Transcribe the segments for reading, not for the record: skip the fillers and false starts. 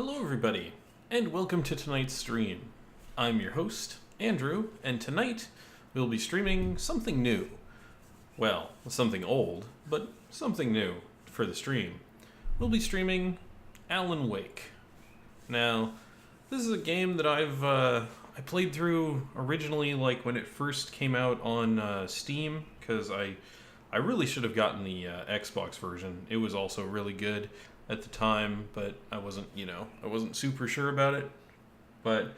Hello, everybody, and welcome to tonight's stream. I'm your host, Andrew, and tonight we'll be streaming something new. Well, something old, but something new for the stream. We'll be streaming Alan Wake. Now, this is a game that I played through originally, like when it first came out on Steam, because I really should have gotten the Xbox version. It was also really good at the time, but I wasn't super sure about it. But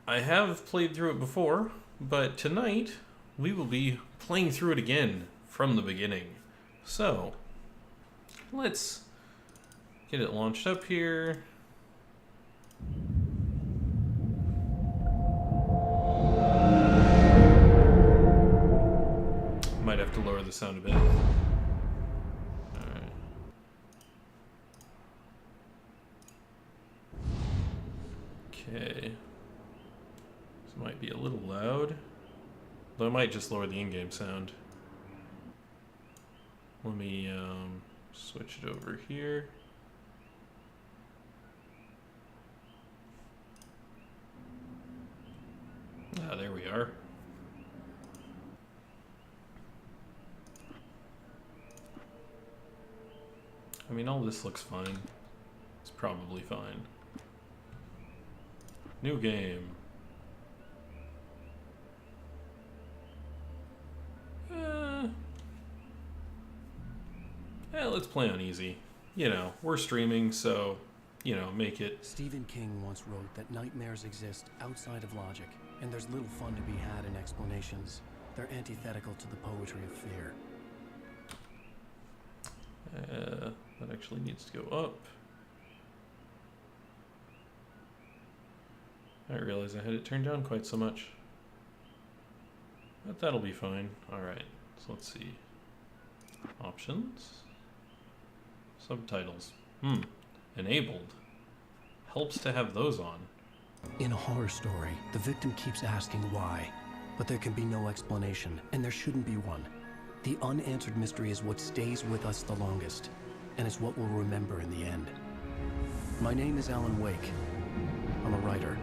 I have played through it before, but tonight we will be playing through it again from the beginning. So, let's get it launched up here. Might have to lower the sound a bit. Alright. Okay. This might be a little loud. Though I might just lower the in-game sound. Let me switch it over here. Ah, there we are. I mean, all this looks fine. It's probably fine. New game. Let's play on easy. You know, we're streaming, so, make it. Stephen King once wrote that nightmares exist outside of logic, and there's little fun to be had in explanations. They're antithetical to the poetry of fear. That actually needs to go up. I didn't realize I had it turned down quite so much. But that'll be fine. Alright, so let's see. Options. Subtitles. Enabled. Helps to have those on. In a horror story, the victim keeps asking why, but there can be no explanation, and there shouldn't be one. The unanswered mystery is what stays with us the longest, and it's what we'll remember in the end. My name is Alan Wake. I'm a writer.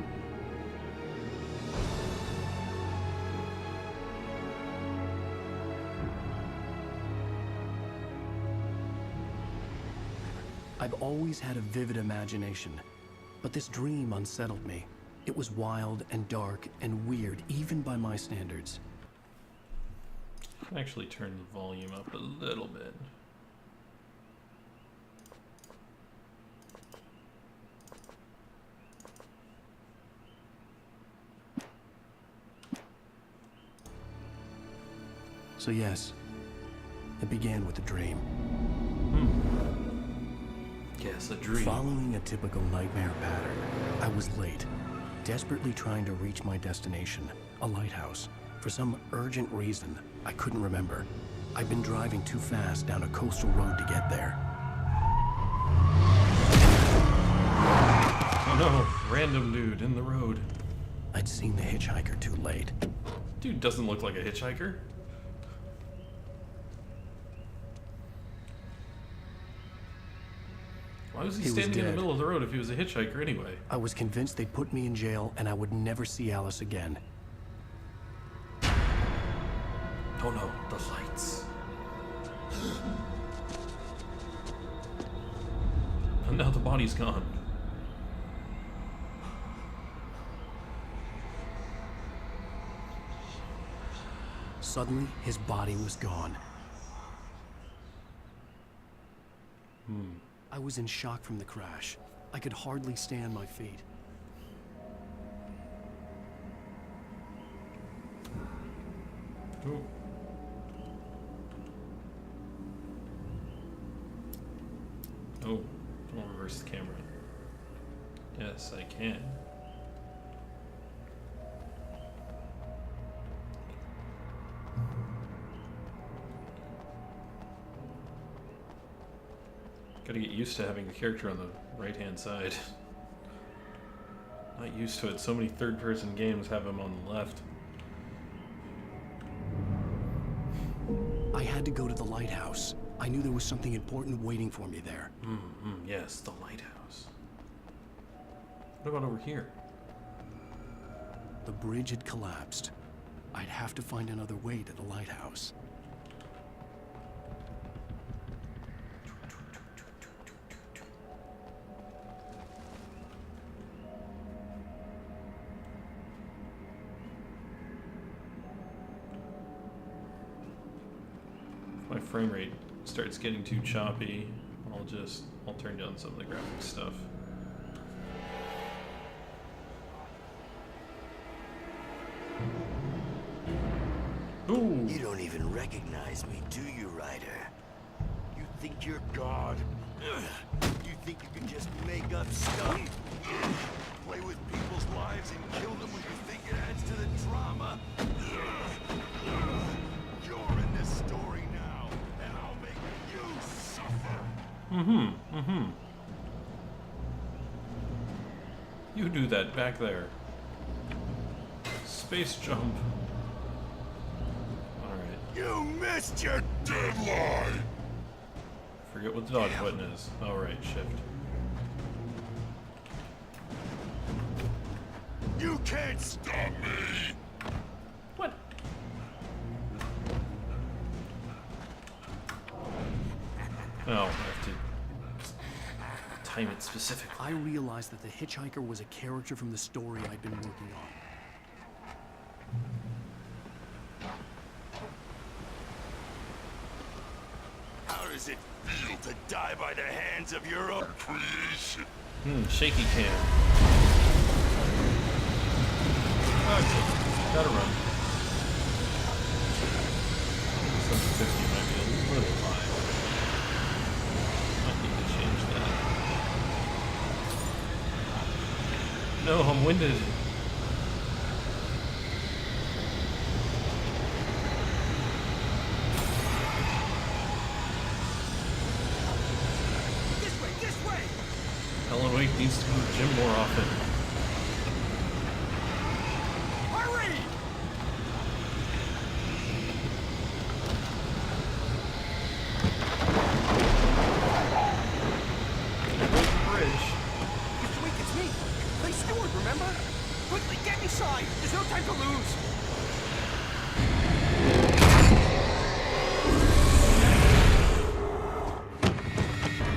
I've always had a vivid imagination, but this dream unsettled me. It was wild and dark and weird, even by my standards. Actually turn the volume up a little bit. So yes, it began with a dream. Yes, a dream. Following a typical nightmare pattern, I was late, desperately trying to reach my destination, a lighthouse. For some urgent reason, I couldn't remember. I'd been driving too fast down a coastal road to get there. Oh no, random dude in the road. I'd seen the hitchhiker too late. Dude doesn't look like a hitchhiker. Why was he standing in the middle of the road if he was a hitchhiker anyway? I was convinced they'd put me in jail and I would never see Alice again. Oh no, the lights. And now the body's gone. Suddenly, his body was gone. I was in shock from the crash. I could hardly stay on my feet. Ooh. Oh, don't reverse the camera. Yes, I can. Gotta get used to having the character on the right-hand side. Not used to it. So many third-person games have him on the left. I had to go to the lighthouse. I knew there was something important waiting for me there. Yes, the lighthouse. What about over here? The bridge had collapsed. I'd have to find another way to the lighthouse. If my frame rate starts getting too choppy, I'll turn down some of the graphic stuff. Ooh. You don't even recognize me, do you, Ryder? You think you're God? You think you can just make up stuff? Play with people's lives and kill them when you think it adds to the drama? You're in this story now, and I'll make you suffer. You do that back there. Space jump. Alright. You missed your deadline! Forget what the dodge button is. Alright, shift. You can't stop me! What? Oh, I have to time it specifically. I realized that the hitchhiker was a character from the story I'd been working on. How does it feel to die by the hands of your own creation? Shaky cam. Okay, gotta run. 750 might be a little high. Might need to change that. No, I'm winded. This way! Alan Wake needs to go to the gym more often. Hurry! Bridge. Wait, it's me! Hey, Stewart, remember? Quickly, get inside! There's no time to lose!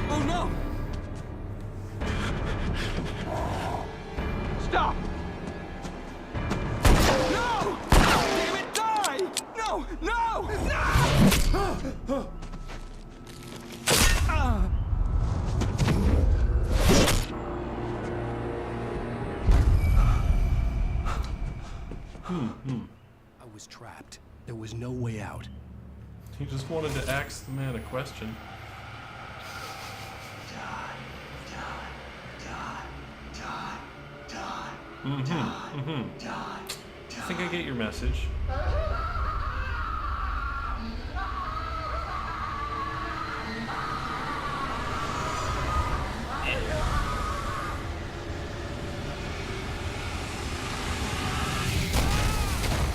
Oh no! Stop! No! Damn it, die! No! No! No! I was trapped. There was no way out. He just wanted to ask the man a question. I think I get your message.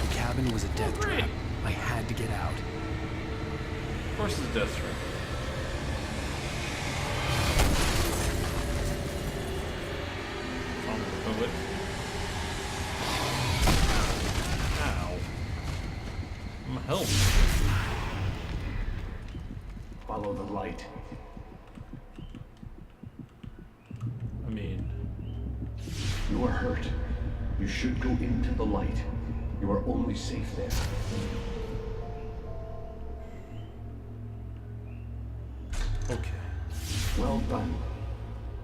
The cabin was a death trap. I had to get out. Of course it's a death trap. Follow it. Ow. My help. Follow the light. I mean, You are hurt. You should go into the light. You are only safe there. okay. Well done.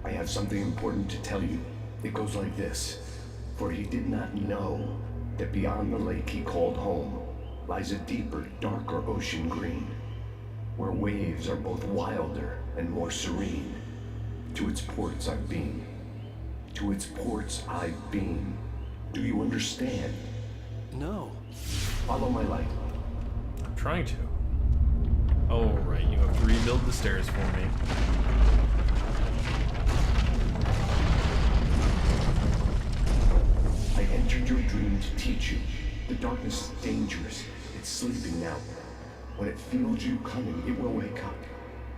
I have something important to tell you. It goes like this. For he did not know that beyond the lake he called home lies a deeper, darker ocean green, where waves are both wilder and more serene. To its ports I've been. To its ports I've been. Do you understand? No. Follow my light. I'm trying to. Oh, right. You have to rebuild the stairs for me. I entered your dream to teach you. The darkness is dangerous. It's sleeping now. When it feels you coming, it will wake up.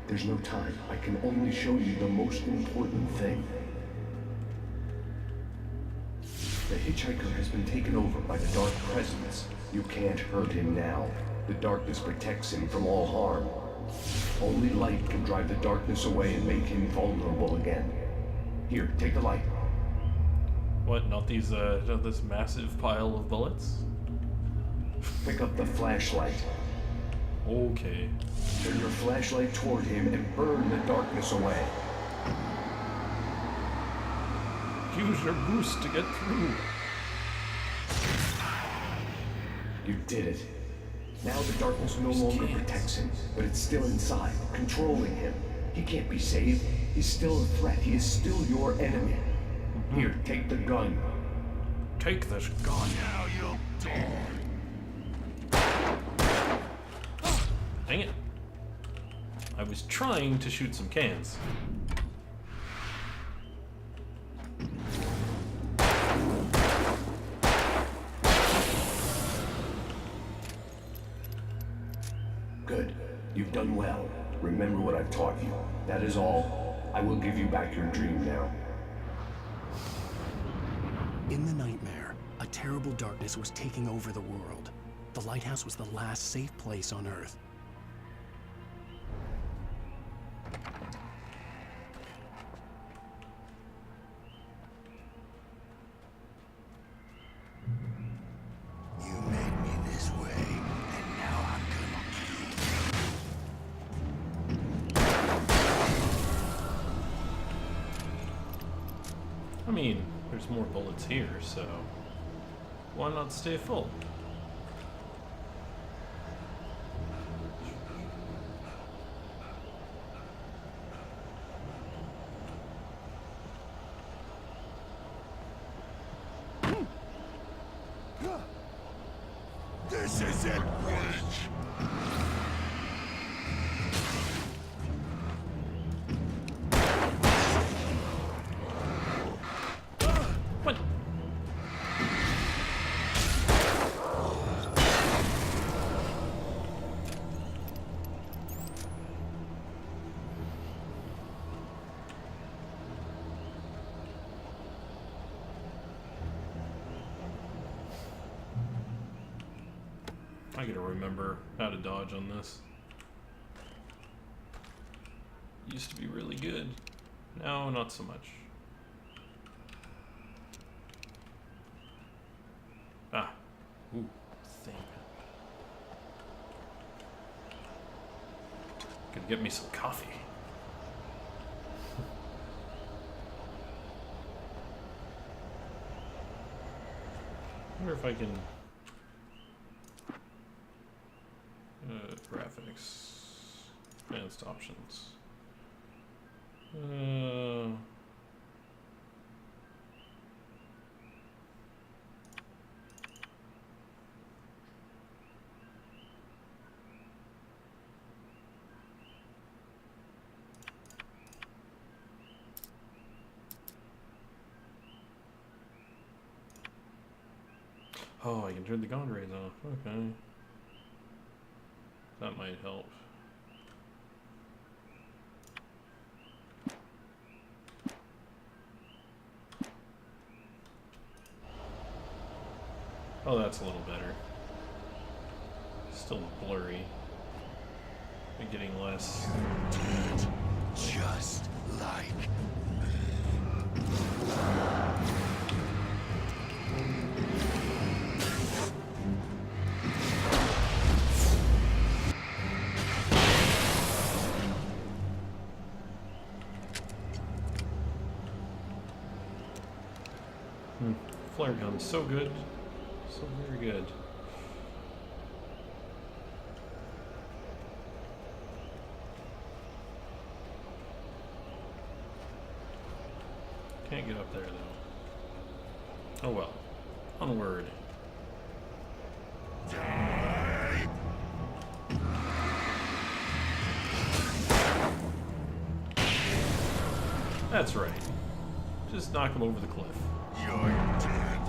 There's no time. I can only show you the most important thing. The hitchhiker has been taken over by the Dark Presence. You can't hurt him now. The darkness protects him from all harm. Only light can drive the darkness away and make him vulnerable again. Here, take the light. What? Not these? Not this massive pile of bullets? Pick up the flashlight. Okay. Turn your flashlight toward him and burn the darkness away. Use your boost to get through. You did it. Now the darkness no longer protects him, but it's still inside, controlling him. He can't be saved. He's still a threat. He is still your enemy. Here, take the gun. Take this gun. Now you'll die. Dang it. I was trying to shoot some cans. Good. You've done well. Remember what I've taught you. That is all. I will give you back your dream now. In the nightmare, a terrible darkness was taking over the world. The lighthouse was the last safe place on Earth. You made me this way, and now I'm gonna I mean, there's more bullets here, so why not stay full? This is it, Witch! What? I gotta remember how to dodge on this. Used to be really good. Now, not so much. Ah. Ooh, thing. Gonna get me some coffee. Wonder if I can... graphics. Advanced options. Oh, I can turn the God rays off. Okay. That might help. Oh, that's a little better. Still blurry. But getting less. Did just like Flare gun, so good. So very good. Can't get up there though. Oh well. Onward. That's right. Just knock him over the cliff. you're dead.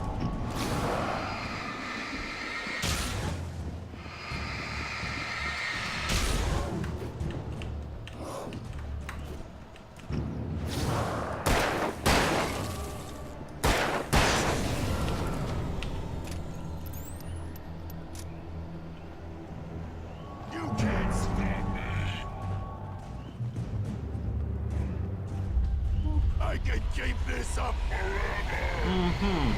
I can keep this up forever!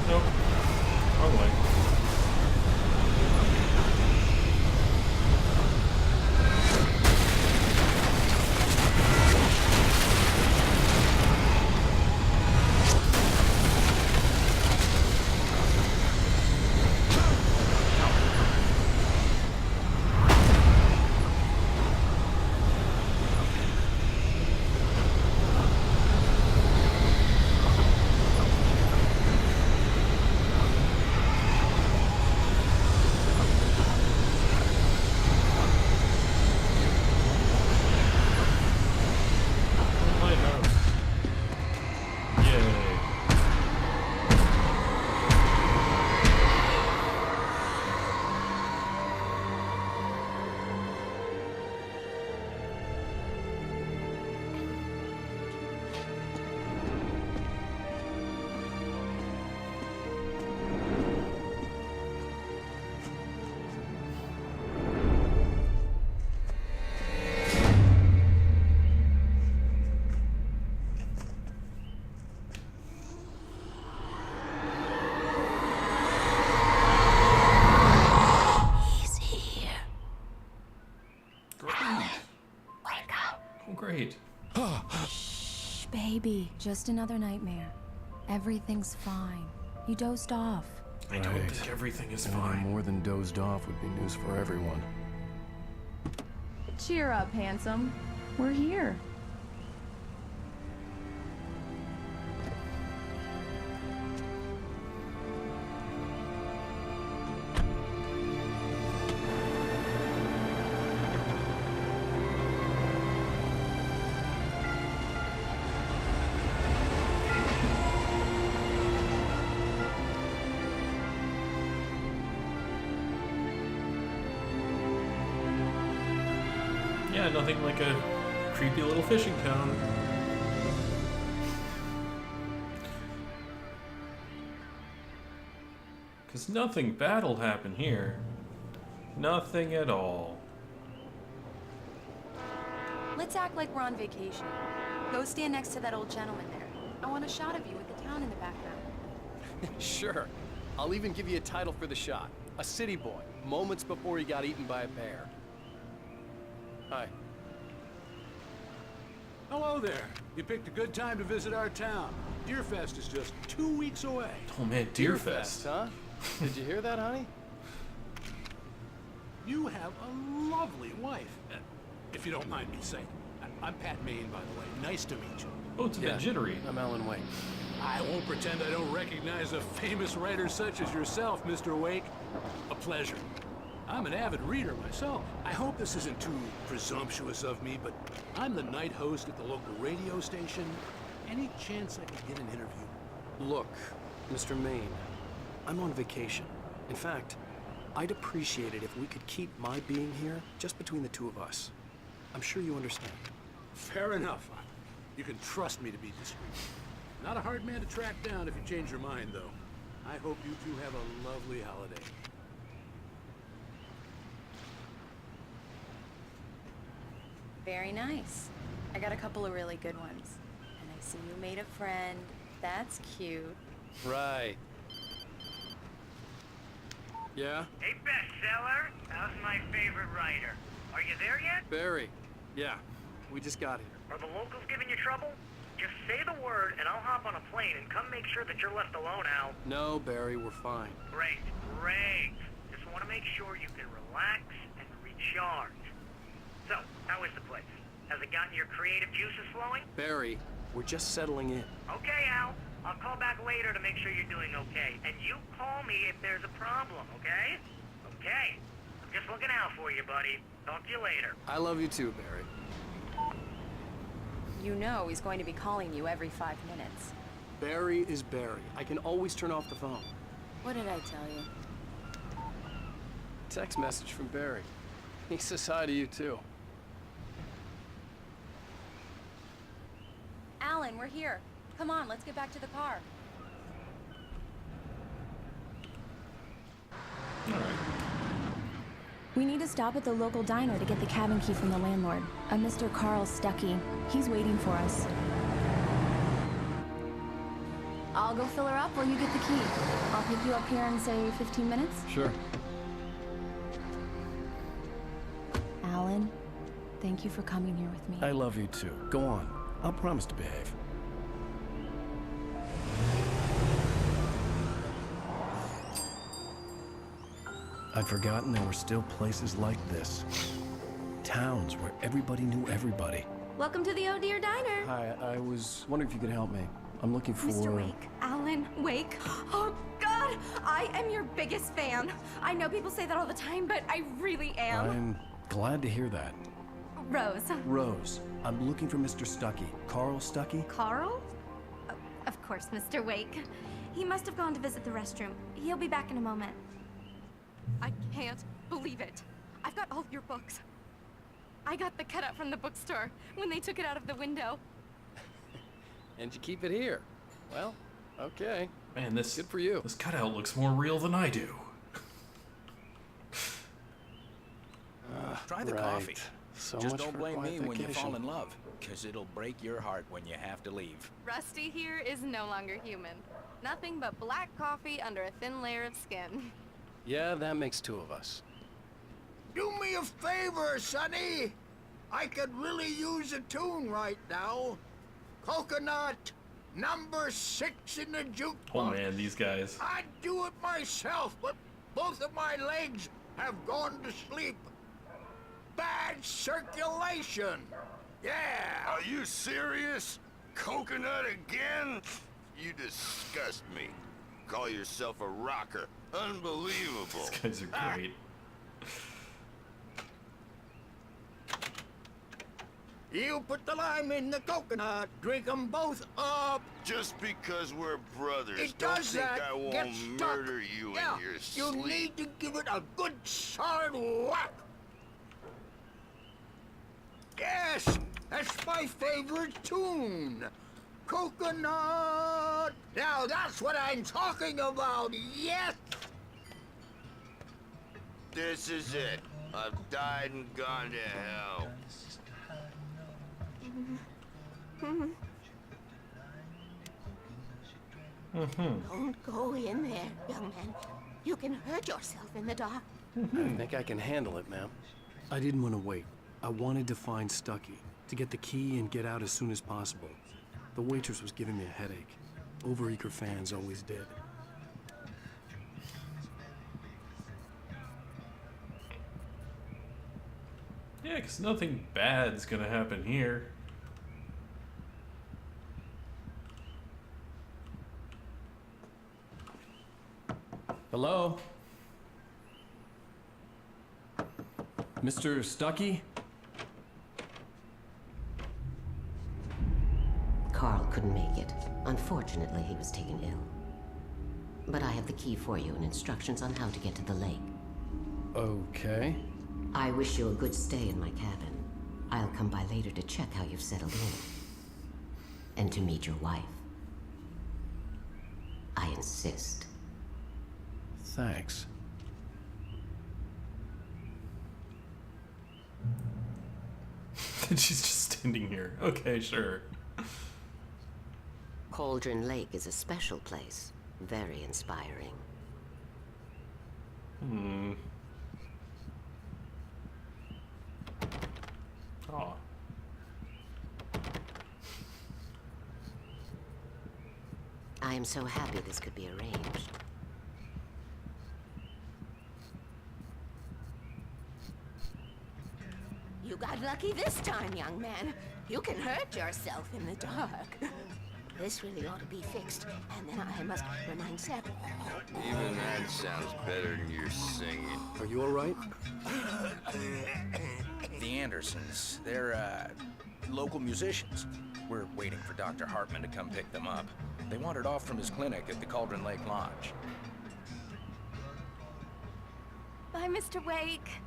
Nope. Wrong way. Lighthouse. Yay. He's here. Great. Wake up. Oh, great. Shh, baby. Just another nightmare. Everything's fine. You dozed off. I don't Right. think everything is Anything fine. more than dozed off would be news for everyone. Cheer up, handsome. We're here. Yeah, nothing like a creepy little fishing cone. Because nothing bad'll happen here. Nothing at all. Let's act like we're on vacation. Go stand next to that old gentleman there. I want a shot of you with the town in the background. Sure. I'll even give you a title for the shot. A city boy, moments before he got eaten by a bear. Hi. Hello there. You picked a good time to visit our town. Deerfest is just 2 weeks away. Oh man, Deerfest. huh? Did you hear that, honey? You have a lovely wife. If you don't mind me saying. I'm Pat Maine, by the way. Nice to meet you. Oh, it's a bit jittery. I'm Alan Wake. I won't pretend I don't recognize a famous writer such as yourself, Mr. Wake. A pleasure. I'm an avid reader myself. I hope this isn't too presumptuous of me, but I'm the night host at the local radio station. Any chance I could get an interview? Look, Mr. Maine, I'm on vacation. In fact, I'd appreciate it if we could keep my being here just between the two of us. I'm sure you understand. Fair enough. You can trust me to be discreet. Not a hard man to track down if you change your mind, though. I hope you two have a lovely holiday. Very nice. I got a couple of really good ones. And I see you made a friend. That's cute. Right. Yeah? Hey, bestseller, how's my favorite writer? Are you there yet? Barry. Yeah. We just got here. Are the locals giving you trouble? Just say the word and I'll hop on a plane and come make sure that you're left alone, Al. No, Barry, we're fine. Great, great. Just want to make sure you can relax and recharge. So, how is the place? Has it gotten your creative juices flowing? Barry, we're just settling in. Okay, Al. I'll call back later to make sure you're doing okay. And you call me if there's a problem, okay? Okay. I'm just looking out for you, buddy. Talk to you later. I love you too, Barry. You know he's going to be calling you every 5 minutes. Barry is Barry. I can always turn off the phone. What did I tell you? Text message from Barry. He says hi to you too. Alan, we're here. Come on, let's get back to the car. Alright. We need to stop at the local diner to get the cabin key from the landlord, a Mr. Carl Stuckey. He's waiting for us. I'll go fill her up while you get the key. I'll pick you up here in, say, 15 minutes? Sure. Alan, thank you for coming here with me. I love you too. Go on. I'll promise to behave. I'd forgotten there were still places like this. Towns where everybody knew everybody. Welcome to the Oh Dear Diner. Hi, I was wondering if you could help me. I'm looking for... Mr. Wake. Alan Wake. Oh, God! I am your biggest fan. I know people say that all the time, but I really am. I'm glad to hear that. Rose. Rose, I'm looking for Mr. Stuckey. Carl Stuckey? Carl? Of course, Mr. Wake. He must have gone to visit the restroom. He'll be back in a moment. I can't believe it. I've got all your books. I got the cutout from the bookstore when they took it out of the window. And you keep it here. Well, okay. Man, this good for you. This cutout looks more real than I do. Try the right. coffee. So Just much don't for blame quiet me when you vacation. fall in love, because it'll break your heart when you have to leave. Rusty here is no longer human. Nothing but black coffee under a thin layer of skin. Yeah, that makes two of us. Do me a favor, Sonny. I could really use a tune right now. Coconut, number 6 in the jukebox. Oh man, these guys. I'd do it myself, but both of my legs have gone to sleep. Bad circulation. Yeah. Are you serious? Coconut again? You disgust me. Call yourself a rocker. Unbelievable. These guys are great. You put the lime in the coconut, drink them both up. Just because we're brothers, It don't does think that. I won't Get stuck. murder you Yeah, in your you sleep. need to give it a good solid whack. Yes, that's my favorite tune. Coconut. Now that's what I'm talking about. Yes. This is it. I've died and gone to hell. Don't go in there, young man. You can hurt yourself in the dark. I think I can handle it, ma'am. I didn't want to wait. I wanted to find Stuckey, to get the key and get out as soon as possible. The waitress was giving me a headache. Overeager fans always did. Yeah, because nothing bad's gonna happen here. Hello? Mr. Stuckey? Carl couldn't make it. Unfortunately, he was taken ill. But I have the key for you and instructions on how to get to the lake. Okay. I wish you a good stay in my cabin. I'll come by later to check how you've settled in. And to meet your wife. I insist. Thanks. And she's just standing here. Okay, sure. Cauldron Lake is a special place. Very inspiring. Aw. I am so happy this could be arranged. You got lucky this time, young man. You can hurt yourself in the dark. This really ought to be fixed, and then I must remind Seb. Even that sounds better than your singing. Are you all right? The Andersons, they're, local musicians. We're waiting for Dr. Hartman to come pick them up. They wandered off from his clinic at the Cauldron Lake Lodge. Bye, Mr. Wake.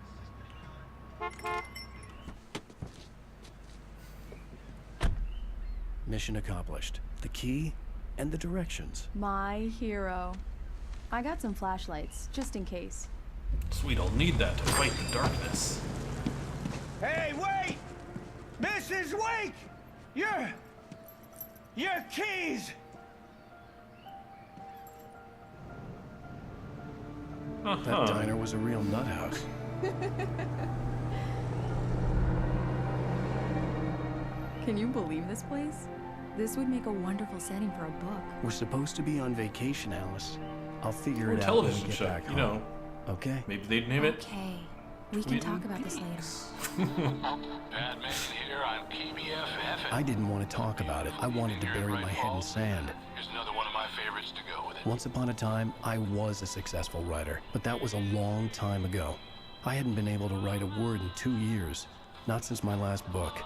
Mission accomplished. The key and the directions. My hero. I got some flashlights, just in case. Sweet, I'll need that to fight the darkness. Hey, wait! Mrs. Wake! Your keys! That diner was a real nut house. Can you believe this place? This would make a wonderful setting for a book. We're supposed to be on vacation, Alice. I'll figure Or a it out when we television get show, back you home. know. Okay. Maybe they'd name it. Okay. We can talk about this later. Bad man here on KBFF. I didn't want to talk about it. I wanted to bury my head in sand. Here's another one of my favorites to go with it. Once upon a time, I was a successful writer, but that was a long time ago. I hadn't been able to write a word in 2 years. Not since my last book. And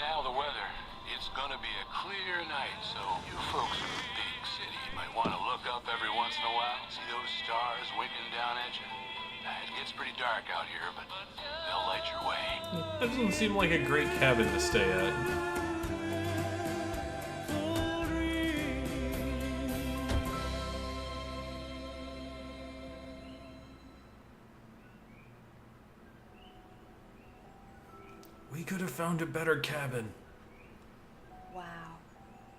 now the weather. It's gonna be a clear night, so you folks in the big city might want to look up every once in a while, see those stars winking down at you. It gets pretty dark out here, but they'll light your way. That doesn't seem like a great cabin to stay at. We could have found a better cabin. Wow.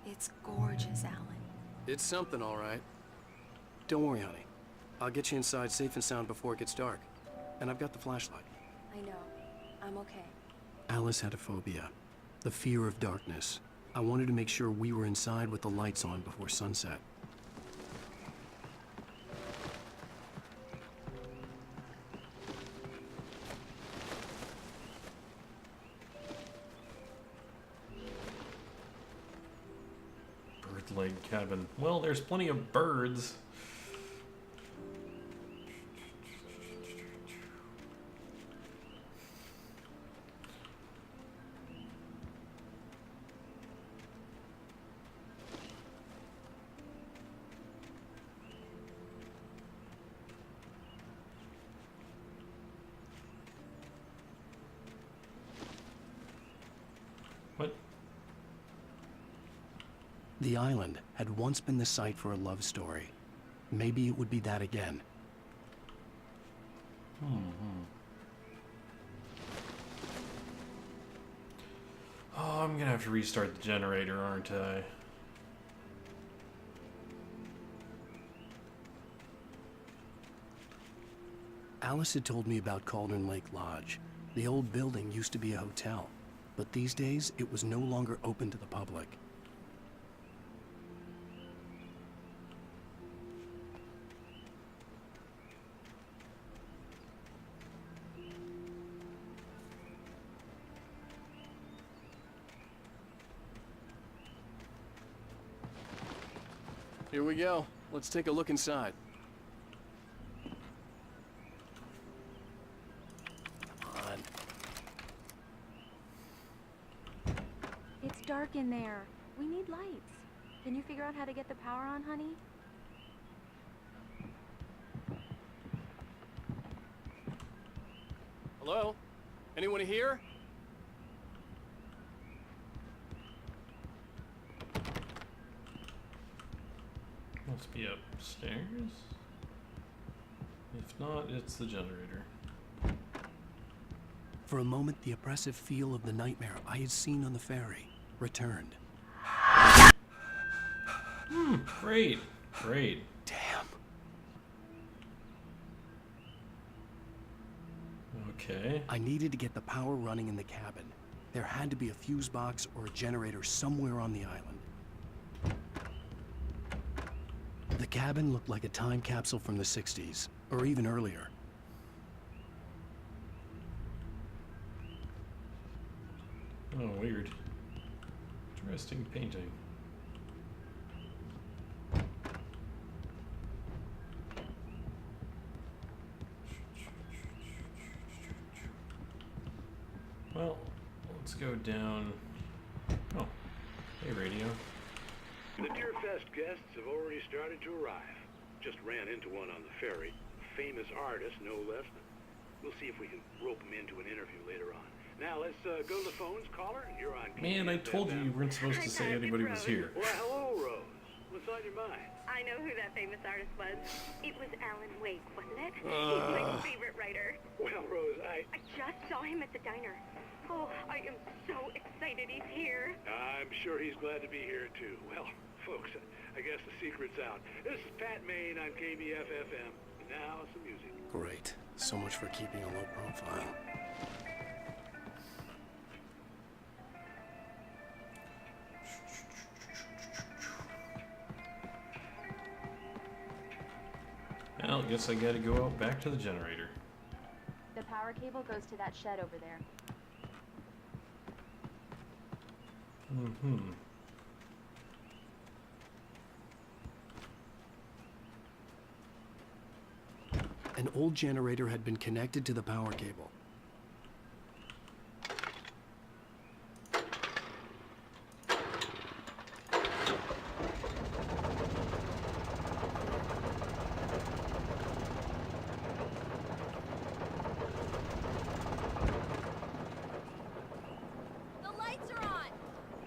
It's gorgeous, Alan. It's something, all right. Don't worry, honey. I'll get you inside safe and sound before it gets dark. And I've got the flashlight. I know. I'm okay. Alice had a phobia. The fear of darkness. I wanted to make sure we were inside with the lights on before sunset. Bird-leg cabin. Well, there's plenty of birds. What? The island had once been the site for a love story. Maybe it would be that again. Oh, I'm gonna have to restart the generator, aren't I? Alice had told me about Cauldron Lake Lodge. The old building used to be a hotel, but these days it was no longer open to the public. Here we go. Let's take a look inside. Come on. It's dark in there. We need lights. Can you figure out how to get the power on, honey? Hello? Anyone here? Must be upstairs? If not, it's the generator. For a moment, the oppressive feel of the nightmare I had seen on the ferry returned. Great. Great. Damn. Okay. I needed to get the power running in the cabin. There had to be a fuse box or a generator somewhere on the island. The cabin looked like a time capsule from the 60s, or even earlier. Oh, weird. Interesting painting. Well, let's go down. Oh, hey, radio. The Deerfest guests have already started to arrive. Just ran into one on the ferry. Famous artist, no less. We'll see if we can rope him into an interview later on. Now let's go to the phones. Caller, you're on. Man, I told you you weren't supposed to say anybody was here. Well, hello, Rose. What's on your mind? I know who that famous artist was. It was Alan Wake, wasn't it? He's my favorite writer. Well, Rose, I just saw him at the diner. Oh, I am so excited he's here. I'm sure he's glad to be here, too. Well, folks, I guess the secret's out. This is Pat Maine on KBF-FM. Now, some music. Great. So much for keeping a low profile. Well, I guess I gotta go out back to the generator. The power cable goes to that shed over there. Mm-hmm. An old generator had been connected to the power cable. The lights are on!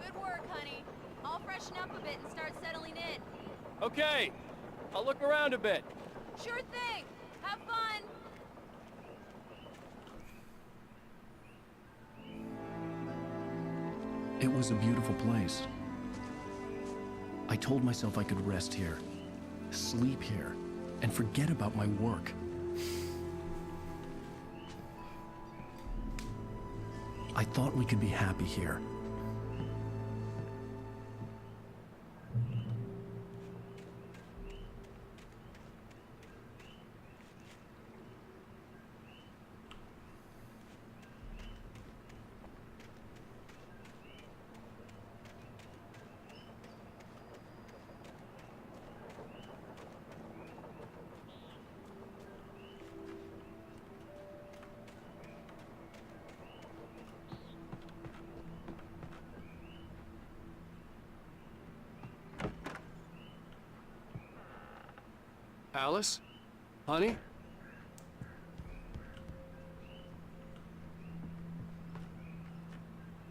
Good work, honey. I'll freshen up a bit and start settling in. Okay, I'll look around a bit. Sure thing! Have fun! It was a beautiful place. I told myself I could rest here, sleep here, and forget about my work. I thought we could be happy here. Alice? Honey?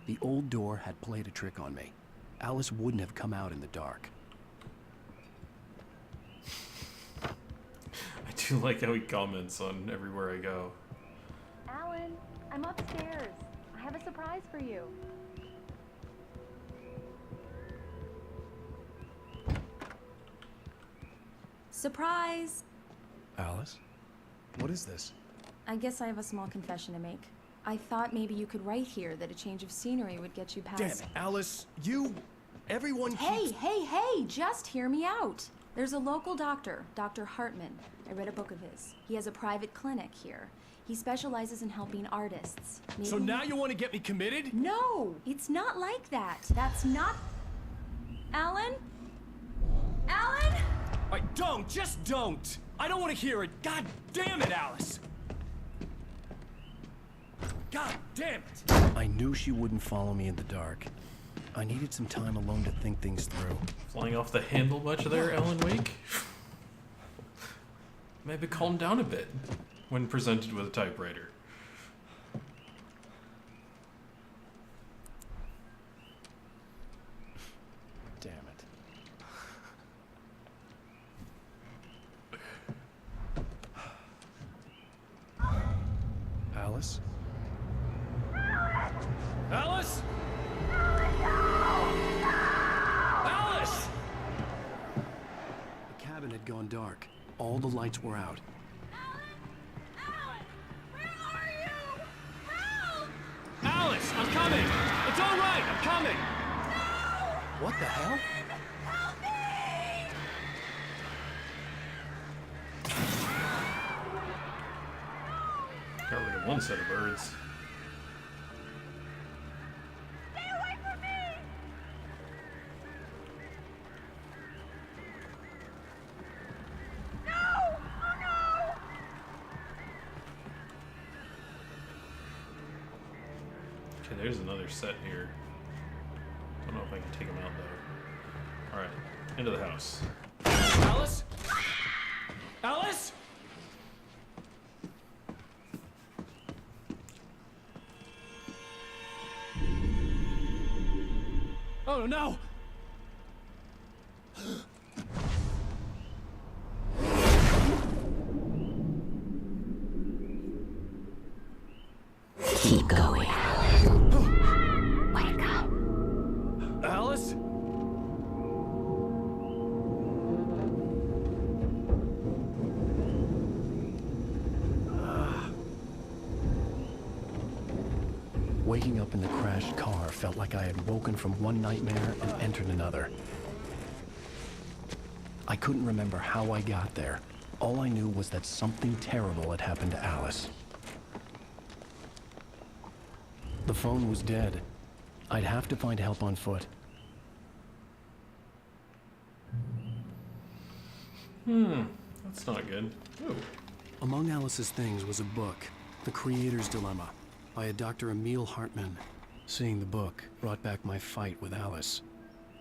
The old door had played a trick on me. Alice wouldn't have come out in the dark. I do like how he comments on everywhere I go. Alan, I'm upstairs. I have a surprise for you. Surprise! Alice? What is this? I guess I have a small confession to make. I thought maybe you could write here that a change of scenery would get you past... Damn it, Alice, everyone Hey, hey, just hear me out. There's a local doctor, Dr. Hartman. I read a book of his. He has a private clinic here. He specializes in helping artists. Maybe... So now you want to get me committed? No, it's not like that. That's not... Alan? Alan? Just don't! I don't want to hear it! God damn it, Alice! God damn it! I knew she wouldn't follow me in the dark. I needed some time alone to think things through. Flying off the handle much there, Alan Wake? Maybe calm down a bit when presented with a typewriter. Damn it. Alice? Alice? Alice! The cabin had gone dark. All the lights were out. Alice, I'm coming! It's all right, I'm coming! What the hell? Got rid of one set of birds. Stay away from me! No! Oh no! Okay, there's another set here. Don't know if I can take them out though. Alright, into the house. Alice? Alice? Oh no! Keep going. Wake up. Alice? Waking up in the crashed car felt like I had woken from one nightmare and entered another. I couldn't remember how I got there. All I knew was that something terrible had happened to Alice. The phone was dead. I'd have to find help on foot. That's not good. Ooh. Among Alice's things was a book, The Creator's Dilemma, by a Dr. Emil Hartman. Seeing the book brought back my fight with Alice.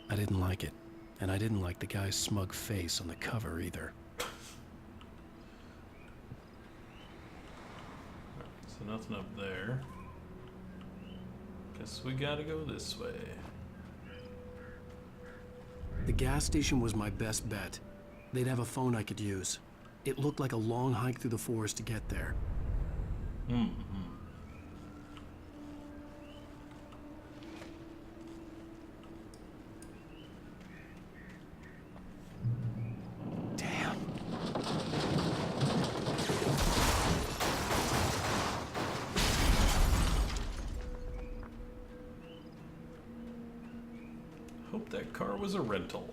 I didn't like it, and I didn't like the guy's smug face on the cover either. So nothing up there. Guess we gotta go this way. The gas station was my best bet. They'd have a phone I could use. It looked like a long hike through the forest to get there. Damn. Hope that car was a rental.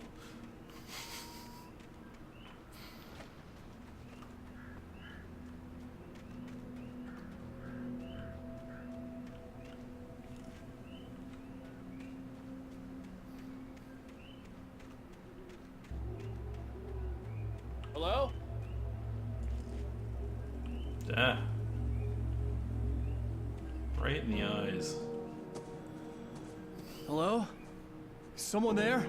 Hello? Ah. Right in the eyes. Hello? Someone there?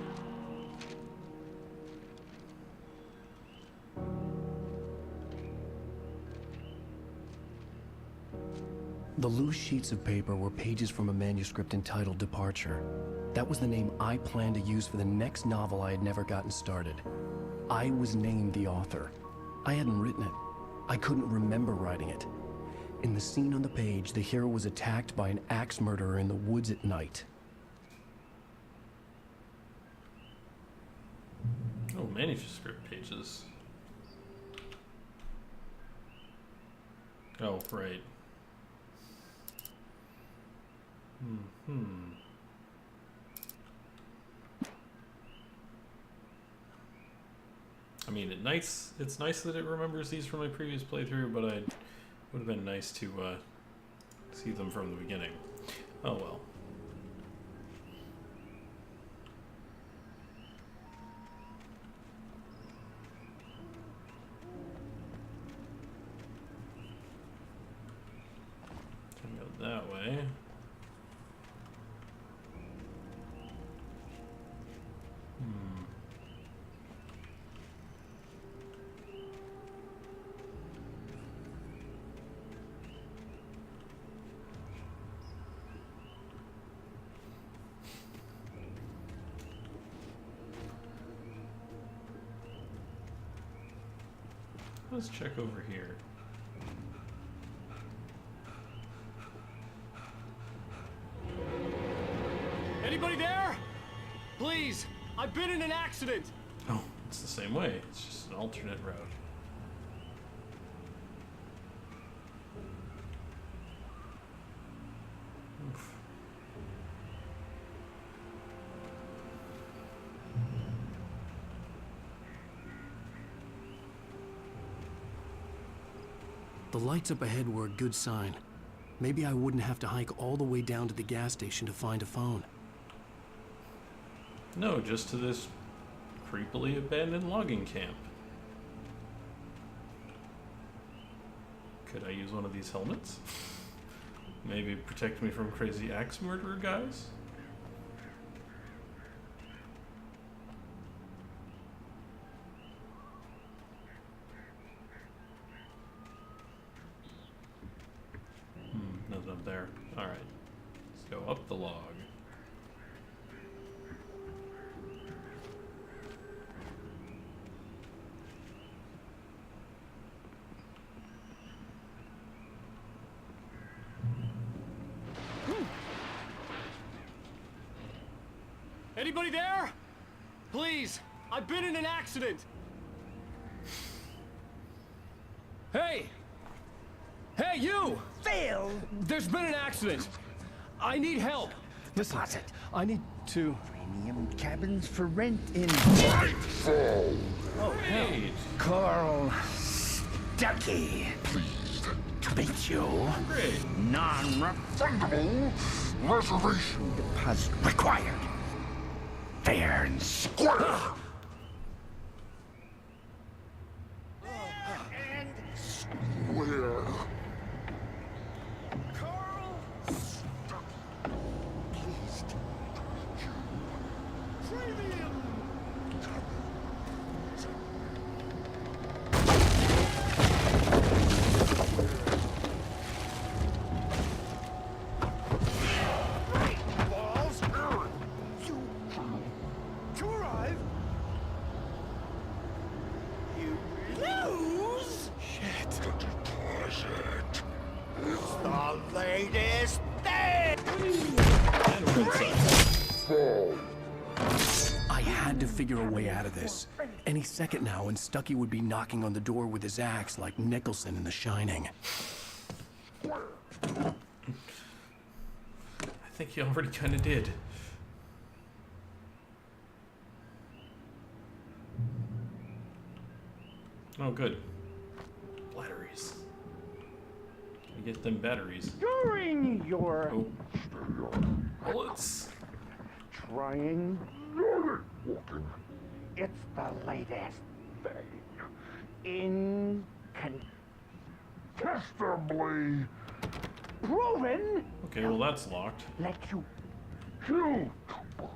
The loose sheets of paper were pages from a manuscript entitled Departure. That was the name I planned to use for the next novel I had never gotten started. I was named the author. I hadn't written it. I couldn't remember writing it. In the scene on the page, the hero was attacked by an axe murderer in the woods at night. Oh, manuscript pages. Oh, right. I mean, it's nice that it remembers these from my previous playthrough, but it would have been nice to see them from the beginning. Oh well. Can go that way. Let's check over here. Anybody there? Please, I've been in an accident. Oh, it's the same way. It's just an alternate route. Oof. The lights up ahead were a good sign. Maybe I wouldn't have to hike all the way down to the gas station to find a phone. No, just to this creepily abandoned logging camp. Could I use one of these helmets? Maybe protect me from crazy axe murderer guys? Nothing up there. Alright. Let's go up the log. Anybody there? Please, I've been in an accident. Hey! Hey, you! Phil! There's been an accident. I need help. Listen, I need to... Premium cabins for rent in... Nightfall! Oh, hell. Carl Stuckey. Pleased to meet you. Great. Non-refundable reservation deposit required. Fair and square. And square. Carl Stuckey. Pleased to meet you. Premium. Latest thing! I had to figure a way out of this. Any second now, and Stuckey would be knocking on the door with his axe like Nicholson in The Shining. I think he already kind of did. Oh, good. Batteries. Gotta get them batteries. During your Bullets. trying it's the latest thing. Incontestably proven. Okay, well that's locked. Let you kill two birds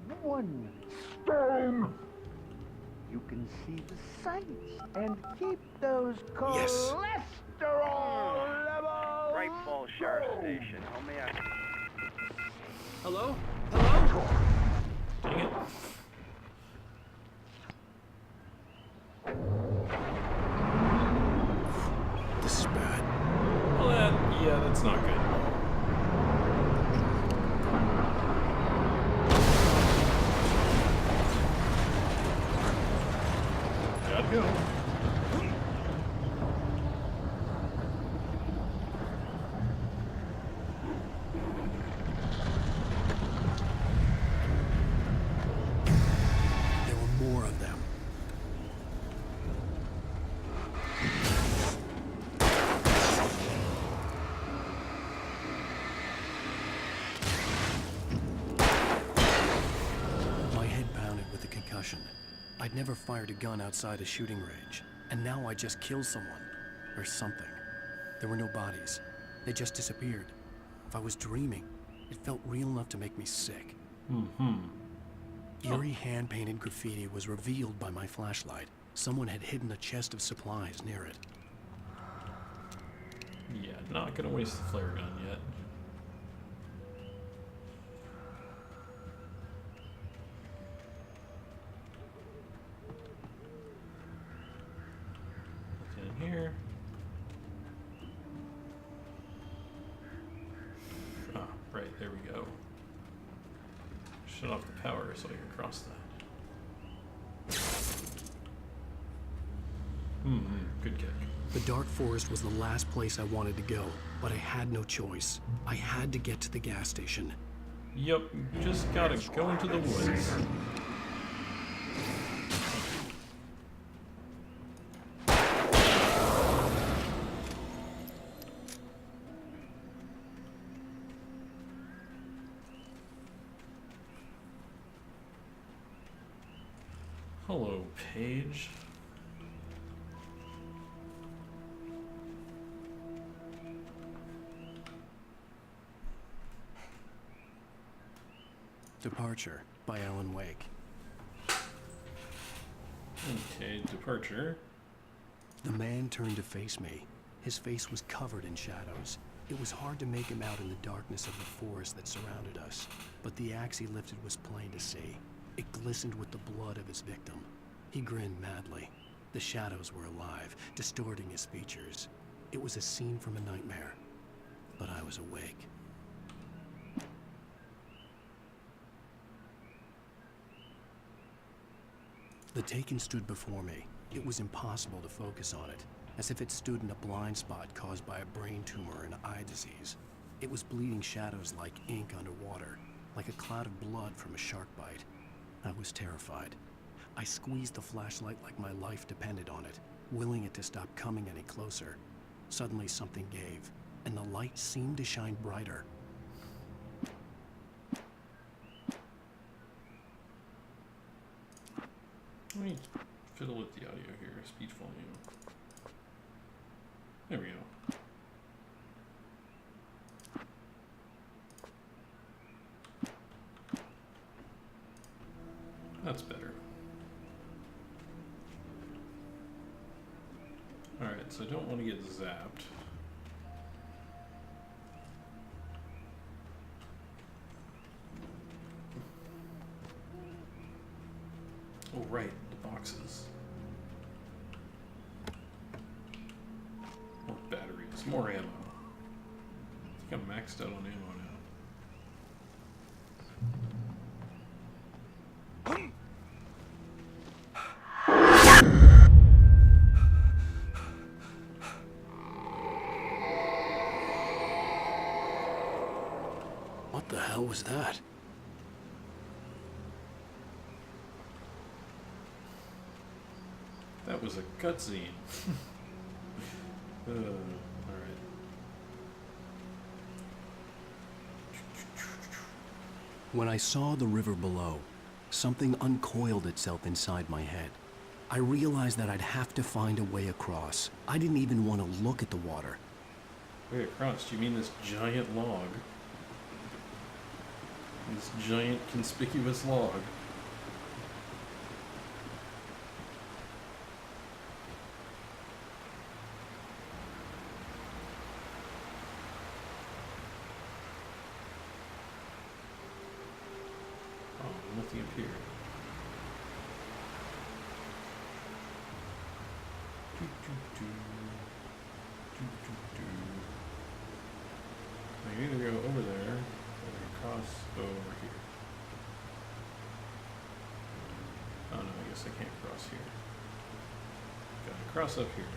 with one stone. You can see the sights and keep those cholesterol levels. Great Falls Sheriff Station. Homie, Hello? Hello? Dang it. This is bad. Well, yeah, that's not good. Gotta go. There were more of them. My head pounded with the concussion. I'd never fired a gun outside a shooting range, and now I just killed someone. Or something. There were no bodies. They just disappeared. If I was dreaming, it felt real enough to make me sick. Eerie hand-painted graffiti was revealed by my flashlight. Someone had hidden a chest of supplies near it. Yeah, not gonna waste the flare gun yet. What's in here? Ah, right, there we go. Shut off the power so I can cross that. Good kick. The Dark Forest was the last place I wanted to go, but I had no choice. I had to get to the gas station. Yep, just gotta go into the woods. Hello, Paige. Departure by Alan Wake. Okay, departure. The man turned to face me. His face was covered in shadows. It was hard to make him out in the darkness of the forest that surrounded us, but the axe he lifted was plain to see. It glistened with the blood of his victim. He grinned madly. The shadows were alive, distorting his features. It was a scene from a nightmare, but I was awake. The Taken stood before me. It was impossible to focus on it, as if it stood in a blind spot caused by a brain tumor and eye disease. It was bleeding shadows like ink underwater, like a cloud of blood from a shark bite. I was terrified. I squeezed the flashlight like my life depended on it, willing it to stop coming any closer. Suddenly something gave, and the light seemed to shine brighter. Let me fiddle with the audio here, speech volume. There we go. That's better. Alright, so I don't want to get zapped. Oh, right, the boxes. More batteries, more ammo. I think I'm maxed out on ammo now. What the hell was that? That was a cutscene. Alright. When I saw the river below, something uncoiled itself inside my head. I realized that I'd have to find a way across. I didn't even want to look at the water. Way across? Do you mean this giant log? This giant conspicuous log? Nothing up here. I can either go over there or cross over here. Oh no, I guess I can't cross here. Gotta cross up here.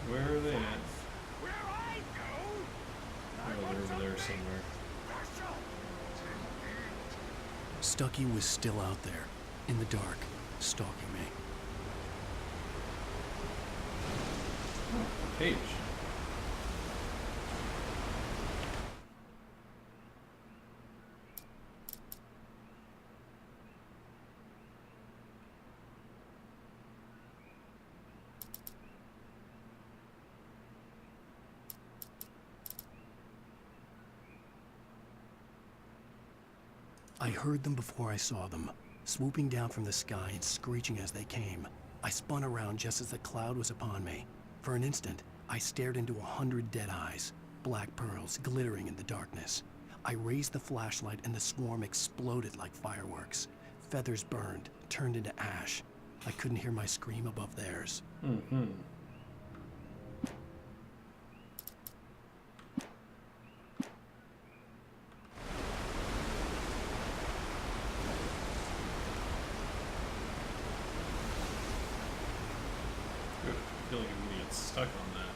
Where are they at? Oh, they're over there somewhere. Stucky was still out there, in the dark, stalking me. Oh, a page. I heard them before I saw them, swooping down from the sky and screeching as they came. I spun around just as the cloud was upon me. For an instant, I stared into 100 dead eyes, black pearls glittering in the darkness. I raised the flashlight and the swarm exploded like fireworks. Feathers burned, turned into ash. I couldn't hear my scream above theirs. Mm-hmm. I feel like I'm gonna get stuck on that.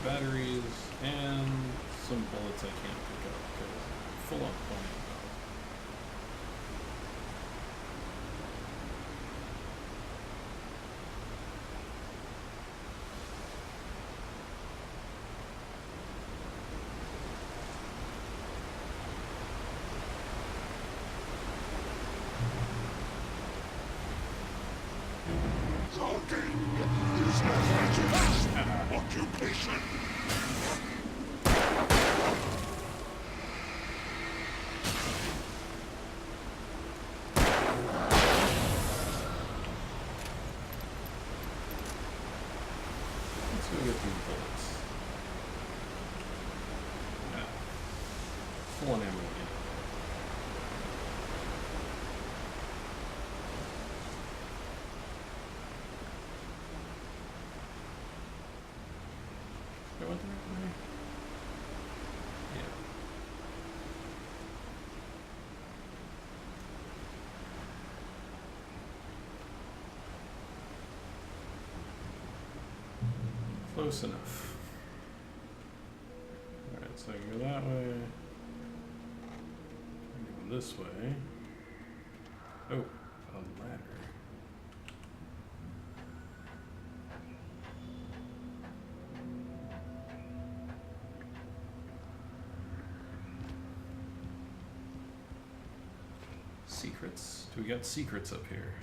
Batteries and some bullets I can't pick up because I'm full on plenty of them. Talking is a legitimate occupation. bullets. Yeah. Full on ammo again. I went the right way? Yeah. Close enough. Alright, so I can go that way. I can go this way. Oh, a ladder. Secrets? Do we got secrets up here?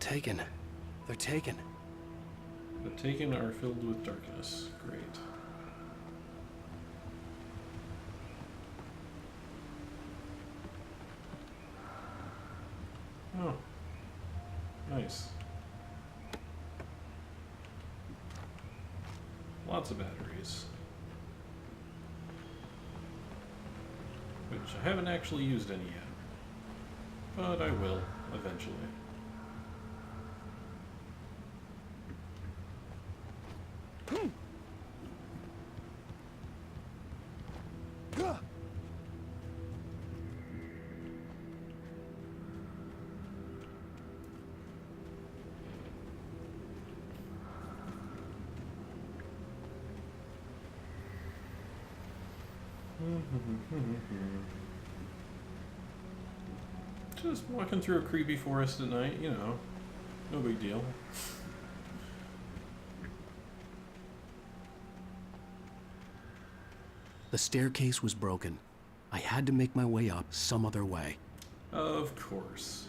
Taken. They're taken. The taken are filled with darkness. Great. Oh. Nice. Lots of batteries. Which I haven't actually used any yet. But I will, eventually. Just walking through a creepy forest at night, you know, no big deal. The staircase was broken. I had to make my way up some other way. Of course.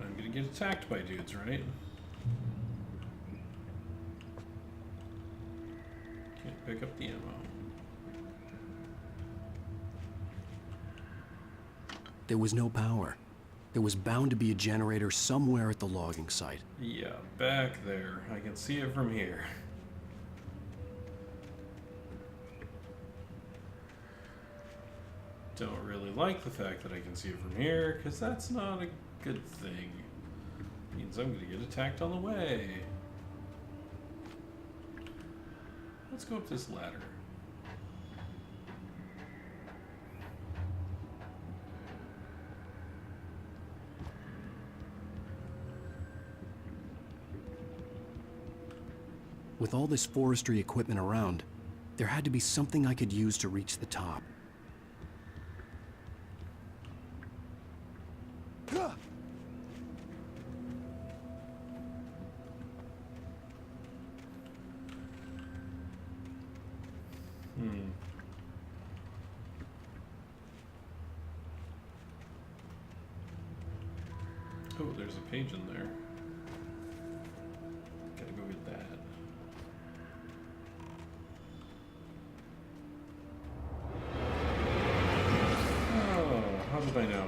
I'm gonna get attacked by dudes, right? Can't pick up the ammo. There was no power. There was bound to be a generator somewhere at the logging site. Yeah, back there. I can see it from here. Don't really like the fact that I can see it from here, because that's not a good thing. It means I'm gonna get attacked on the way. Let's go up this ladder. With all this forestry equipment around, there had to be something I could use to reach the top. Oh, there's a page in there. Gotta go get that. Oh, how did I know?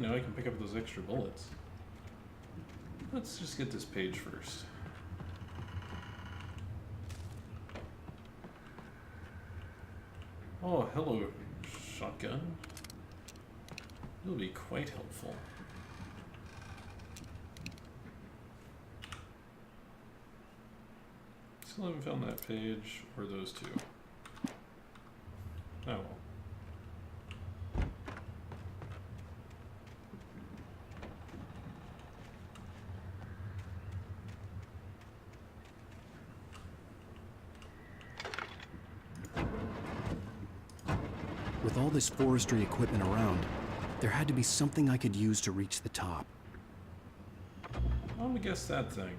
I can pick up those extra bullets. Let's just get this page first. Oh, hello, shotgun. It'll be quite helpful. Still haven't found that page or those two. Oh well. With all this forestry equipment around, there had to be something I could use to reach the top. I'm gonna guess that thing.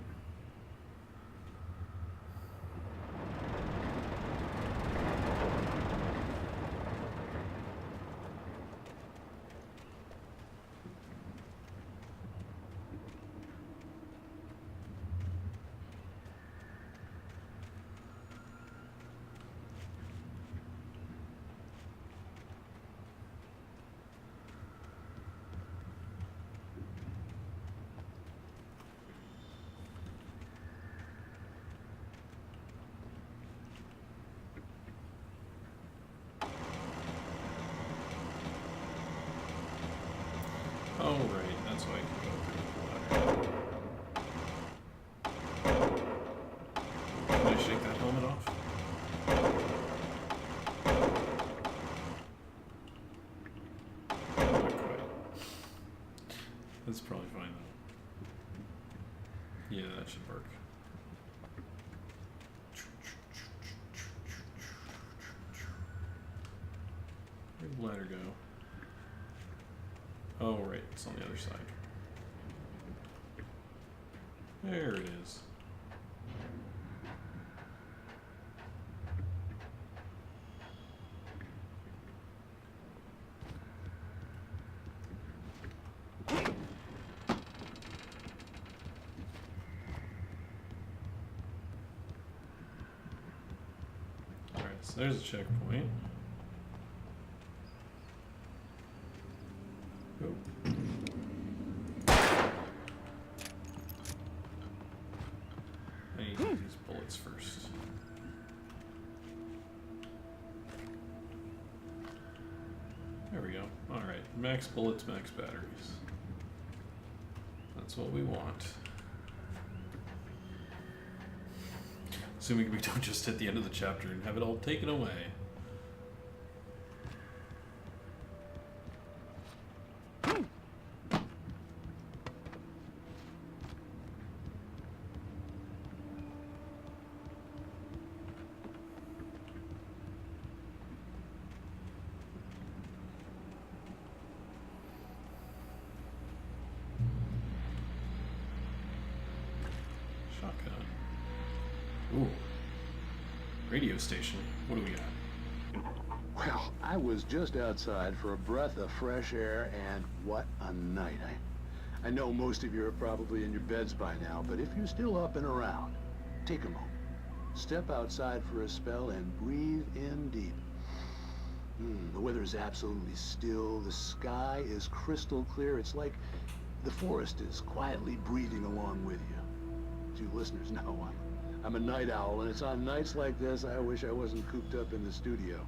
Yeah, that should work. Where'd the ladder go? Oh, right, it's on the other side. There it is. Alright, so there's a checkpoint. Oh. I need to use these bullets first. There we go. Alright, max bullets, max batteries. That's what we want. Assuming we don't just hit the end of the chapter and have it all taken away. Shotgun. Ooh. Radio station. What do we got? Well, I was just outside for a breath of fresh air, and what a night. I know most of you are probably in your beds by now, but if you're still up and around, take a moment. Step outside for a spell and breathe in deep. The weather is absolutely still. The sky is crystal clear. It's like the forest is quietly breathing along with you. As you listeners know, I'm a night owl, and it's on nights like this I wish I wasn't cooped up in the studio.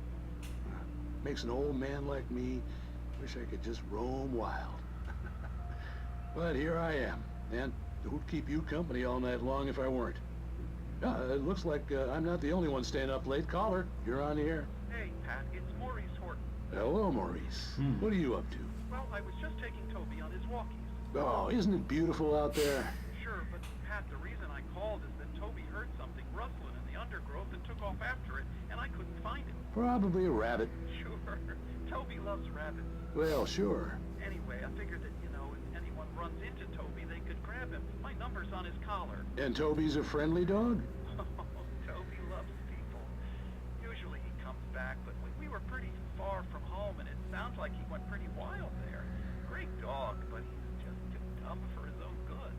Makes an old man like me wish I could just roam wild. But here I am, and who'd keep you company all night long if I weren't? It looks like I'm not the only one staying up late. Caller, you're on the air. Hey, Pat, it's Maurice Horton. Hello, Maurice. What are you up to? Well, I was just taking Toby on his walkies. Oh, isn't it beautiful out there? Sure, but Pat, the reason I called is that Toby heard something rustling in the undergrowth and took off after it, and I couldn't find it. Probably a rabbit. Sure. Toby loves rabbits. Well, sure. Anyway, I figured that, you know, if anyone runs into Toby, they could grab him. My number's on his collar. And Toby's a friendly dog? Toby loves people. Usually he comes back, but we were pretty far from home, and it sounds like he went pretty wild there. Great dog, but he's just too dumb for his own good.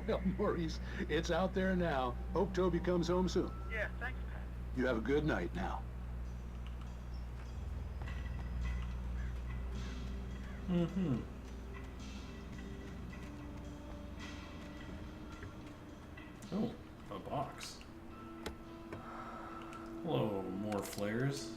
Well, Maurice, it's out there now. Hope Toby comes home soon. Yeah, thanks, Pat. You have a good night now. Mm-hmm. Oh, a box. Hello, more flares.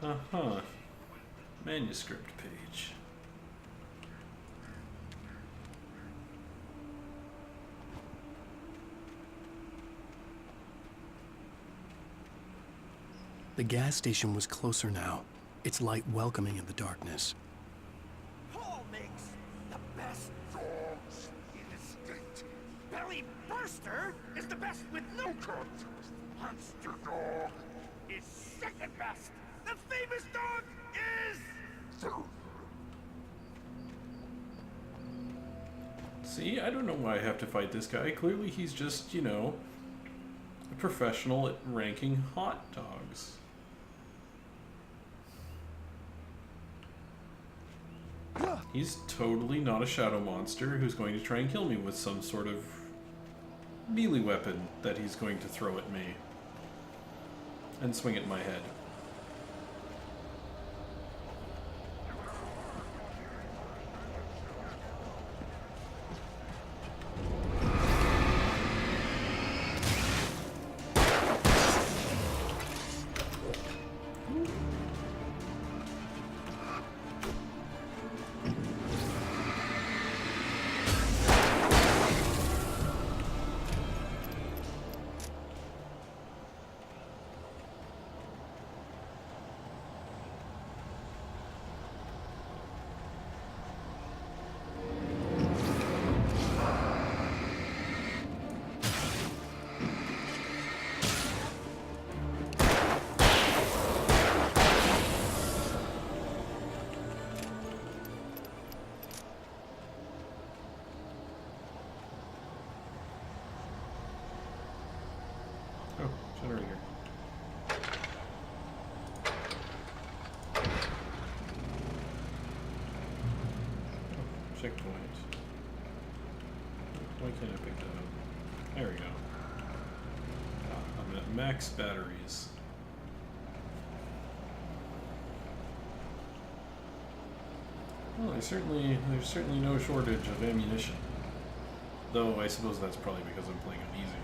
Uh-huh. Manuscript page. The gas station was closer now, its light welcoming in the darkness. Paul makes the best dogs in the state. Belly Burster is the best with no contest. Monster Dog is second best. The famous dog is third. See, I don't know why I have to fight this guy. Clearly he's just, you know, a professional at ranking hot dogs. He's totally not a shadow monster who's going to try and kill me with some sort of melee weapon that he's going to throw at me and swing at my head. Generator. Checkpoint. Why can't I pick that up? There we go. I'm at max batteries. Well, there's certainly no shortage of ammunition. Though I suppose that's probably because I'm playing on easy.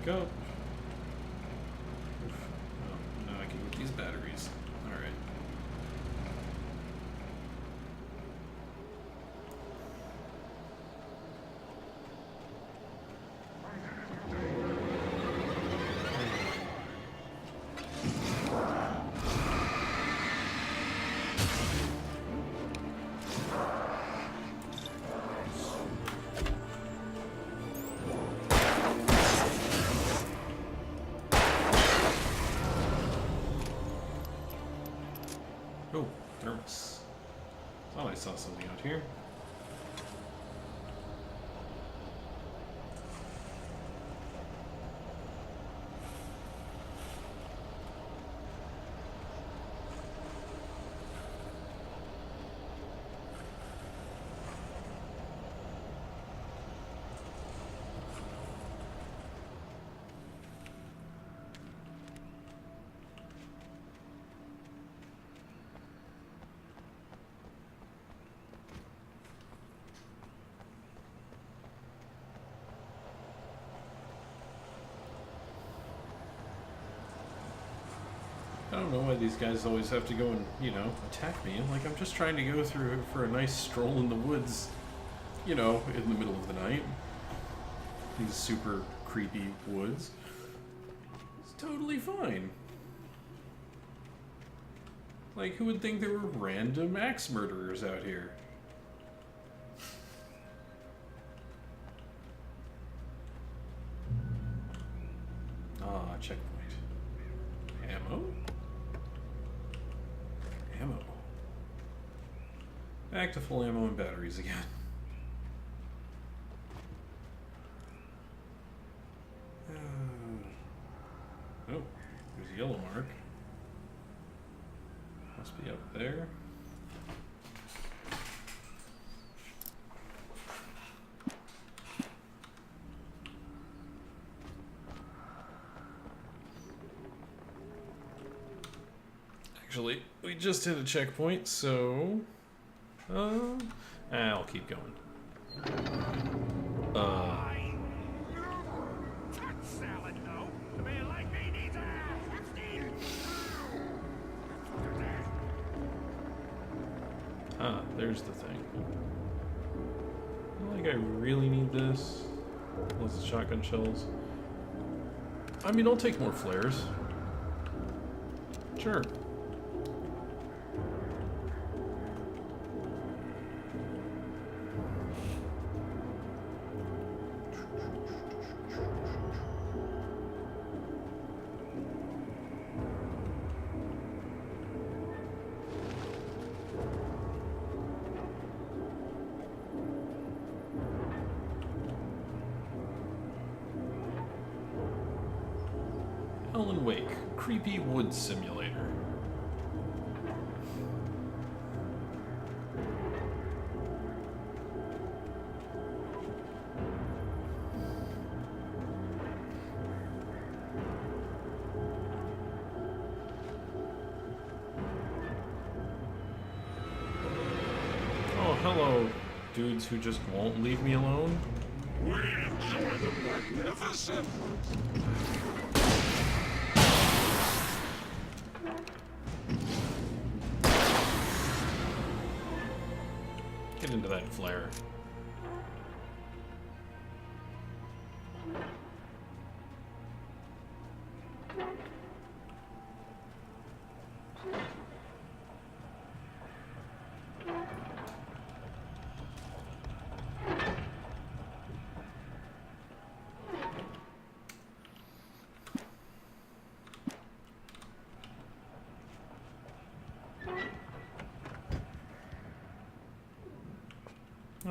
Go. Oof. Well, now I can get these batteries. Alright. Oh, thermos. Thought I saw something out here. I don't know why these guys always have to go and, you know, attack me. Like, I'm just trying to go through for a nice stroll in the woods, you know, in the middle of the night. These super creepy woods. It's totally fine. Like, who would think there were random axe murderers out here? Ah, checkpoint. Ammo? Ammo. Back to full ammo and batteries again. Oh, there's a yellow mark. Must be up there. Actually, we just hit a checkpoint, so I'll keep going. Salad, no. A man like me needs a There's the thing. I don't think I really need this. Unless it's shotgun shells. I mean, I'll take more flares. Sure. Alan Wake, Creepy Woods Simulator. Oh, hello, dudes who just won't leave me alone. We enjoy the magnificent. Get into that flare.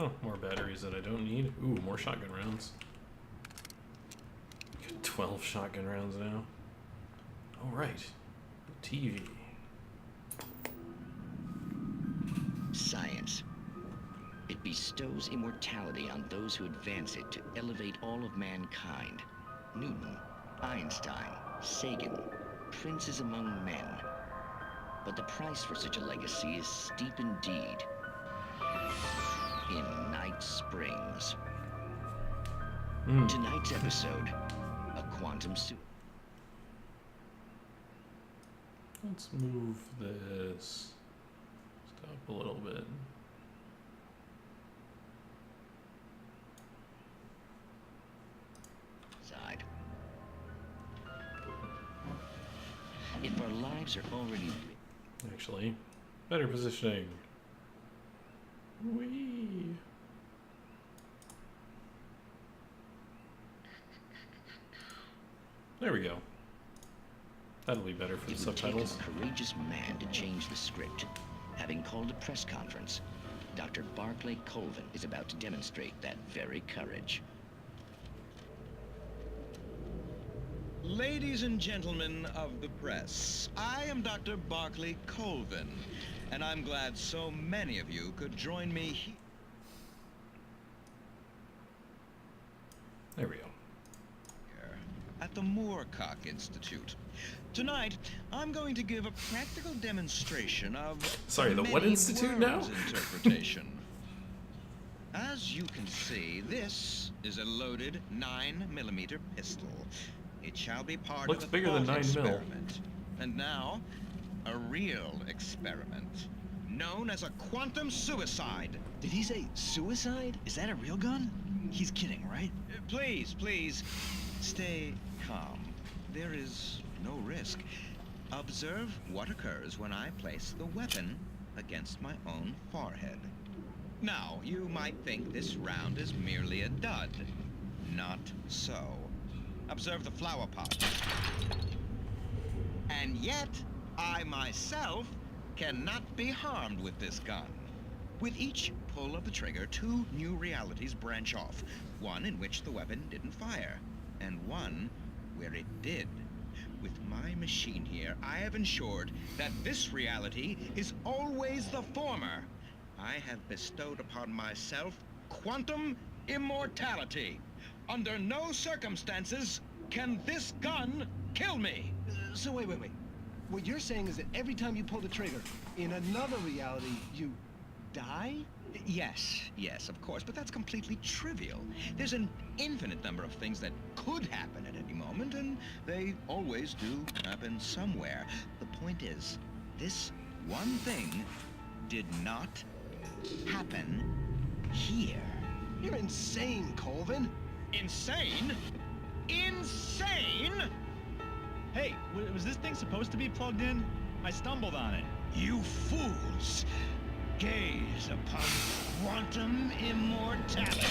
Oh, more batteries that I don't need. Ooh, more shotgun rounds. Got 12 shotgun rounds now. Alright. TV. Science. It bestows immortality on those who advance it to elevate all of mankind. Newton, Einstein, Sagan, princes among men. But the price for such a legacy is steep indeed. In Night Springs. Tonight's episode, a quantum suit. Let's move this. Stop a little bit. Side. If our lives are already... Actually, better positioning. Whee! There we go. That'll be better for the subtitles. It would take a courageous man to change the script. Having called a press conference, Dr. Barclay Colvin is about to demonstrate that very courage. Ladies and gentlemen of the press, I am Dr. Barclay Colvin, and I'm glad so many of you could join me here. There we go. At the Moorcock Institute. Tonight, I'm going to give a practical demonstration of Sorry, the what institute now? Interpretation. As you can see, this is a loaded 9mm pistol. It shall be part Looks of a bigger than thought 9 mil. experiment. And now, a real experiment, known as a quantum suicide. Did he say suicide? Is that a real gun? He's kidding, right? Please, please, stay calm. There is no risk. Observe what occurs when I place the weapon against my own forehead. Now, you might think this round is merely a dud. Not so. Observe the flower pot. And yet, I myself cannot be harmed with this gun. With each pull of the trigger, two new realities branch off. One in which the weapon didn't fire, and one where it did. With my machine here, I have ensured that this reality is always the former. I have bestowed upon myself quantum immortality. Under no circumstances can this gun kill me. So wait. What you're saying is that every time you pull the trigger, in another reality, you die? Yes, of course, but that's completely trivial. There's an infinite number of things that could happen at any moment, and they always do happen somewhere. The point is, this one thing did not happen here. You're insane, Colvin. Insane? Insane? Hey, was this thing supposed to be plugged in? I stumbled on it. You fools! Gaze upon quantum immortality.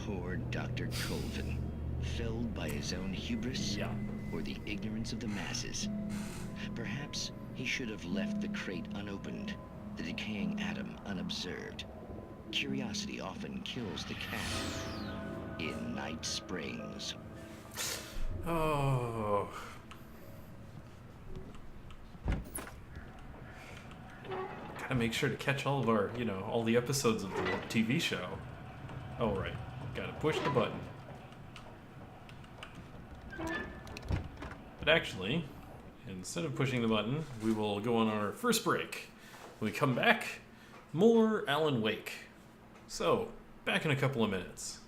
Poor Dr. Colvin, felled by his own hubris or the ignorance of the masses. Perhaps he should have left the crate unopened, the decaying atom unobserved. Curiosity often kills the cat. In Night Springs. Oh. Gotta make sure to catch all of our, all the episodes of the TV show. Oh, right. Gotta push the button. But actually, instead of pushing the button, we will go on our first break. When we come back, more Alan Wake. So, back in a couple of minutes.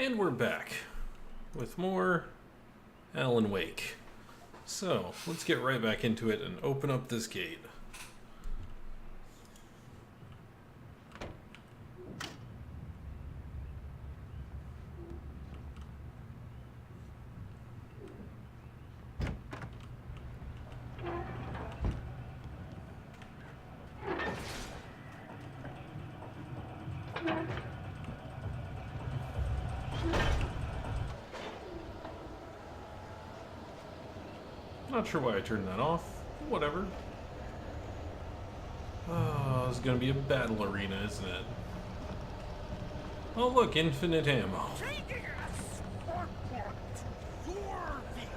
And we're back with more Alan Wake. So, let's get right back into it and open up this gate. Not sure why I turned that off. Whatever. Oh, it's gonna be a battle arena, isn't it? Oh look, infinite ammo. Taking us for what? Your view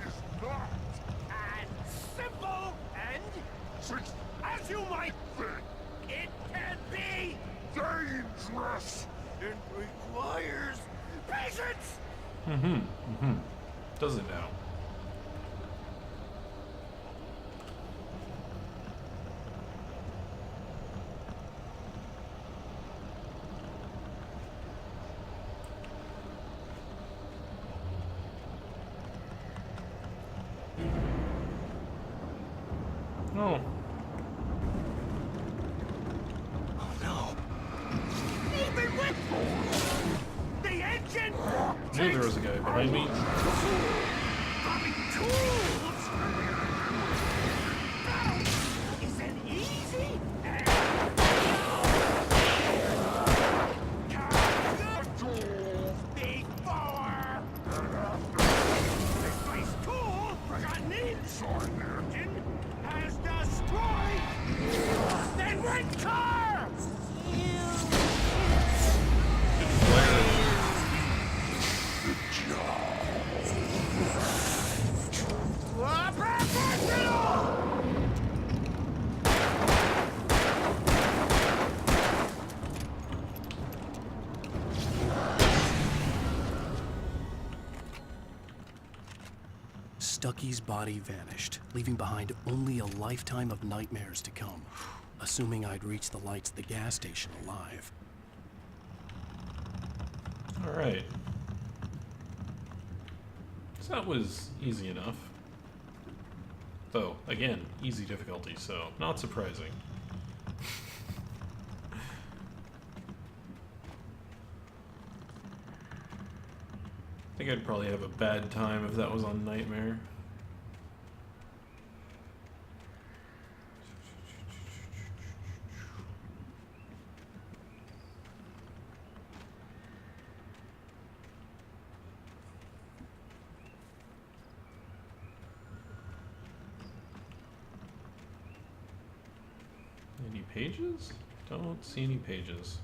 is not as simple and, as you might think, it can be dangerous. It requires patience. Does it now? Oh. Oh no. Even with the engine I knew there was a guy behind me. dropping tools isn't easy. Before this place tool forgotten inside the engine has destroyed then red car. Stucky's body vanished, leaving behind only a lifetime of nightmares to come, assuming I'd reach the lights at the gas station alive. Alright. So that was easy enough. Though, again, easy difficulty, so not surprising. I think I'd probably have a bad time if that was on Nightmare. Any pages? Don't see any pages.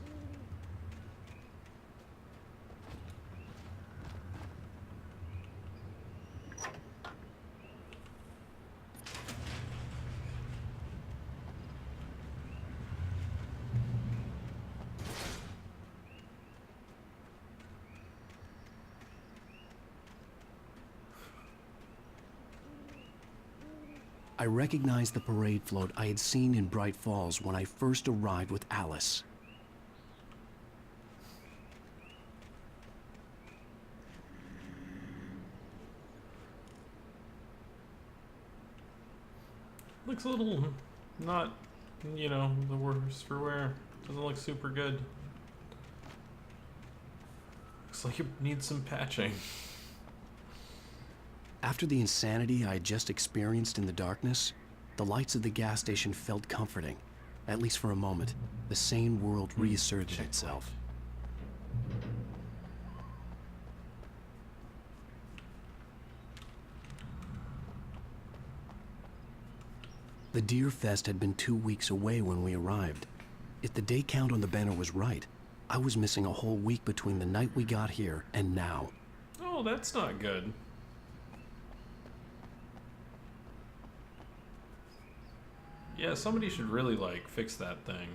I recognized the parade float I had seen in Bright Falls when I first arrived with Alice. Looks a little not, you know, the worst for wear. Doesn't look super good. Looks like it needs some patching. After the insanity I had just experienced in the darkness, the lights of the gas station felt comforting. At least for a moment, the sane world reasserted itself. The Deer Fest had been 2 weeks away when we arrived. If the day count on the banner was right, I was missing a whole week between the night we got here and now. Oh, that's not good. Yeah, somebody should really, like, fix that thing.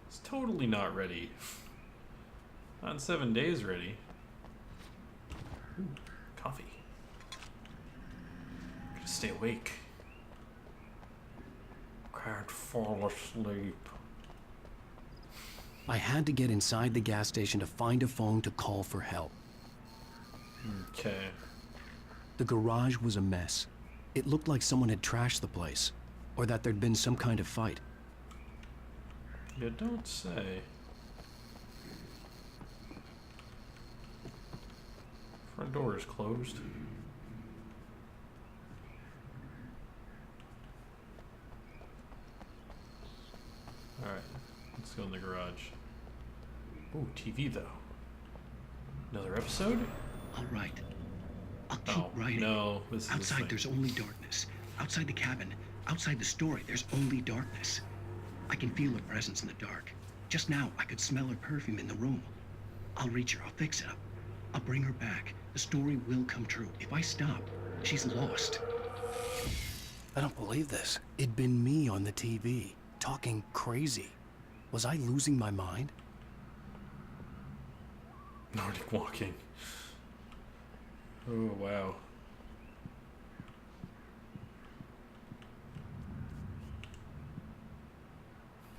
It's totally not ready. Not in 7 days ready. Ooh, coffee. Gotta stay awake. Can't fall asleep. I had to get inside the gas station to find a phone to call for help. Okay. The garage was a mess. It looked like someone had trashed the place, or that there'd been some kind of fight. You don't say. Front door is closed. Alright, let's go in the garage. Ooh, TV though. Another episode? All right. I'll keep writing. No, this is outside there's only darkness. Outside the cabin, outside the story, there's only darkness. I can feel her presence in the dark. Just now, I could smell her perfume in the room. I'll reach her. I'll fix it up. I'll bring her back. The story will come true. If I stop, she's lost. I don't believe this. It'd been me on the TV, talking crazy. Was I losing my mind? Nordic walking. Oh, wow.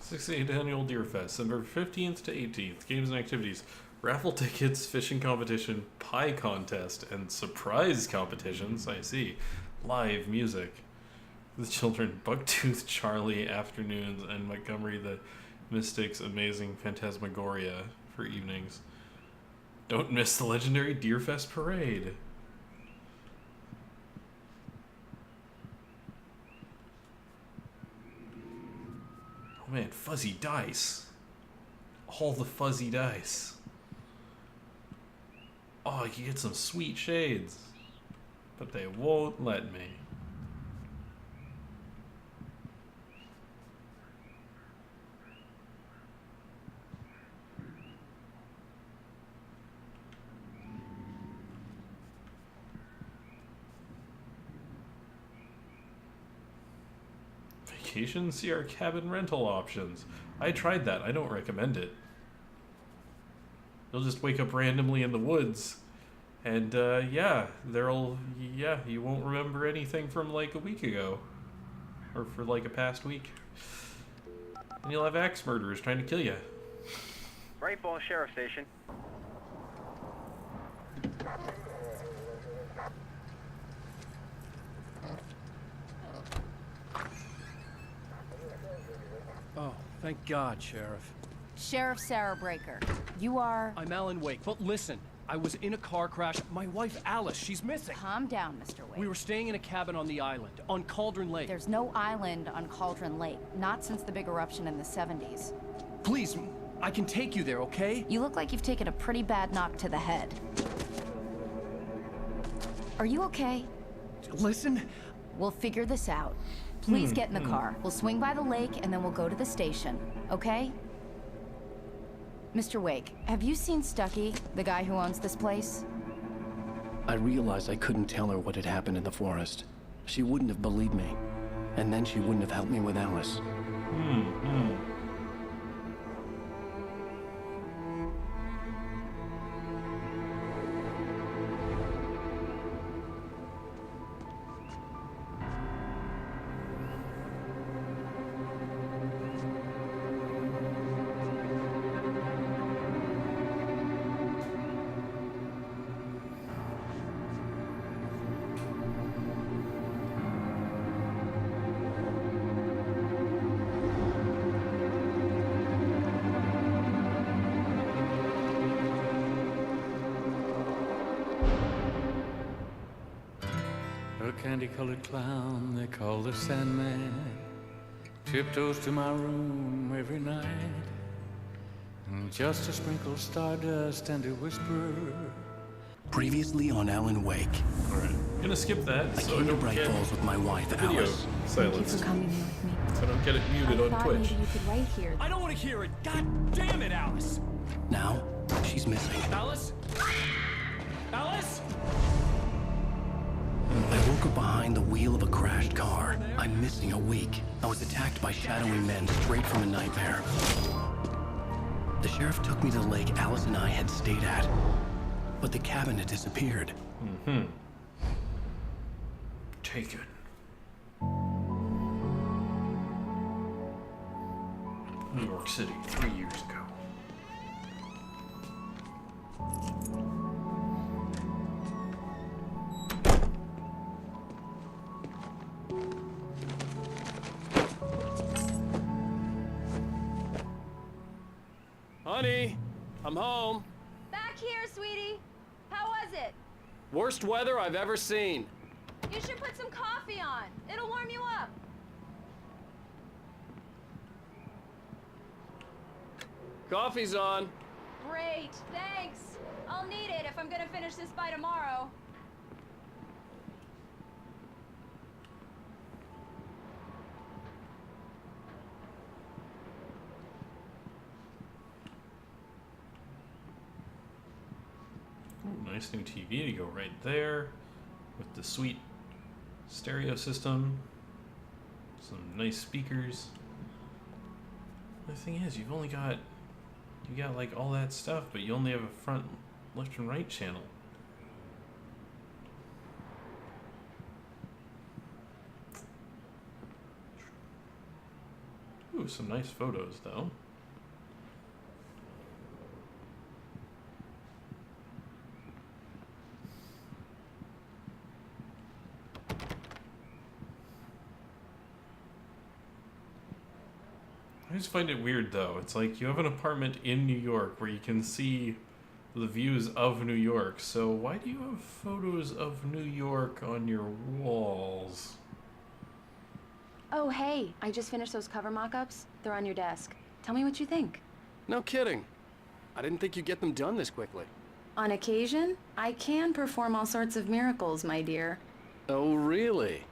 '68th Annual Deer Fest, December 15th to 18th. Games and activities. Raffle tickets, fishing competition, pie contest, and surprise competitions. I see. Live music. The children, Bucktooth Charlie Afternoons, and Montgomery the Mystic's Amazing Phantasmagoria for evenings. Don't miss the legendary Deerfest Parade. Oh man, fuzzy dice. All the fuzzy dice. Oh, I can get some sweet shades. But they won't let me. Vacation? See our cabin rental options. I tried that. I don't recommend it. You'll just wake up randomly in the woods. And, yeah, you won't remember anything from, like, a week ago. Or for, like, a past week. And you'll have axe murderers trying to kill you. Bright Falls Sheriff Station. Oh, thank God, Sheriff. Sheriff Sarah Breaker. You are... I'm Alan Wake, but listen. I was in a car crash. My wife, Alice, she's missing. Calm down, Mr. Wake. We were staying in a cabin on the island, on Cauldron Lake. There's no island on Cauldron Lake. Not since the big eruption in the 70s. Please, I can take you there, okay? You look like you've taken a pretty bad knock to the head. Are you okay? Listen. We'll figure this out. Please get in the car. We'll swing by the lake and then we'll go to the station, okay? Mr. Wake, have you seen Stucky, the guy who owns this place? I realized I couldn't tell her what had happened in the forest. She wouldn't have believed me. And then she wouldn't have helped me with Alice. A candy-colored clown they call the Sandman tiptoes to my room every night, and just to sprinkle stardust and to whisper. Previously on Alan Wake. Alright, gonna skip that. I came to Bright Falls with my wife, Alice. Thank you for coming here with me. So I don't get it muted I on thought Twitch. maybe you could write here. I don't want to hear it. God damn it, Alice. Now, she's missing. Alice? Alice? I woke up behind the wheel of a crashed car. I'm missing a week. I was attacked by shadowy men straight from a nightmare. The sheriff took me to the lake Alice and I had stayed at. But the cabin had disappeared. Taken. New York City, 3 years ago. Honey, I'm home. Back here, sweetie. How was it? Worst weather I've ever seen. You should put some coffee on. It'll warm you up. Coffee's on. Great, thanks. I'll need it if I'm gonna finish this by tomorrow. Ooh, nice new TV to go right there with the sweet stereo system. Some nice speakers. The thing is, you got like all that stuff, but you only have a front left and right channel. Ooh, some nice photos though. I just find it weird though. It's like you have an apartment in New York where you can see the views of New York. So why do you have photos of New York on your walls? Oh, hey, I just finished those cover mock-ups. They're on your desk. Tell me what you think. No kidding. I didn't think you'd get them done this quickly. On occasion, I can perform all sorts of miracles, my dear. Oh, really?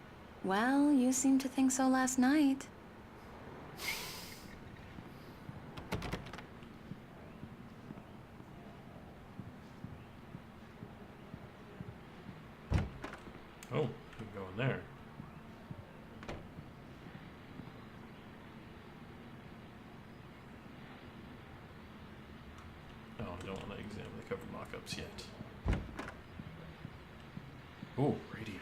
Well, you seemed to think so last night. Oh, we can go in there. Oh, I don't want to examine the cover mock-ups yet. Oh, radio.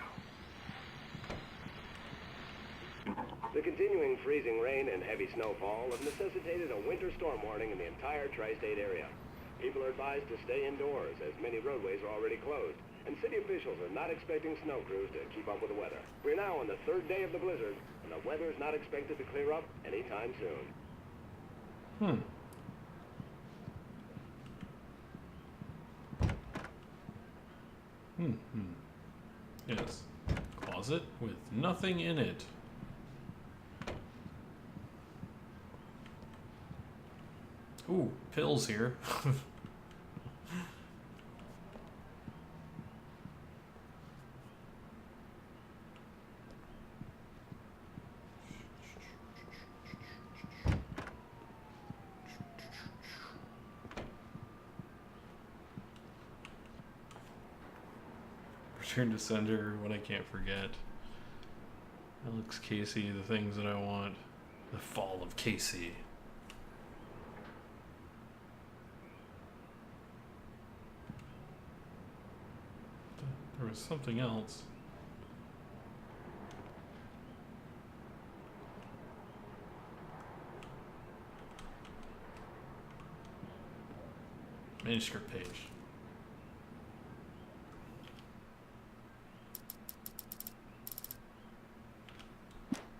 The continuing freezing rain and heavy snowfall have necessitated a winter storm warning in the entire tri-state area. People are advised to stay indoors as many roadways are already closed, and city officials are not expecting snow crews to keep up with the weather. We're now on the third day of the blizzard, and the weather is not expected to clear up anytime soon. Yes. Closet with nothing in it. Ooh, pills here. Return to sender, what I can't forget. Alex Casey, the things that I want. The fall of Casey. There was something else. Manuscript page.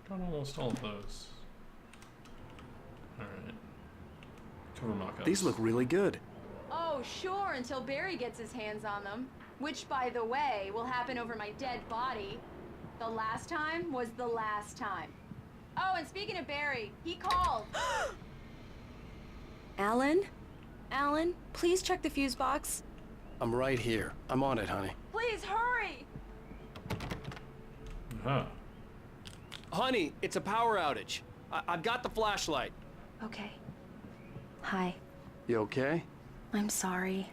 Got almost all of those. Alright. Cover mock-ups. These look really good. Oh, sure, until Barry gets his hands on them. Which, by the way, will happen over my dead body. The last time was the last time. Oh, and speaking of Barry, he called. Alan? Alan, please check the fuse box. I'm right here. I'm on it, honey. Please hurry! Huh. Honey, it's a power outage. I've got the flashlight. Okay. Hi. You okay? I'm sorry.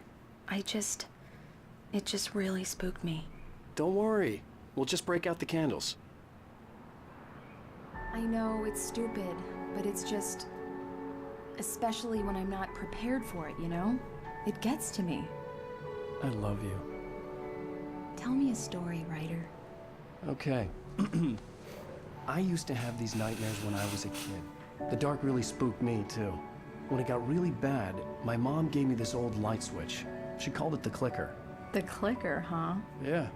It just really spooked me. Don't worry. We'll just break out the candles. I know it's stupid, but it's just... Especially when I'm not prepared for it, you know? It gets to me. I love you. Tell me a story, writer. Okay. I used to have these nightmares when I was a kid. The dark really spooked me, too. When it got really bad, my mom gave me this old light switch. She called it the clicker. The clicker, huh? Yeah.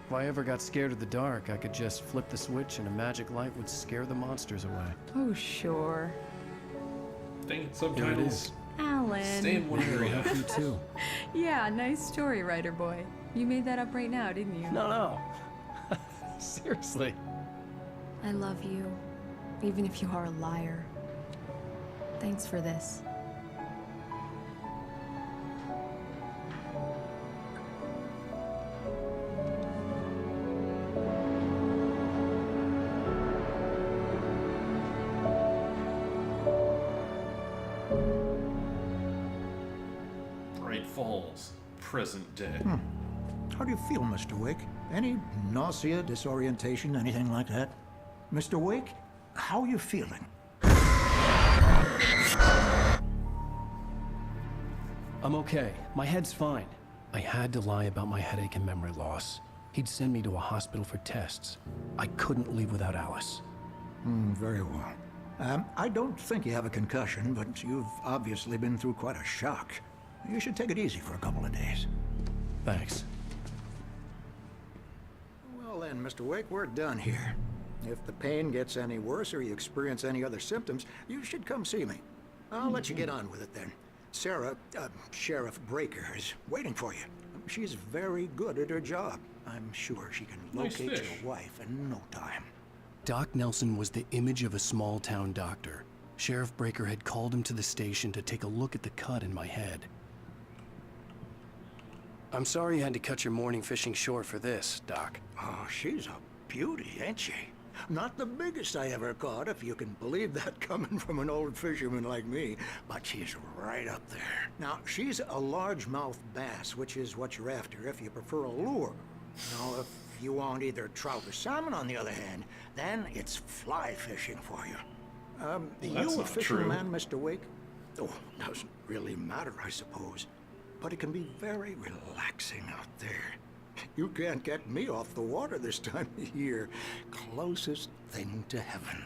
If I ever got scared of the dark, I could just flip the switch and a magic light would scare the monsters away. Oh, sure. Dang it, Here it subtitles. is. Alan. Stay in one area. You too. Yeah, nice story, writer boy. You made that up right now, didn't you? No. Seriously. I love you, even if you are a liar. Thanks for this. Bright Falls, present day. How do you feel, Mr. Wake? Any nausea, disorientation, anything like that? Mr. Wake, how are you feeling? I'm okay. My head's fine. I had to lie about my headache and memory loss. He'd send me to a hospital for tests. I couldn't leave without Alice. Very well. I don't think you have a concussion, but you've obviously been through quite a shock. You should take it easy for a couple of days. Thanks. Well then, Mr. Wake, we're done here. If the pain gets any worse or you experience any other symptoms, you should come see me. I'll let you get on with it then. Sarah, Sheriff Breaker, is waiting for you. She's very good at her job. I'm sure she can Nice locate fish. your wife in no time. Doc Nelson was the image of a small-town doctor. Sheriff Breaker had called him to the station to take a look at the cut in my head. I'm sorry you had to cut your morning fishing short for this, Doc. Oh, she's a beauty, ain't she? Not the biggest I ever caught, if you can believe that coming from an old fisherman like me, but she's right up there. Now, she's a largemouth bass, which is what you're after if you prefer a lure. Now, if you want either trout or salmon, on the other hand, then it's fly fishing for you. that's You a not true. fisherman, Mr. Wake? Oh, doesn't really matter, I suppose. But it can be very relaxing out there. You can't get me off the water this time of year. Closest thing to heaven.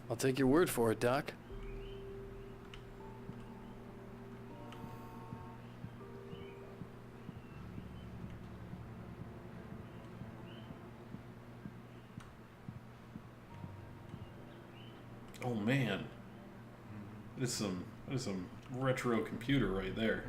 I'll take your word for it, Doc. Oh man, that is some retro computer right there.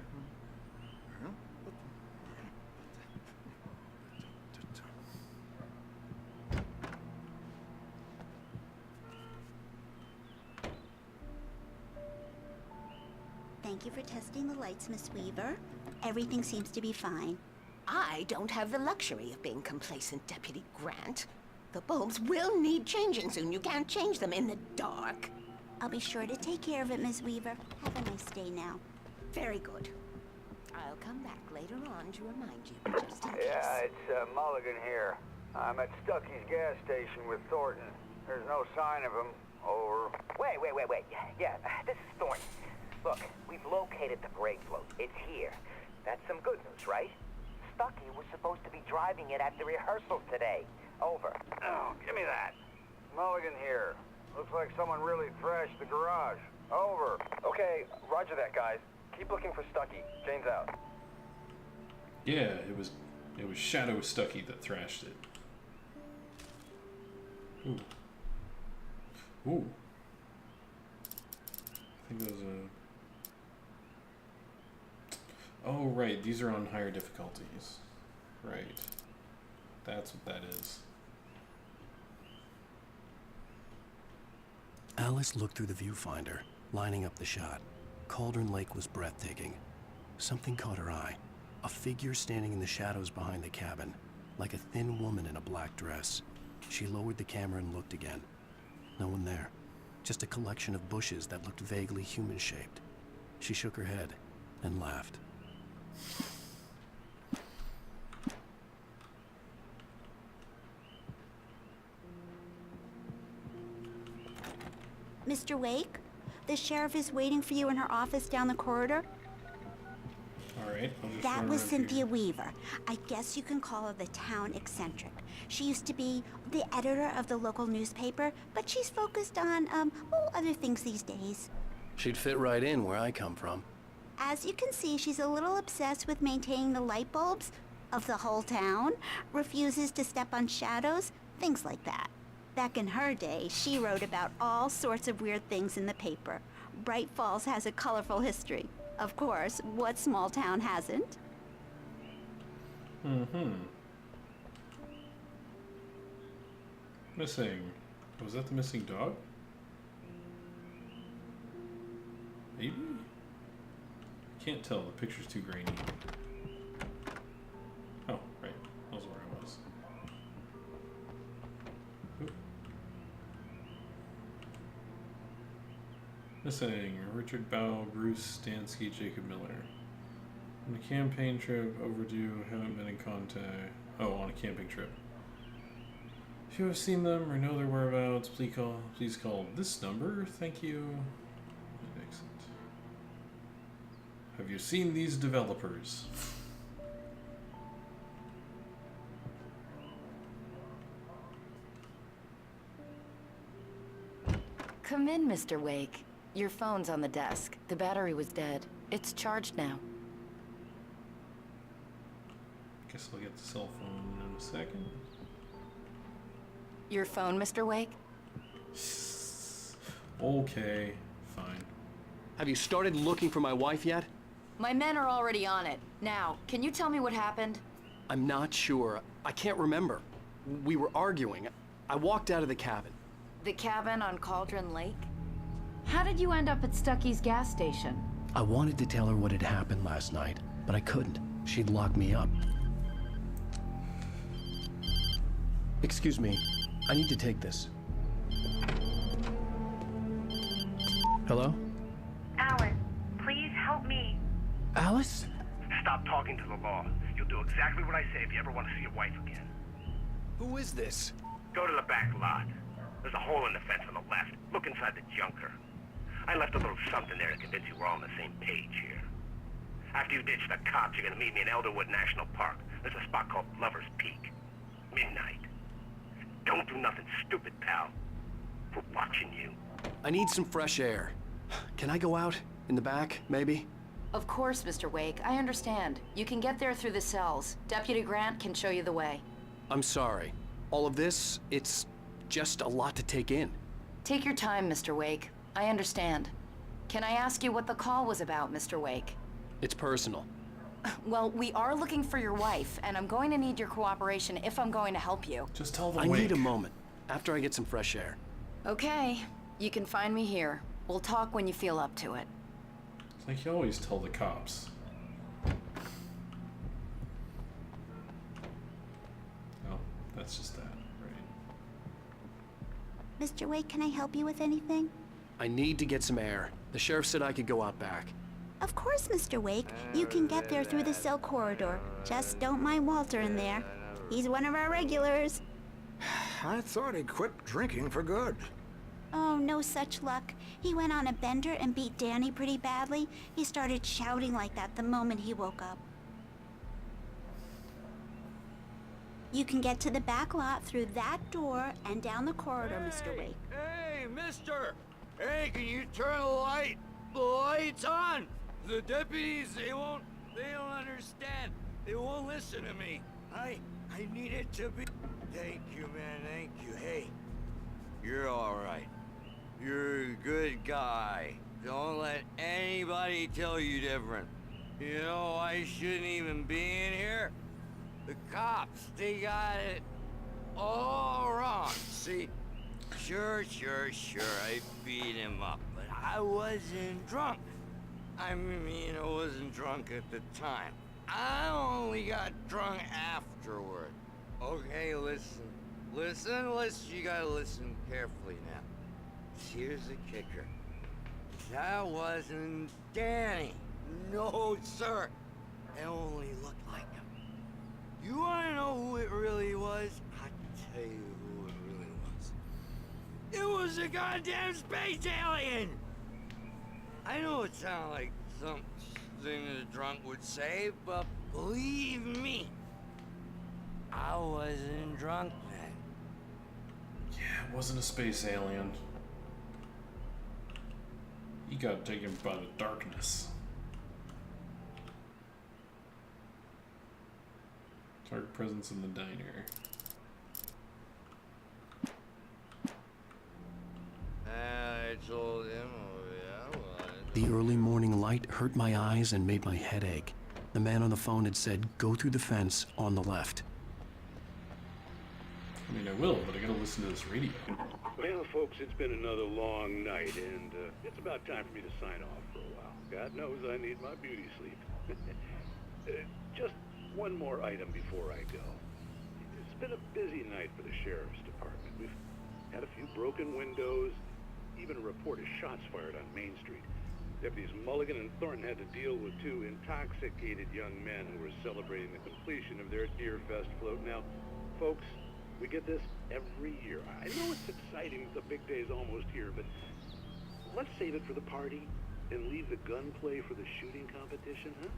Thank you for testing the lights, Miss Weaver. Everything seems to be fine. I don't have the luxury of being complacent, Deputy Grant. The bulbs will need changing soon. You can't change them in the dark. I'll be sure to take care of it, Miss Weaver. Have a nice day now. Very good. I'll come back later on to remind you, just in case. Yeah, it's Mulligan here. I'm at Stucky's gas station with Thornton. There's no sign of him. Over. Wait. Yeah, this is Thornton. Look, we've located the brake float. It's here. That's some good news, right? Stucky was supposed to be driving it at the rehearsal today. Over. Oh, give me that. Mulligan here. Looks like someone really thrashed the garage. Over. Okay, roger that, guys. Keep looking for Stucky. Jane's out. Yeah, it was Shadow Stucky that thrashed it. Ooh. I think those Oh, right. These are on higher difficulties. Right. That's what that is. Alice looked through the viewfinder, lining up the shot. Cauldron Lake was breathtaking. Something caught her eye. A figure standing in the shadows behind the cabin, like a thin woman in a black dress. She lowered the camera and looked again. No one there. Just a collection of bushes that looked vaguely human-shaped. She shook her head and laughed. Mr. Wake, the sheriff is waiting for you in her office down the corridor. All right. I'll just That run was around Cynthia here. Weaver. I guess you can call her the town eccentric. She used to be the editor of the local newspaper, but she's focused on, other things these days. She'd fit right in where I come from. As you can see, she's a little obsessed with maintaining the light bulbs of the whole town, refuses to step on shadows, things like that. Back in her day, she wrote about all sorts of weird things in the paper. Bright Falls has a colorful history. Of course, what small town hasn't? Missing. Was that the missing dog? Maybe? Can't tell. The picture's too grainy. Oh, right. That was where I was. Oop. Missing. Richard Bow, Bruce Stansky, Jacob Miller. On a campaign trip, overdue, haven't been in contact. Oh, on a camping trip. If you have seen them or know their whereabouts, please call this number. Thank you. Excellent. Have you seen these developers? Come in, Mr. Wake. Your phone's on the desk. The battery was dead. It's charged now. Guess I'll get the cell phone in a second. Your phone, Mr. Wake? Okay, fine. Have you started looking for my wife yet? My men are already on it. Now, can you tell me what happened? I'm not sure. I can't remember. We were arguing. I walked out of the cabin. The cabin on Cauldron Lake? How did you end up at Stucky's gas station? I wanted to tell her what had happened last night, but I couldn't. She'd lock me up. Excuse me. I need to take this. Hello? Alan, please help me. Alice? Stop talking to the law. You'll do exactly what I say if you ever want to see your wife again. Who is this? Go to the back lot. There's a hole in the fence on the left. Look inside the junker. I left a little something there to convince you we're all on the same page here. After you ditch the cops, you're gonna meet me in Elderwood National Park. There's a spot called Lover's Peak. Midnight. Don't do nothing stupid, pal. We're watching you. I need some fresh air. Can I go out? In the back, maybe? Of course, Mr. Wake. I understand. You can get there through the cells. Deputy Grant can show you the way. I'm sorry. All of this, it's just a lot to take in. Take your time, Mr. Wake. I understand. Can I ask you what the call was about, Mr. Wake? It's personal. Well, we are looking for your wife, and I'm going to need your cooperation if I'm going to help you. Just tell the I need a moment, after I get some fresh air. Okay. You can find me here. We'll talk when you feel up to it. It's like you always tell the cops. Oh, that's just that, right? Mr. Wake, can I help you with anything? I need to get some air. The sheriff said I could go out back. Of course, Mr. Wake. You can get there through the cell corridor. Just don't mind Walter in there. He's one of our regulars. I thought he quit drinking for good. Oh, no such luck. He went on a bender and beat Danny pretty badly. He started shouting like that the moment he woke up. You can get to the back lot through that door and down the corridor, Mr. Wake. Hey, mister! Hey, can you turn the light? The light's on! The deputies, they don't understand. They won't listen to me. I need it to be... Thank you, man, thank you. Hey, you're all right. You're a good guy. Don't let anybody tell you different. You know, I shouldn't even be in here. The cops, they got it all wrong. See? Sure, I beat him up, but I wasn't drunk. I mean, I wasn't drunk at the time. I only got drunk afterward. Okay, listen. You gotta listen carefully now. Here's the kicker. That wasn't Danny. No, sir. It only looked like him. You wanna know who it really was? I'll tell you who it really was. It was a goddamn space alien! I know it sounds like something a drunk would say, but believe me, I wasn't drunk then. Yeah, it wasn't a space alien. He got taken by the darkness. Dark presence in the diner. I told him, oh yeah, well, The early morning light hurt my eyes and made my head ache. The man on the phone had said, go through the fence on the left. I mean, I will, but I gotta listen to this radio. Well, folks, it's been another long night, and it's about time for me to sign off for a while. God knows I need my beauty sleep. Just one more item before I go. It's been a busy night for the Sheriff's Department. We've had a few broken windows, even a report of shots fired on Main Street. Deputies Mulligan and Thornton had to deal with two intoxicated young men who were celebrating the completion of their Deer Fest float. Now, folks, we get this every year. I know it's exciting, the big day's almost here, but let's save it for the party and leave the gunplay for the shooting competition, huh?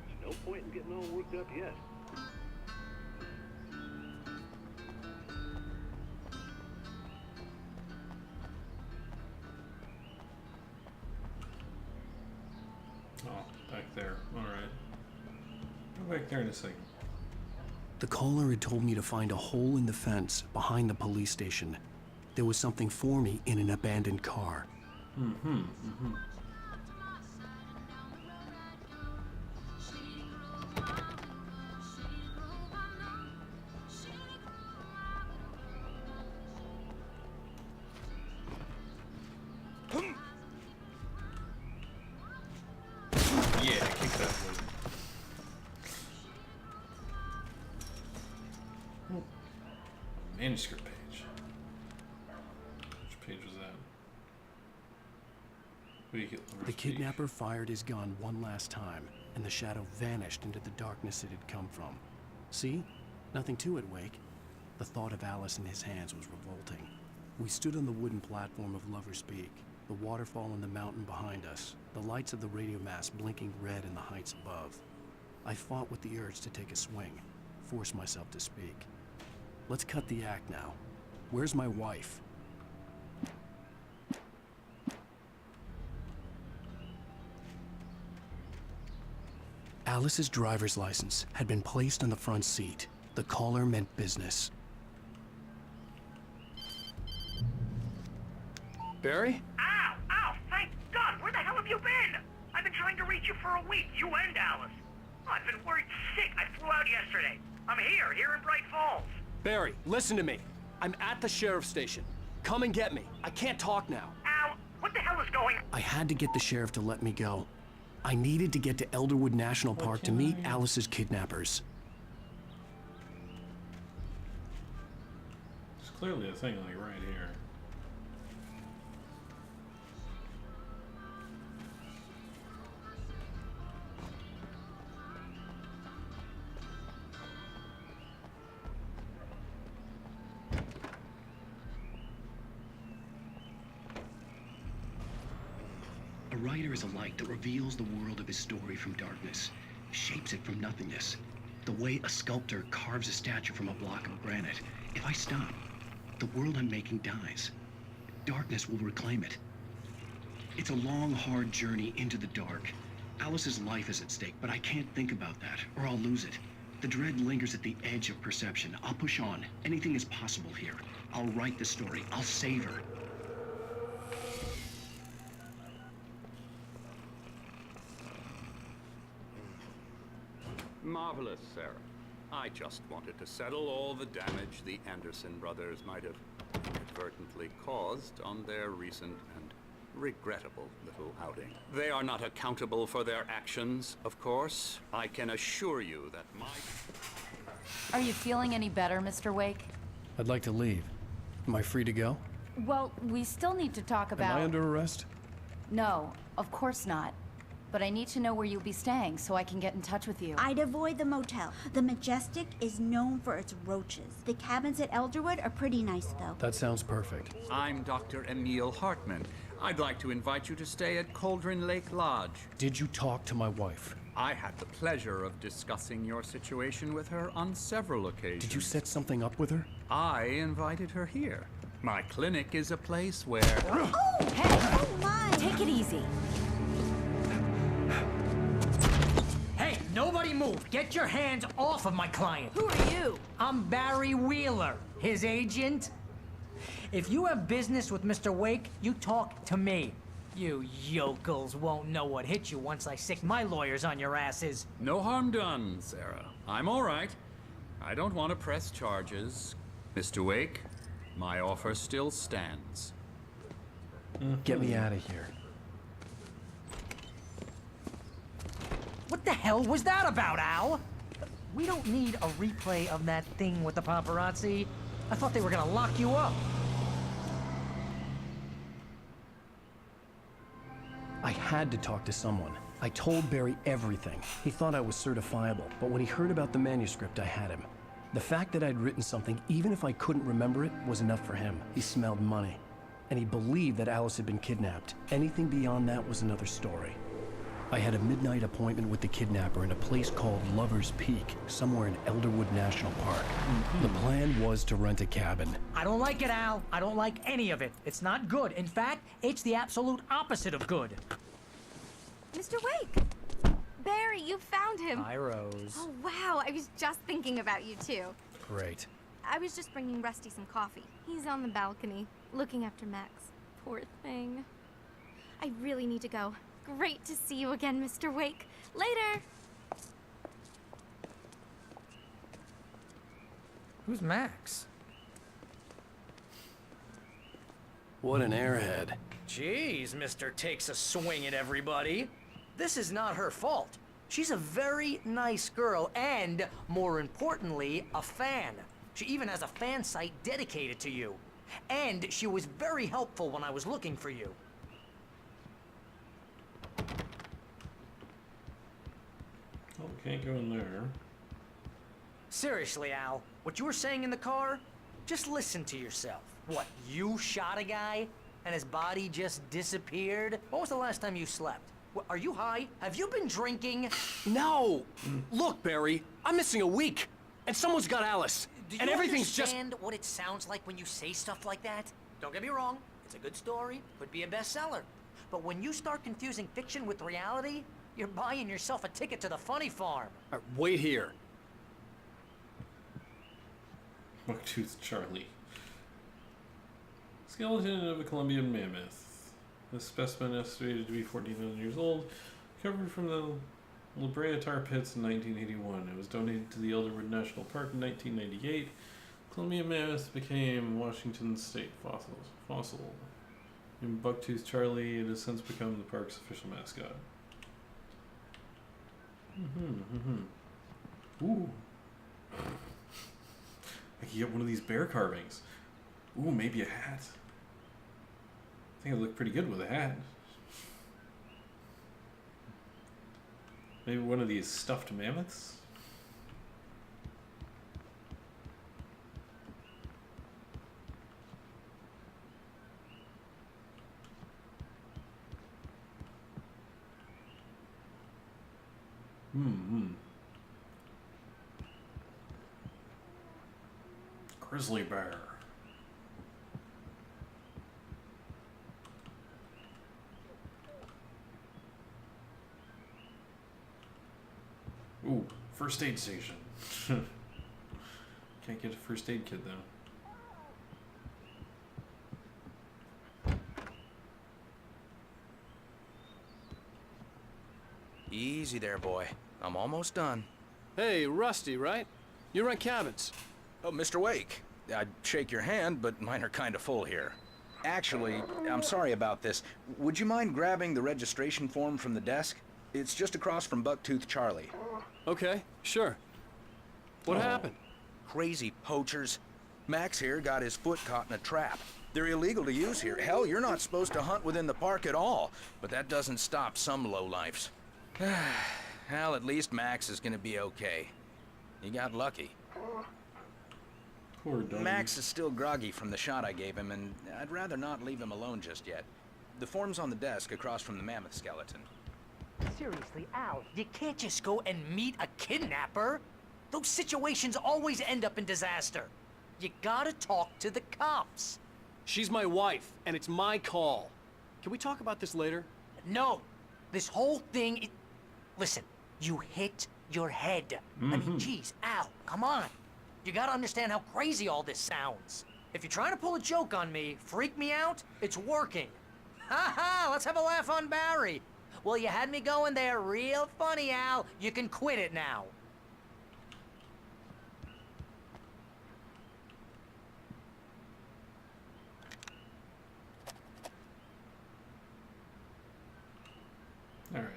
There's no point in getting all worked up yet. Oh, back there. Alright. Go back there in a second. The caller had told me to find a hole in the fence behind the police station. There was something for me in an abandoned car. Yeah, kick that wood. Manuscript page. Which page was that? The kidnapper fired his gun one last time, and the shadow vanished into the darkness it had come from. See? Nothing to it, Wake. The thought of Alice in his hands was revolting. We stood on the wooden platform of Lover's Peak, the waterfall in the mountain behind us, the lights of the radio mast blinking red in the heights above. I fought with the urge to take a swing, force myself to speak. Let's cut the act now. Where's my wife? Alice's driver's license had been placed on the front seat. The caller meant business. Barry? Ow! Ow! Thank God! Where the hell have you been? I've been trying to reach you for a week, you and Alice. I've been worried sick. I flew out yesterday. I'm here in Bright Falls. Barry, listen to me. I'm at the sheriff's station. Come and get me. I can't talk now. Ow! What the hell is going on? I had to get the sheriff to let me go. I needed to get to Elderwood National Park to meet Alice's kidnappers. There's clearly a thing like right here. A writer is a light that reveals the world of his story from darkness, shapes it from nothingness. The way a sculptor carves a statue from a block of granite. If I stop, the world I'm making dies. Darkness will reclaim it. It's a long, hard journey into the dark. Alice's life is at stake, but I can't think about that, or I'll lose it. The dread lingers at the edge of perception. I'll push on. Anything is possible here. I'll write the story. I'll save her. Marvelous, Sarah. I just wanted to settle all the damage the Anderson brothers might have inadvertently caused on their recent and regrettable little outing. They are not accountable for their actions, of course. I can assure you that my... Are you feeling any better, Mr. Wake? I'd like to leave. Am I free to go? Well, we still need to talk about... Am I under arrest? No, of course not. But I need to know where you'll be staying so I can get in touch with you. I'd avoid the motel. The Majestic is known for its roaches. The cabins at Elderwood are pretty nice, though. That sounds perfect. I'm Dr. Emil Hartman. I'd like to invite you to stay at Cauldron Lake Lodge. Did you talk to my wife? I had the pleasure of discussing your situation with her on several occasions. Did you set something up with her? I invited her here. My clinic is a place where... Oh! Hey! Oh, my! Take it easy. Hey, nobody move! Get your hands off of my client! Who are you? I'm Barry Wheeler, his agent. If you have business with Mr. Wake, you talk to me. You yokels won't know what hit you once I sick my lawyers on your asses. No harm done, Sarah. I'm all right. I don't want to press charges. Mr. Wake, my offer still stands. Get me out of here. What the hell was that about, Al? We don't need a replay of that thing with the paparazzi. I thought they were gonna lock you up. I had to talk to someone. I told Barry everything. He thought I was certifiable, but when he heard about the manuscript, I had him. The fact that I'd written something, even if I couldn't remember it, was enough for him. He smelled money. And he believed that Alice had been kidnapped. Anything beyond that was another story. I had a midnight appointment with the kidnapper in a place called Lover's Peak, somewhere in Elderwood National Park. The plan was to rent a cabin. I don't like it, Al. I don't like any of it. It's not good. In fact, it's the absolute opposite of good. Mr. Wake! Barry, you found him. Hi, Rose. Oh, wow. I was just thinking about you, too. Great. I was just bringing Rusty some coffee. He's on the balcony, looking after Max. Poor thing. I really need to go. Great to see you again, Mr. Wake. Later! Who's Max? What an airhead. Jeez, Mr. Takes a swing at everybody. This is not her fault. She's a very nice girl and, more importantly, a fan. She even has a fan site dedicated to you. And she was very helpful when I was looking for you. Oh, can't go in there. Seriously, Al, what you were saying in the car? Just listen to yourself. What, you shot a guy and his body just disappeared? When was the last time you slept? What, are you high? Have you been drinking? No! Look, Barry, I'm missing a week, and someone's got Alice. Do and you everything's understand what it sounds like when you say stuff like that? Don't get me wrong, it's a good story, could be a bestseller. But when you start confusing fiction with reality, you're buying yourself a ticket to the funny farm. Wait here. Bucktooth Charlie. Skeleton of a Colombian mammoth. The specimen estimated to be 14,000 years old, recovered from the La Brea tar pits in 1981. It was donated to the Elderwood National Park in 1998. Colombian mammoth became Washington state fossil. In Bucktooth Charlie, it has since become the park's official mascot. Ooh. I could get one of these bear carvings. Ooh, maybe a hat. I think I'd look pretty good with a hat. Maybe one of these stuffed mammoths? Grizzly bear. Ooh, first aid station. Can't get a first aid kit though. Easy there, boy. I'm almost done. Hey, Rusty, right? You rent cabins. Oh, Mr. Wake. I'd shake your hand, but mine are kind of full here. Actually, I'm sorry about this. Would you mind grabbing the registration form from the desk? It's just across from Bucktooth Charlie. Okay, sure. What happened? Crazy poachers. Max here got his foot caught in a trap. They're illegal to use here. Hell, you're not supposed to hunt within the park at all. But that doesn't stop some lowlifes. Well, at least Max is gonna be okay. He got lucky. Poor doggy. Max is still groggy from the shot I gave him, and I'd rather not leave him alone just yet. The form's on the desk across from the mammoth skeleton. Seriously, Al, you can't just go and meet a kidnapper. Those situations always end up in disaster. You gotta talk to the cops. She's my wife, and it's my call. Can we talk about this later? No. This whole thing Listen, you hit your head. I mean, geez, Al, come on. You gotta understand how crazy all this sounds. If you're trying to pull a joke on me, freak me out, it's working. ha ha! Let's have a laugh on Barry. Well, you had me going there real funny, Al. You can quit it now. All right.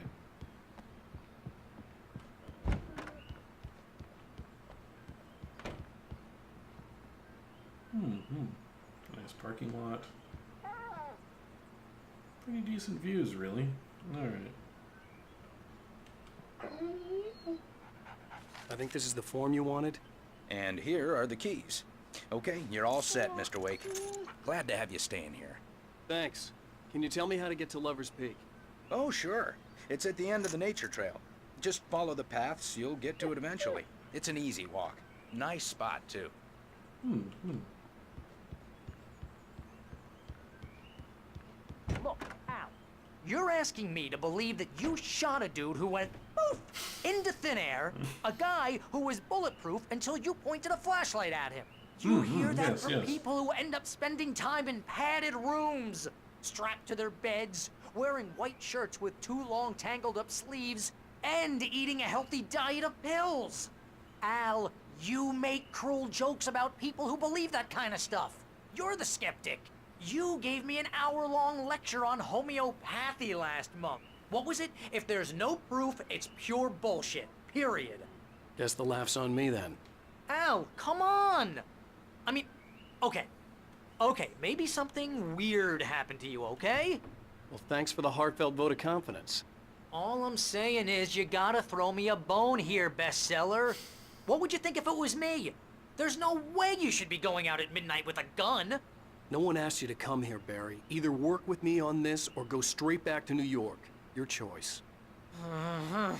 Nice parking lot. Pretty decent views, really. All right. I think this is the form you wanted. And here are the keys. Okay, you're all set, Mr. Wake. Glad to have you staying here. Thanks. Can you tell me how to get to Lover's Peak? Oh, sure. It's at the end of the nature trail. Just follow the paths, you'll get to it eventually. It's an easy walk. Nice spot, too. Look, Al, you're asking me to believe that you shot a dude who went poof into thin air, a guy who was bulletproof until you pointed a flashlight at him. You hear that yes, from yes. people who end up spending time in padded rooms, strapped to their beds, wearing white shirts with too long tangled up sleeves, and eating a healthy diet of pills. Al, you make cruel jokes about people who believe that kind of stuff. You're the skeptic. You gave me an hour-long lecture on homeopathy last month. What was it? If there's no proof, it's pure bullshit. Period. Guess the laugh's on me then. Al, come on! I mean, okay. Okay, maybe something weird happened to you, okay? Well, thanks for the heartfelt vote of confidence. All I'm saying is you gotta throw me a bone here, bestseller. What would you think if it was me? There's no way you should be going out at midnight with a gun. No one asked you to come here, Barry. Either work with me on this or go straight back to New York. Your choice. All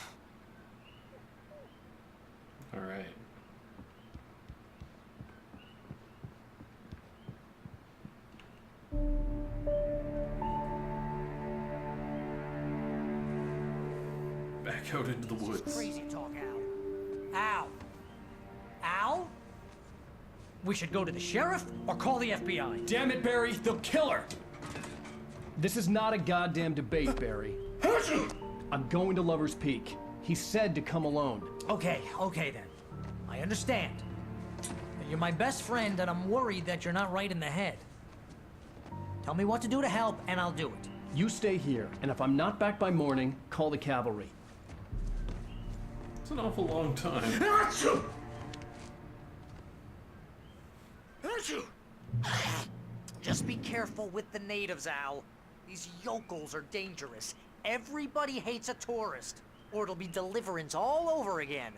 right. Back out into the woods. Crazy talk, Al. Al. Al? We should go to the sheriff or call the FBI. Damn it, Barry, they'll kill her! This is not a goddamn debate, Barry. I'm going to Lover's Peak. He said to come alone. Okay then. I understand. You're my best friend and I'm worried that you're not right in the head. Tell me what to do to help and I'll do it. You stay here, and if I'm not back by morning, call the cavalry. It's an awful long time. Just be careful with the natives, Al. These yokels are dangerous. Everybody hates a tourist, or it'll be Deliverance all over again.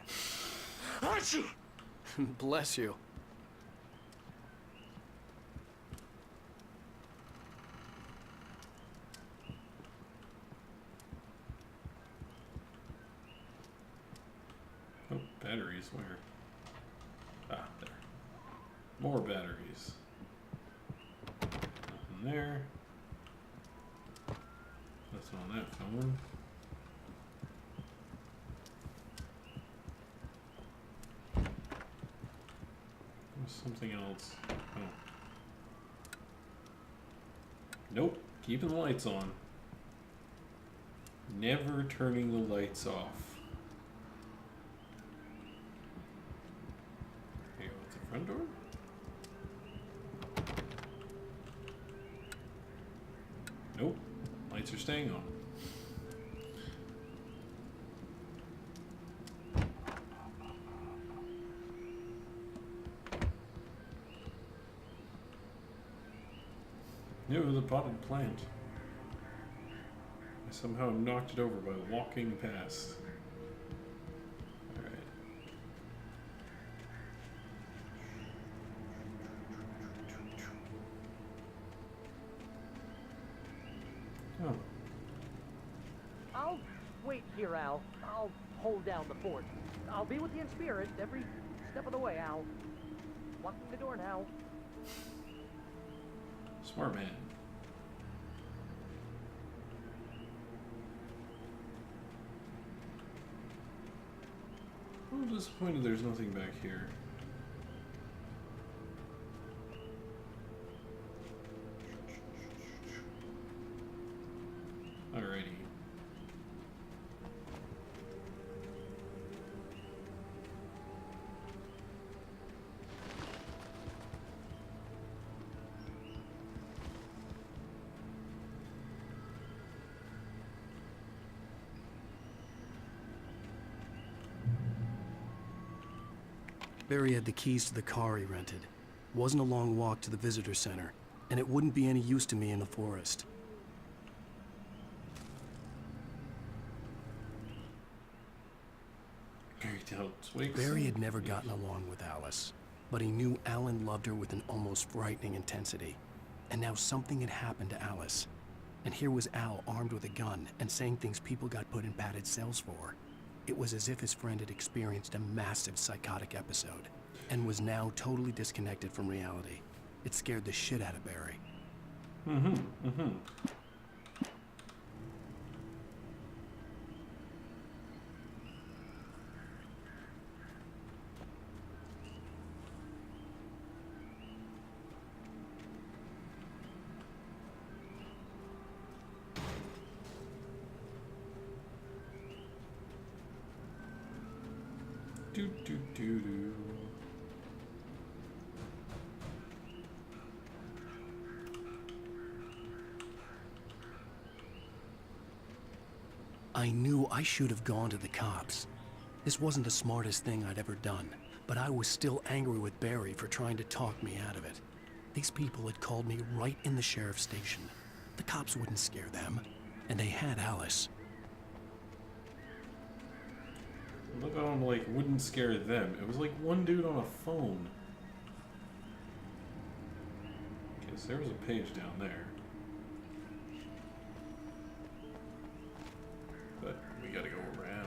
Bless you. Oh, batteries, where? Ah, there. More batteries. Nothing there. Nothing on that phone. There's something else. Oh. Nope. Keeping the lights on. Never turning the lights off. Here, what's the front door? Nope. Lights are staying on. No, the potted plant. I somehow knocked it over by walking past. Alright. Oh. I'll wait here, Al. I'll hold down the fort. I'll be with you in spirit every step of the way, Al. Locking the door now. Smart man. I'm disappointed there's nothing back here. Barry had the keys to the car he rented. Wasn't a long walk to the visitor center, and it wouldn't be any use to me in the forest. Barry had never gotten along with Alice, but he knew Alan loved her with an almost frightening intensity. And now something had happened to Alice. And here was Al armed with a gun and saying things people got put in padded cells for. It was as if his friend had experienced a massive psychotic episode and was now totally disconnected from reality. It scared the shit out of Barry. Do. I knew I should have gone to the cops. This wasn't the smartest thing I'd ever done, but I was still angry with Barry for trying to talk me out of it. These people had called me right in the sheriff's station. The cops wouldn't scare them, and they had Alice. Look at him, like, wouldn't scare them. It was like one dude on a phone. Okay, so there was a page down there. But we gotta go around.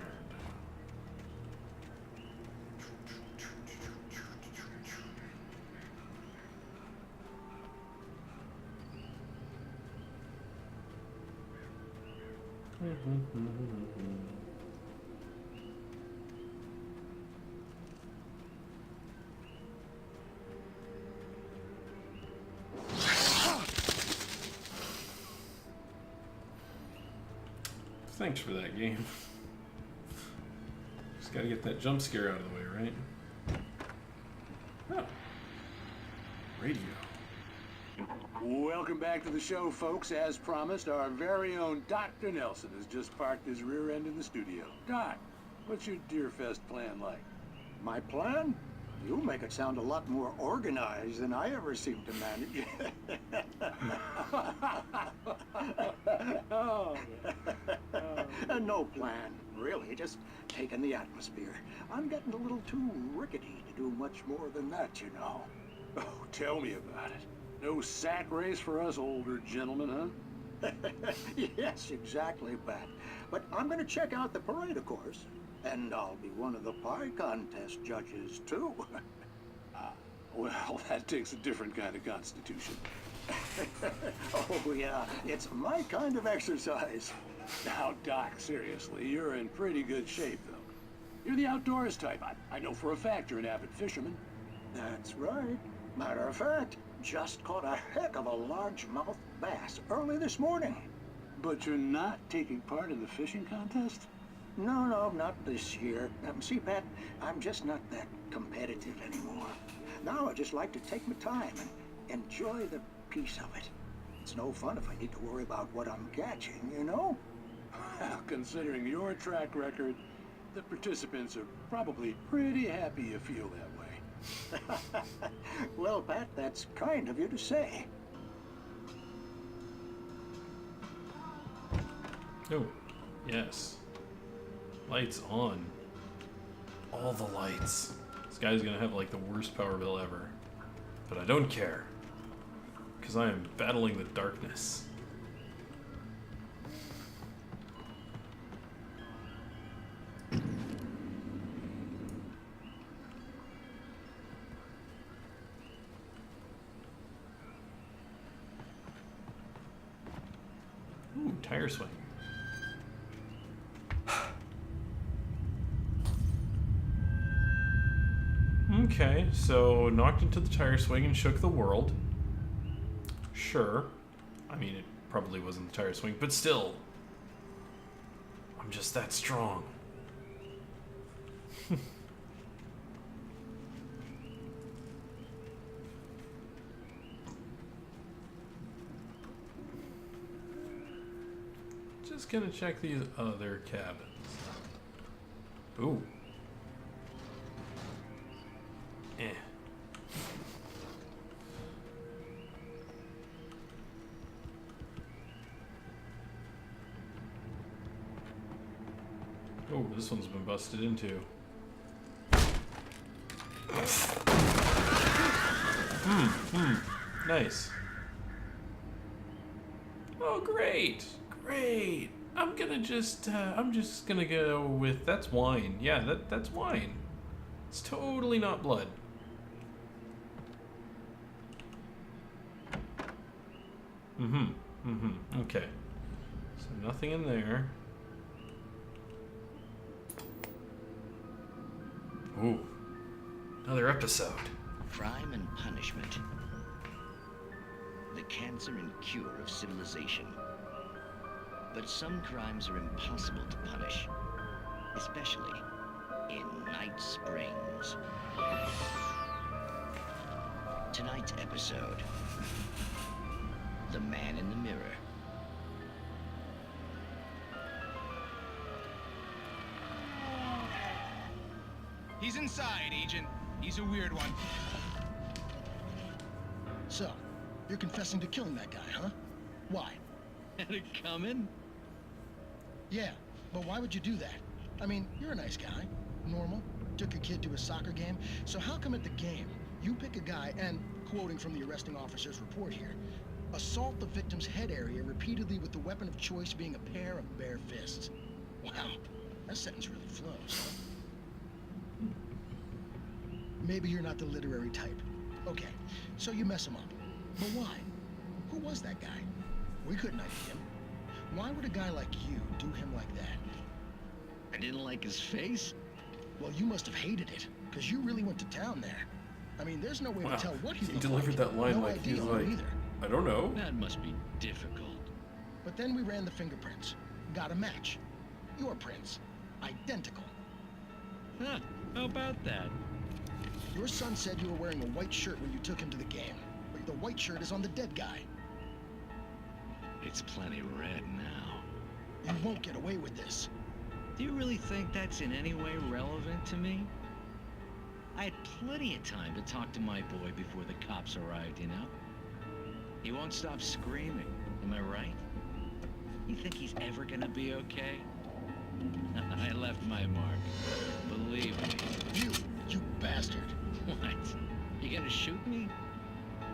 Thanks for that game. Just gotta get that jump scare out of the way, right? Oh. Radio. Welcome back to the show, folks. As promised, our very own Dr. Nelson has just parked his rear end in the studio. Doc, what's your Deerfest plan like? My plan? You make it sound a lot more organized than I ever seem to manage. No plan, really, just taking the atmosphere. I'm getting a little too rickety to do much more than that, you know. Oh, tell me about it. No sack race for us older gentlemen, huh? Yes, exactly, Pat. But I'm gonna check out the parade, of course. And I'll be one of the pie contest judges, too. Well, that takes a different kind of constitution. Oh, yeah, it's my kind of exercise. Now, Doc, seriously, you're in pretty good shape, though. You're the outdoors type. I know for a fact you're an avid fisherman. That's right. Matter of fact, just caught a heck of a largemouth bass early this morning. But you're not taking part in the fishing contest? No, not this year. See, Pat, I'm just not that competitive anymore. Now I just like to take my time and enjoy the peace of it. It's no fun if I need to worry about what I'm catching, you know? Well, considering your track record, the participants are probably pretty happy you feel that way. Well, Pat, that's kind of you to say. Oh, yes. Lights on. All the lights. This guy's gonna have like the worst power bill ever. But I don't care. Because I am battling the darkness. Ooh, tire swing. Okay, so knocked into the tire swing and shook the world. Sure. I mean, it probably wasn't the tire swing, but still. I'm just that strong. Just gonna check these other cabins. Ooh. Oh, this one's been busted into. Nice. Oh, great. Great. I'm just gonna go with, that's wine. Yeah, that's wine. It's totally not blood. Okay. So nothing in there. Ooh. Another episode. Crime and punishment. The cancer and cure of civilization. But some crimes are impossible to punish, especially in Night Springs. Tonight's episode, The Man in the Mirror. He's inside, Agent. He's a weird one. So, you're confessing to killing that guy, huh? Why? Had it coming? Yeah, but why would you do that? I mean, you're a nice guy. Normal. Took a kid to a soccer game. So how come at the game, you pick a guy and, quoting from the arresting officer's report here, assault the victim's head area repeatedly with the weapon of choice being a pair of bare fists? Wow, that sentence really flows, huh? Maybe you're not the literary type. Okay, so you mess him up. But why? Who was that guy? We couldn't ID him. Why would a guy like you do him like that? I didn't like his face? Well, you must have hated it, because you really went to town there. I mean, there's no way Wow. to tell what he He looked delivered like. that line No like idea he's on like, him either. I don't know. That must be difficult. But then we ran the fingerprints. Got a match. Your prints. Identical. Huh, how about that? Your son said you were wearing a white shirt when you took him to the game. But the white shirt is on the dead guy. It's plenty red now. You won't get away with this. Do you really think that's in any way relevant to me? I had plenty of time to talk to my boy before the cops arrived, you know? He won't stop screaming, am I right? You think he's ever gonna be okay? I left my mark. Believe me. You bastard. What? You gonna shoot me?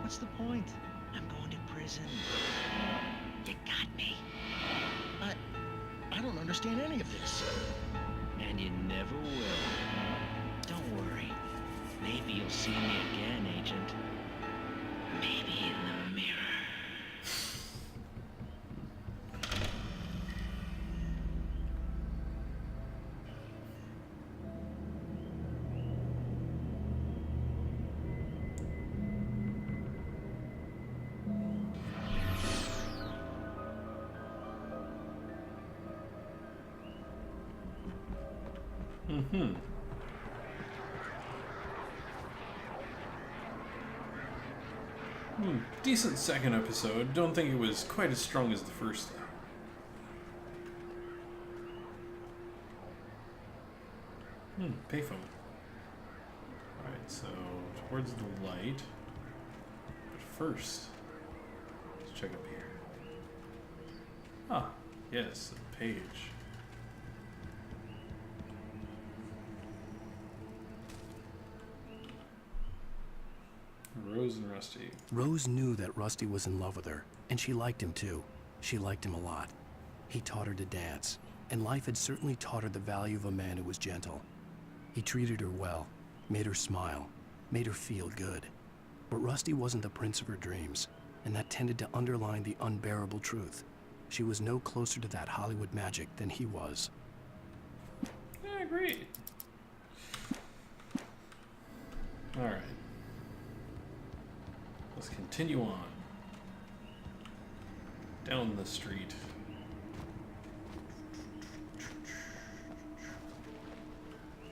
What's the point? I'm going to prison. You got me. I don't understand any of this. And you never will. Don't worry. Maybe you'll see me again, Agent. Maybe in the mirror. Decent second episode. Don't think it was quite as strong as the first, though. Payphone. Alright, so towards the light. But first, let's check up here. Ah, yes, a page. Rose and Rusty. Rose knew that Rusty was in love with her, and she liked him too. She liked him a lot. He taught her to dance, and life had certainly taught her the value of a man who was gentle. He treated her well, made her smile, made her feel good. But Rusty wasn't the prince of her dreams, and that tended to underline the unbearable truth. She was no closer to that Hollywood magic than he was. I agree. Alright. Let's continue on. Down the street.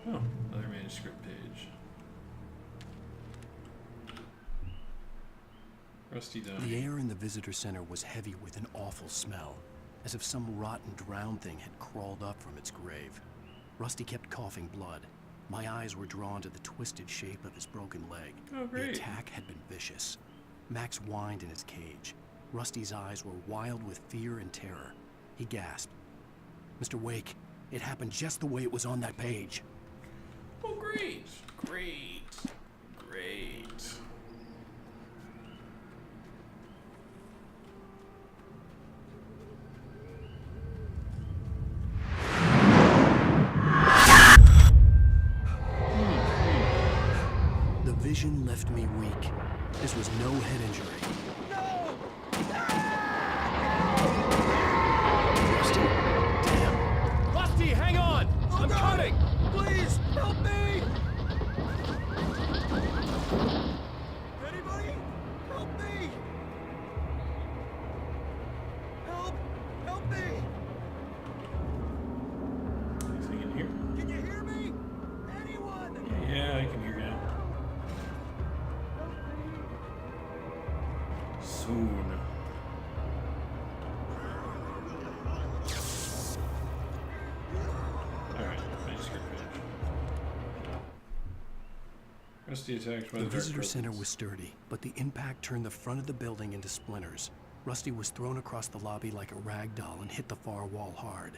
Oh, another manuscript page. Rusty Downey. The air in the visitor center was heavy with an awful smell, as if some rotten drowned thing had crawled up from its grave. Rusty kept coughing blood. My eyes were drawn to the twisted shape of his broken leg. Oh, great. The attack had been vicious. Max whined in his cage. Rusty's eyes were wild with fear and terror. He gasped. "Mr. Wake, It happened just the way it was on that page. Oh, great. Great. Great. The vision left me weak. This was no head injury. Rusty? Damn. Rusty, hang on! I'm coming! Please, help me! Anybody? Help me! Help! Help me! Anything in here? Can you hear me? Anyone? Yeah, I can hear you now. Soon. Alright, manuscript page. Rusty attacked by The the visitor dark center presence. was sturdy, but the impact turned the front of the building into splinters. Rusty was thrown across the lobby like a rag doll and hit the far wall hard.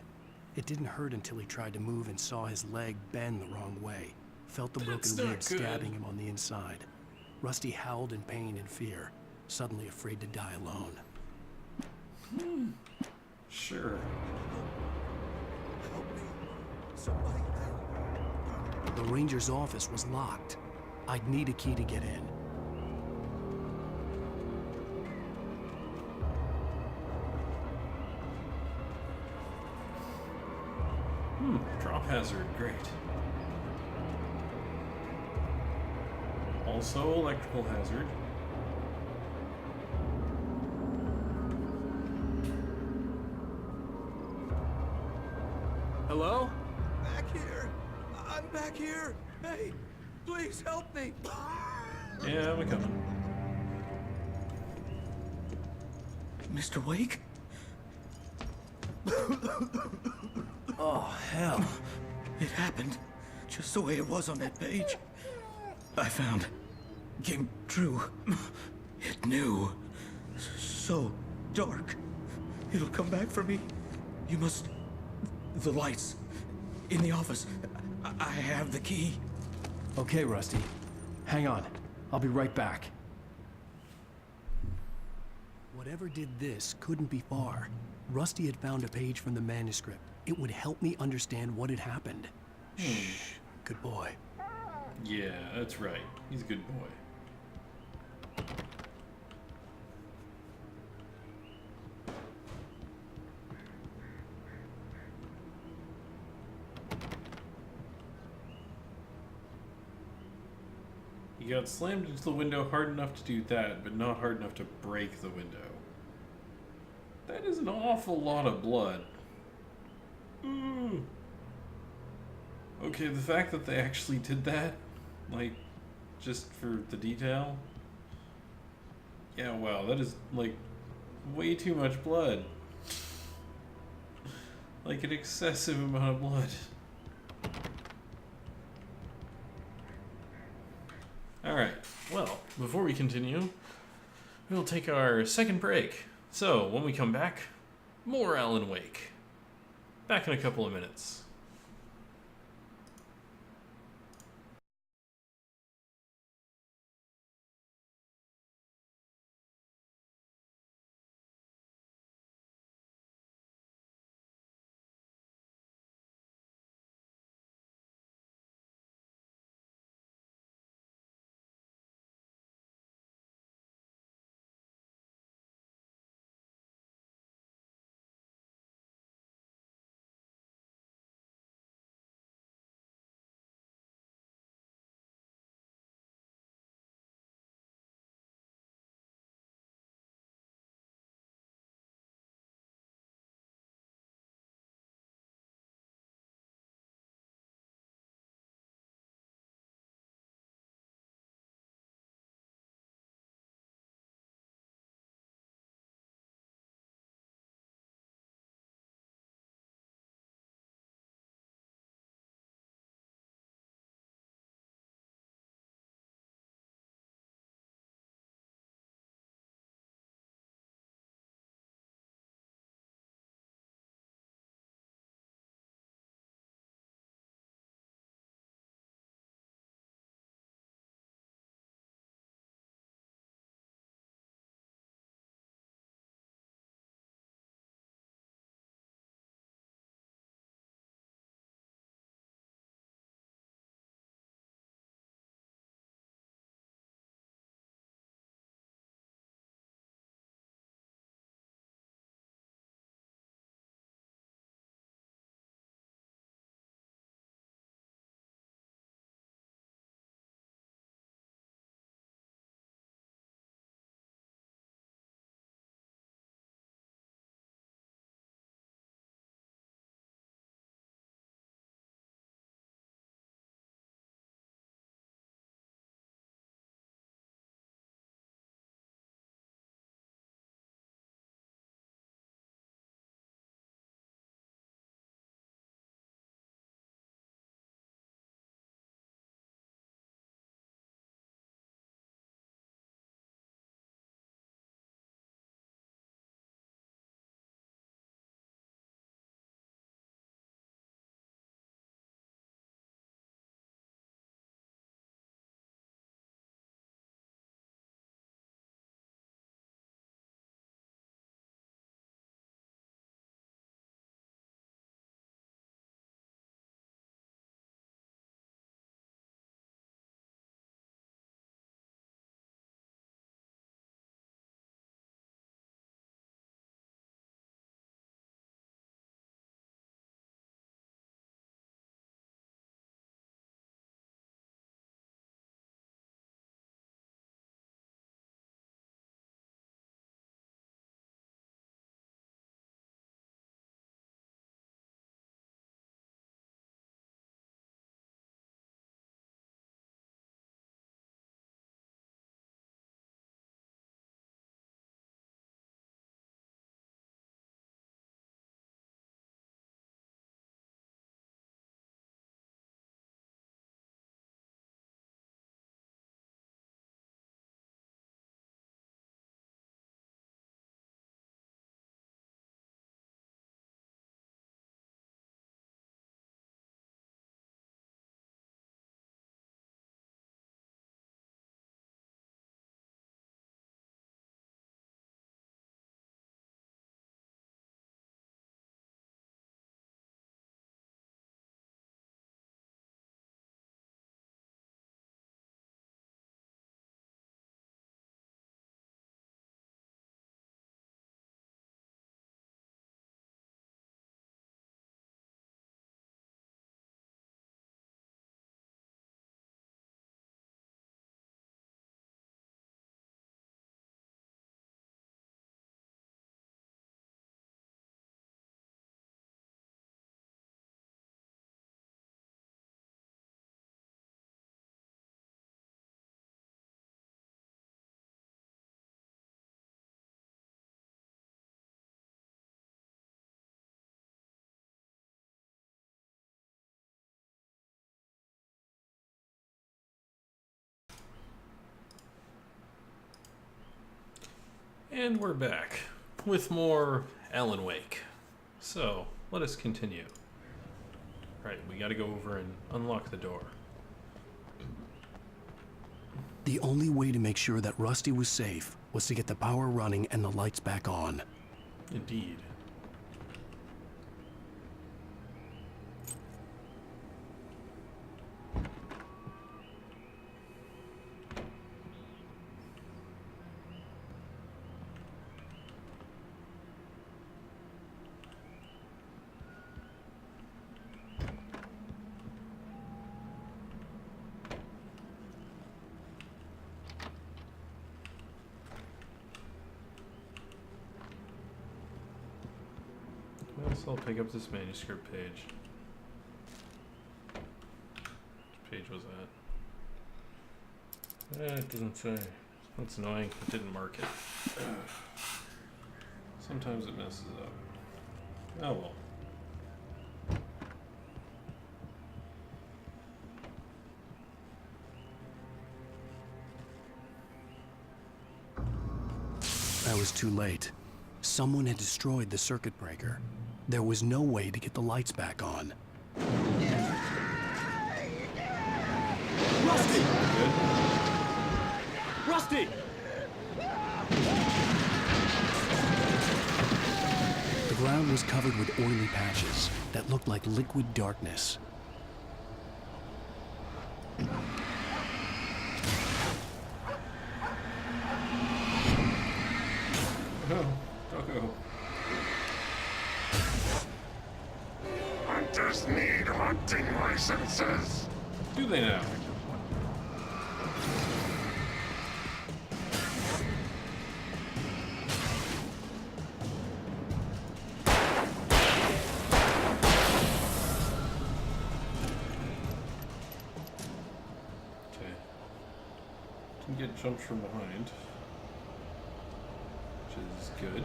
It didn't hurt until he tried to move and saw his leg bend the wrong way. Felt the broken That's not rib good. stabbing him on the inside. Rusty howled in pain and fear, suddenly afraid to die alone. Sure. The ranger's office was locked. I'd need a key to get in. Drop hazard, great. Also electrical hazard. Hello? Back here. I'm back here. Hey, please help me. Yeah, I'm coming. Mr. Wake? Oh, hell. It happened just the way it was on that page. I found. Came true. It knew. So dark. It'll come back for me. You must. The lights. In the office. I have the key. Okay, Rusty. Hang on. I'll be right back. Whatever did this couldn't be far. Rusty had found a page from the manuscript. It would help me understand what had happened. Shh. Good boy. Yeah, that's right. He's a good boy. He got slammed into the window hard enough to do that, but not hard enough to break the window. That is an awful lot of blood. Okay, the fact that they actually did that, like, just for the detail. Yeah, wow, that is, like, way too much blood. Like, an excessive amount of blood. Alright, well, before we continue, we'll take our second break. So, when we come back, more Alan Wake. Back in a couple of minutes. And we're back with more Alan Wake. So, let us continue. Right, we gotta go over and unlock the door. The only way to make sure that Rusty was safe was to get the power running and the lights back on. Indeed. I'll pick up this manuscript page. Which page was that? It doesn't say. That's annoying. It didn't mark it. Sometimes it messes up. Oh well. I was too late. Someone had destroyed the circuit breaker. There was no way to get the lights back on. Rusty! Good. Rusty! The ground was covered with oily patches that looked like liquid darkness. Oh. Hunters need hunting licenses. Do they now? Okay. Can get jumped from behind, which is good.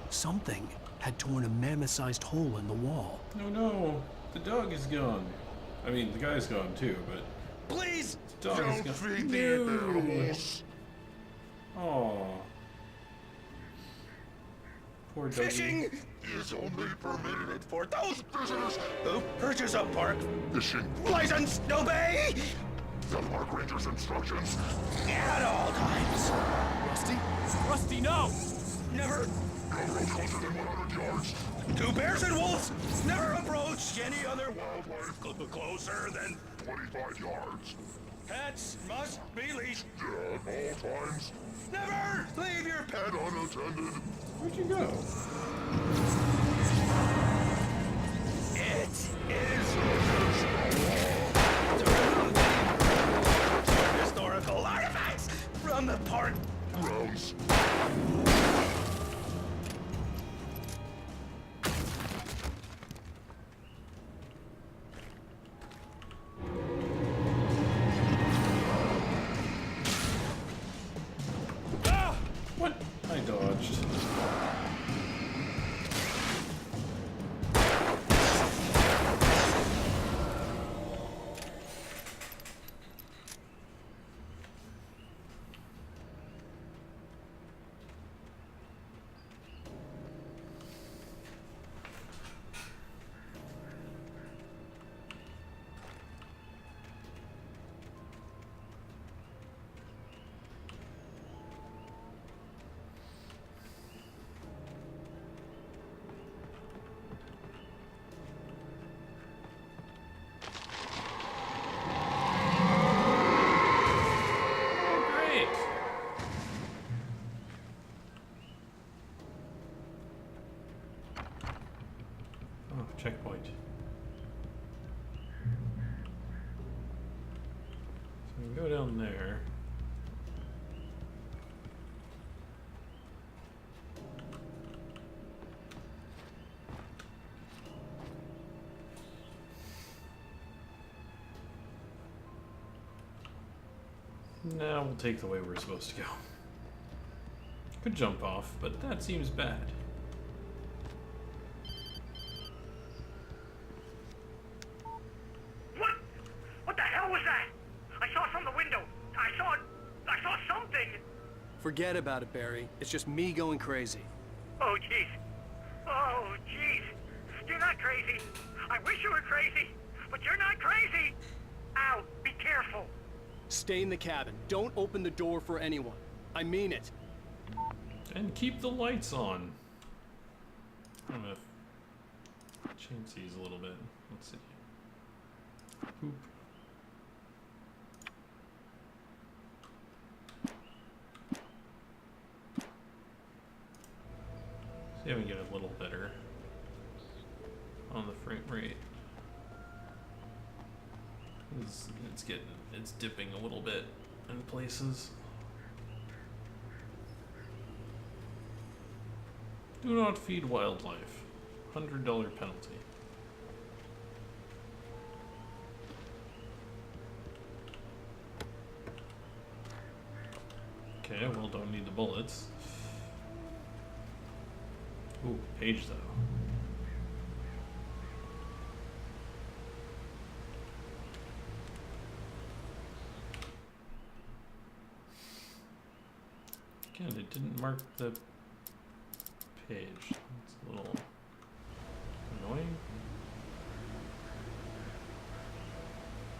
Something had torn a mammoth-sized hole in the wall. No, no, the dog is gone. I mean, the guy's gone too, but Please the dog is don't gone. feed the animals. Aw. Poor doggy. Fishing is only permitted for those visitors who purchase a park fishing license. Obey the park ranger's instructions at all times. Rusty? Rusty, no! Never. No road closer than 100 yards. Two bears and wolves never approach any other wildlife closer than 25 yards. Pets must be leashed. Yeah, at all times. Never leave your pet unattended. Where'd you go? It is against the law to historical artifacts from the park grounds. What? I dodged. Checkpoint. So we can go down there. Now we'll take the way we're supposed to go. Could jump off, but that seems bad. What Forget about it, Barry. It's just me going crazy. Oh, jeez. Oh, jeez. You're not crazy. I wish you were crazy, but you're not crazy. Al, be careful. Stay in the cabin. Don't open the door for anyone. I mean it. And keep the lights on. I'm gonna change these a little bit. Let's see. Poop. See if we can get a little better on the frame rate. It's dipping a little bit in places. Do not feed wildlife. $100 penalty. Okay, well, don't need the bullets. Ooh, page though. Again, it didn't mark the page. It's a little annoying.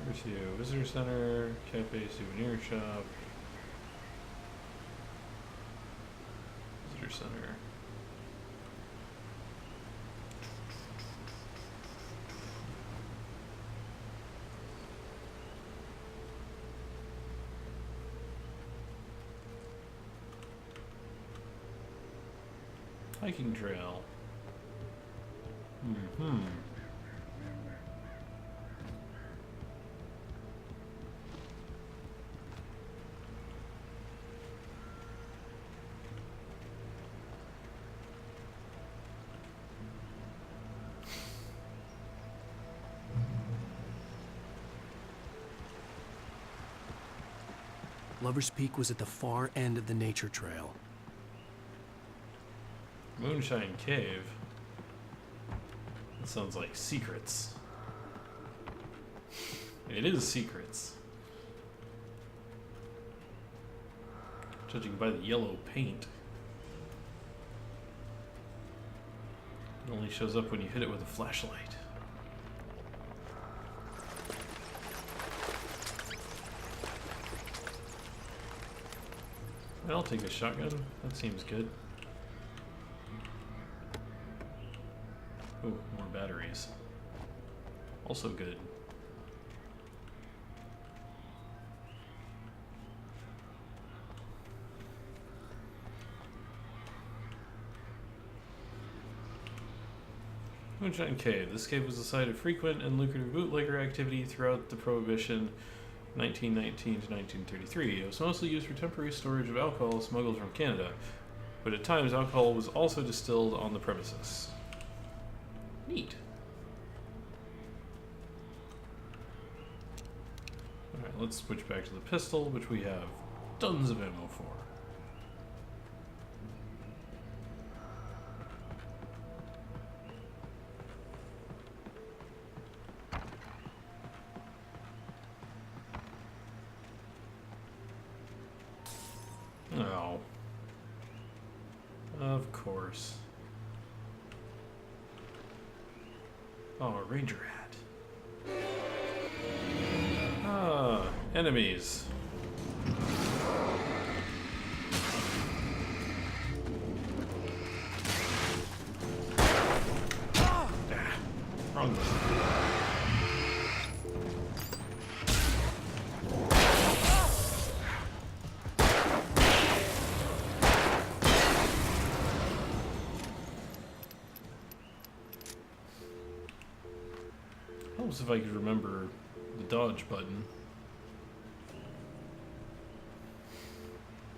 Where's you? Visitor Center, Cafe, Souvenir Shop. Visitor Center. Hiking trail. Mm-hmm. Lover's Peak was at the far end of the nature trail. Moonshine Cave. That sounds like secrets. It is secrets. Judging by the yellow paint. It only shows up when you hit it with a flashlight. I'll take a shotgun. That seems good. Ooh, more batteries. Also good. Moonshine Cave. This cave was the site of frequent and lucrative bootlegger activity throughout the Prohibition 1919 to 1933. It was mostly used for temporary storage of alcohol smuggled from Canada, but at times alcohol was also distilled on the premises. Neat. Alright, let's switch back to the pistol, which we have tons of ammo for. Oh. Of course. Oh, a ranger hat. Ah, enemies. Ah, wrong button. If I could remember the dodge button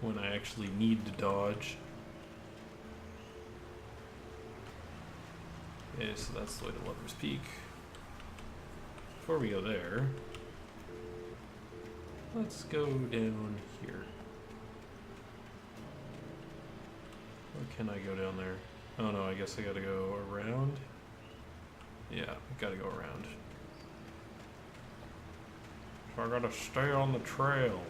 when I actually need to dodge. Okay, so that's the way to Lover's Peak. Before we go there, let's go down here. Or can I go down there? Oh no, I guess I gotta go around. Yeah, I gotta go around. So I gotta stay on the trail.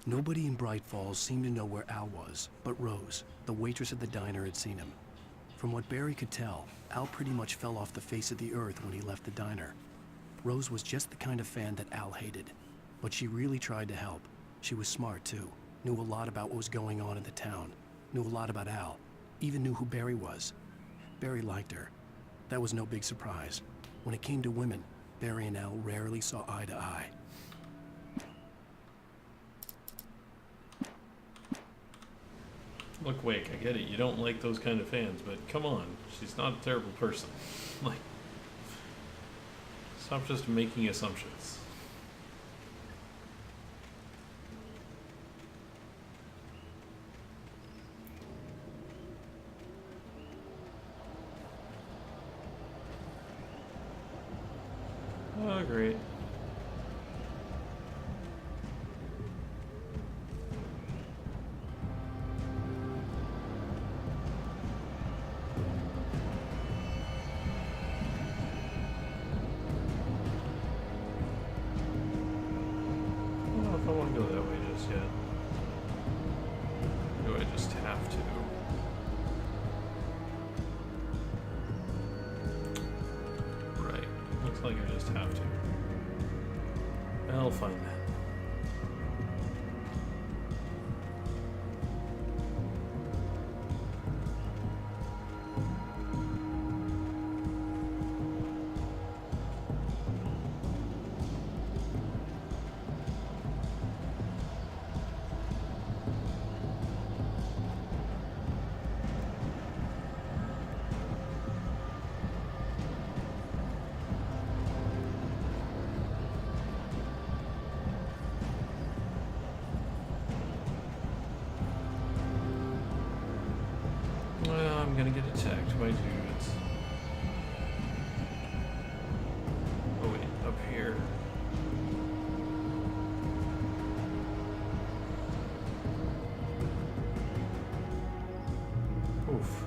Nobody in Bright Falls seemed to know where Al was, but Rose, the waitress at the diner, had seen him. From what Barry could tell, Al pretty much fell off the face of the earth when he left the diner. Rose was just the kind of fan that Al hated, but she really tried to help. She was smart, too. Knew a lot about what was going on in the town. Knew a lot about Al. Even knew who Barry was. Barry liked her. That was no big surprise. When it came to women, Barry and Al rarely saw eye to eye. Look, Wake, I get it. You don't like those kind of fans, but come on. She's not a terrible person. Like, stop just making assumptions. Oh, great. I don't want to go that way just yet. Do I just have to? Right. Looks like I just have to. I'll find that. Well, I'm gonna get attacked by dudes. Oh wait, up here. Oof.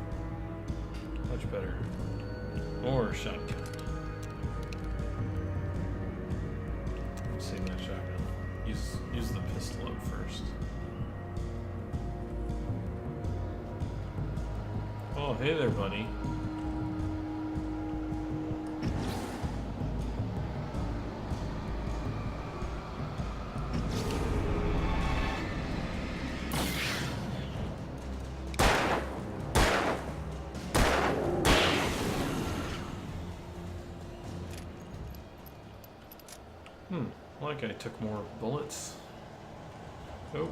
Much better. Or shotgun. Save that shotgun. Use the pistol up first. Oh, hey there, buddy. Like I took more bullets. Oh.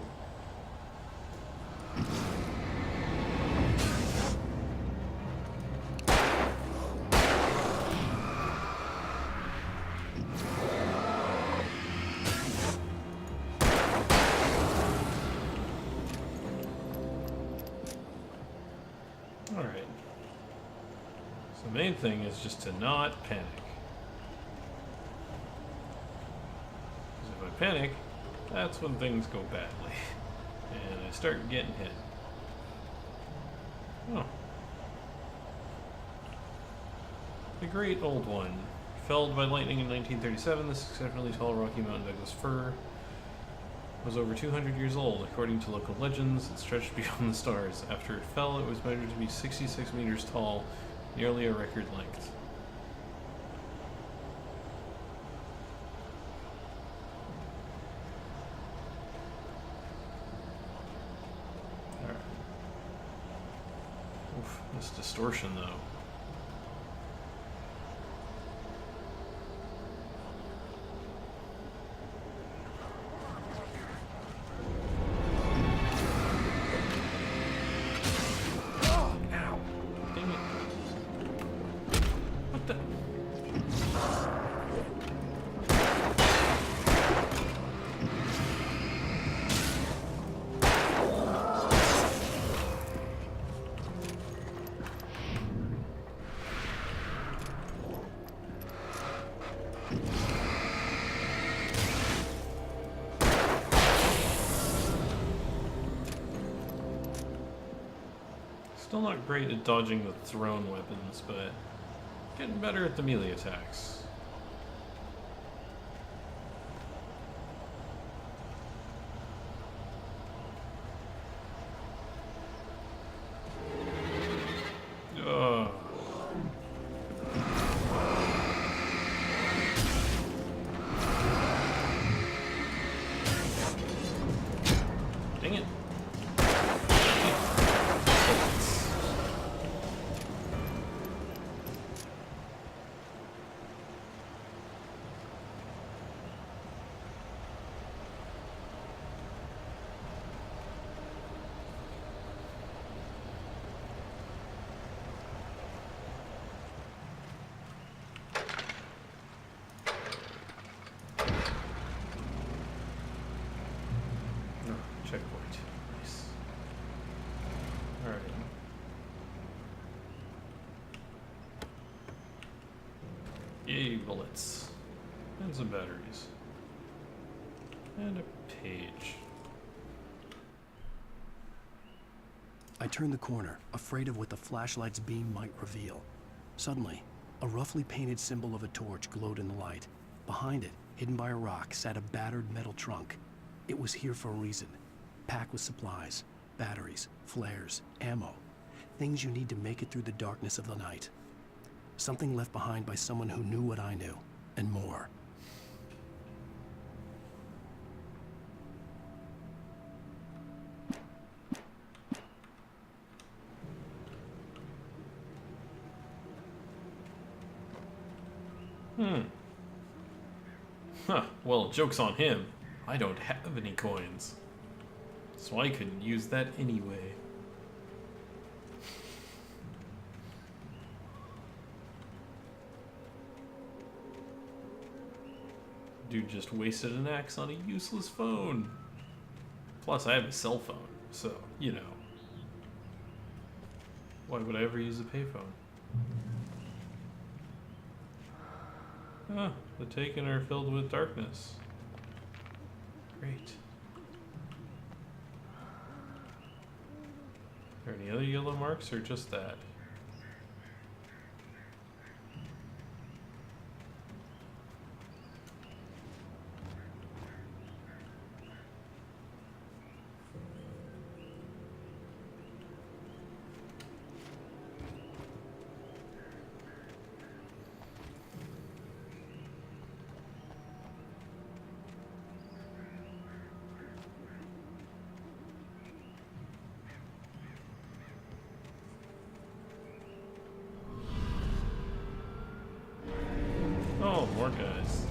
Alright. So the main thing is just to not panic. Because if I panic, that's when things go badly. And I start getting hit. Oh. The Great Old One. Felled by lightning in 1937, this exceptionally tall Rocky Mountain Douglas fir was over 200 years old. According to local legends, it stretched beyond the stars. After it fell, it was measured to be 66 meters tall, nearly a record length. Alright. Oof, this distortion though. Still not great at dodging the thrown weapons, but getting better at the melee attacks. Dang it. Checkpoint. Nice. Alright. Yay, bullets. And some batteries. And a page. I turned the corner, afraid of what the flashlight's beam might reveal. Suddenly, a roughly painted symbol of a torch glowed in the light. Behind it, hidden by a rock, sat a battered metal trunk. It was here for a reason. Packed with supplies, batteries, flares, ammo. Things you need to make it through the darkness of the night. Something left behind by someone who knew what I knew, and more. Huh, well, joke's on him. I don't have any coins. So I couldn't use that anyway. Dude just wasted an axe on a useless phone. Plus, I have a cell phone, so, you know. Why would I ever use a payphone? Ah, the Taken are filled with darkness. Great. Are there any other yellow marks or just that? Oh, more guys.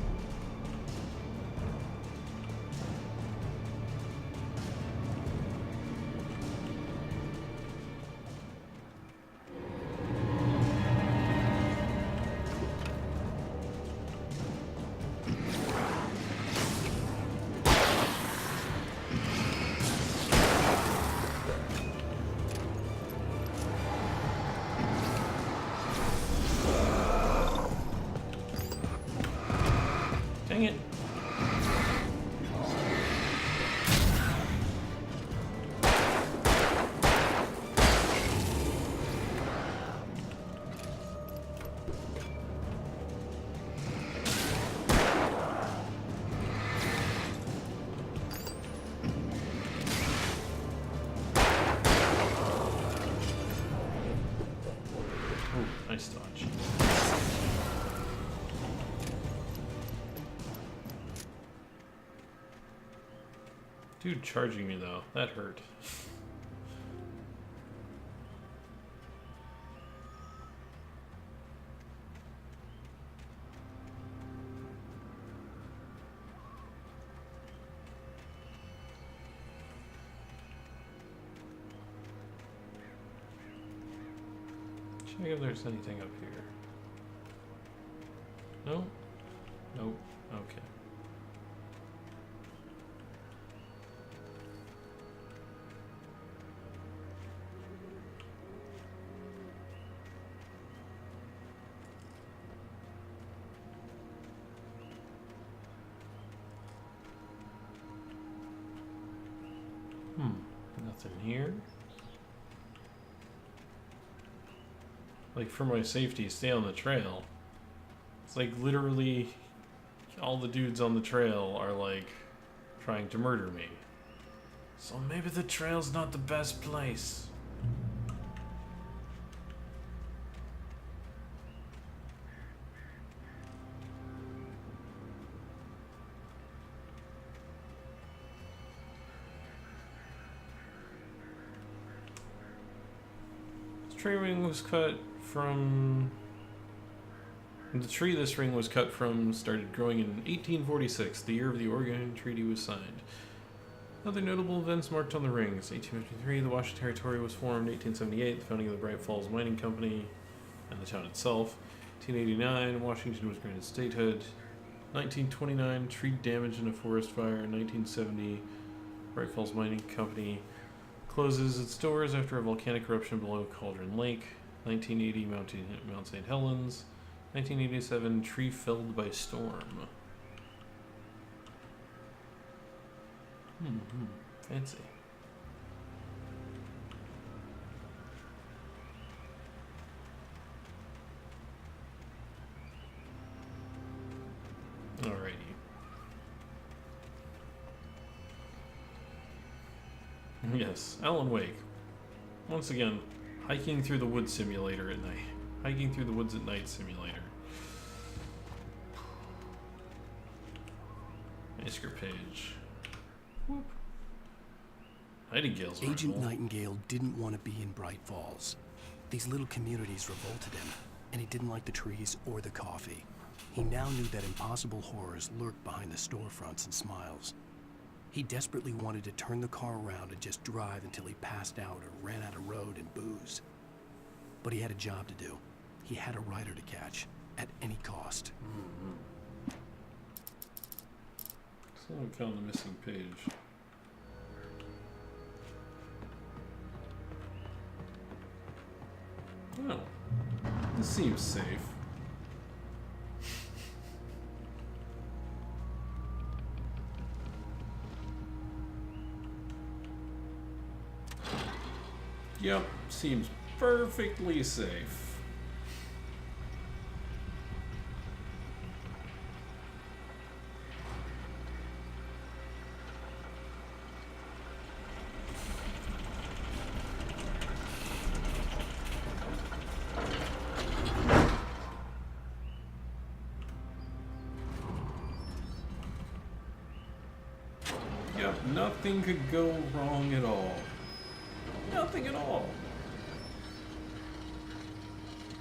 Dang it. Ooh, nice dodge. Dude charging me though, that hurt. Check if there's anything up here. No? Nope. Okay. Nothing here. Like, for my safety, stay on the trail. It's like literally all the dudes on the trail are like trying to murder me. So maybe the trail's not the best place. Tree ring was cut from... The tree this ring was cut from started growing in 1846, the year of the Oregon Treaty was signed. Other notable events marked on the rings. 1853, the Washington Territory was formed. 1878, the founding of the Bright Falls Mining Company and the town itself. 1889, Washington was granted statehood. 1929, tree damage in a forest fire. 1970, Bright Falls Mining Company closes its doors after a volcanic eruption below Cauldron Lake. 1980, Mount St. Helens. 1987, tree felled by storm. Fancy. Alrighty. Yes, Alan Wake. Once again, hiking through the woods simulator at night. Hiking through the woods at night simulator. Isker page. Whoop. Nightingale's Agent Nightingale didn't want to be in Bright Falls. These little communities revolted him, and he didn't like the trees or the coffee. He now knew that impossible horrors lurked behind the storefronts and smiles. He desperately wanted to turn the car around and just drive until he passed out or ran out of road and booze. But he had a job to do. He had a rider to catch, at any cost. Someone found the missing page. Well, this seems safe. Yep, seems perfectly safe. Yep, nothing could go wrong at all. Nothing at all.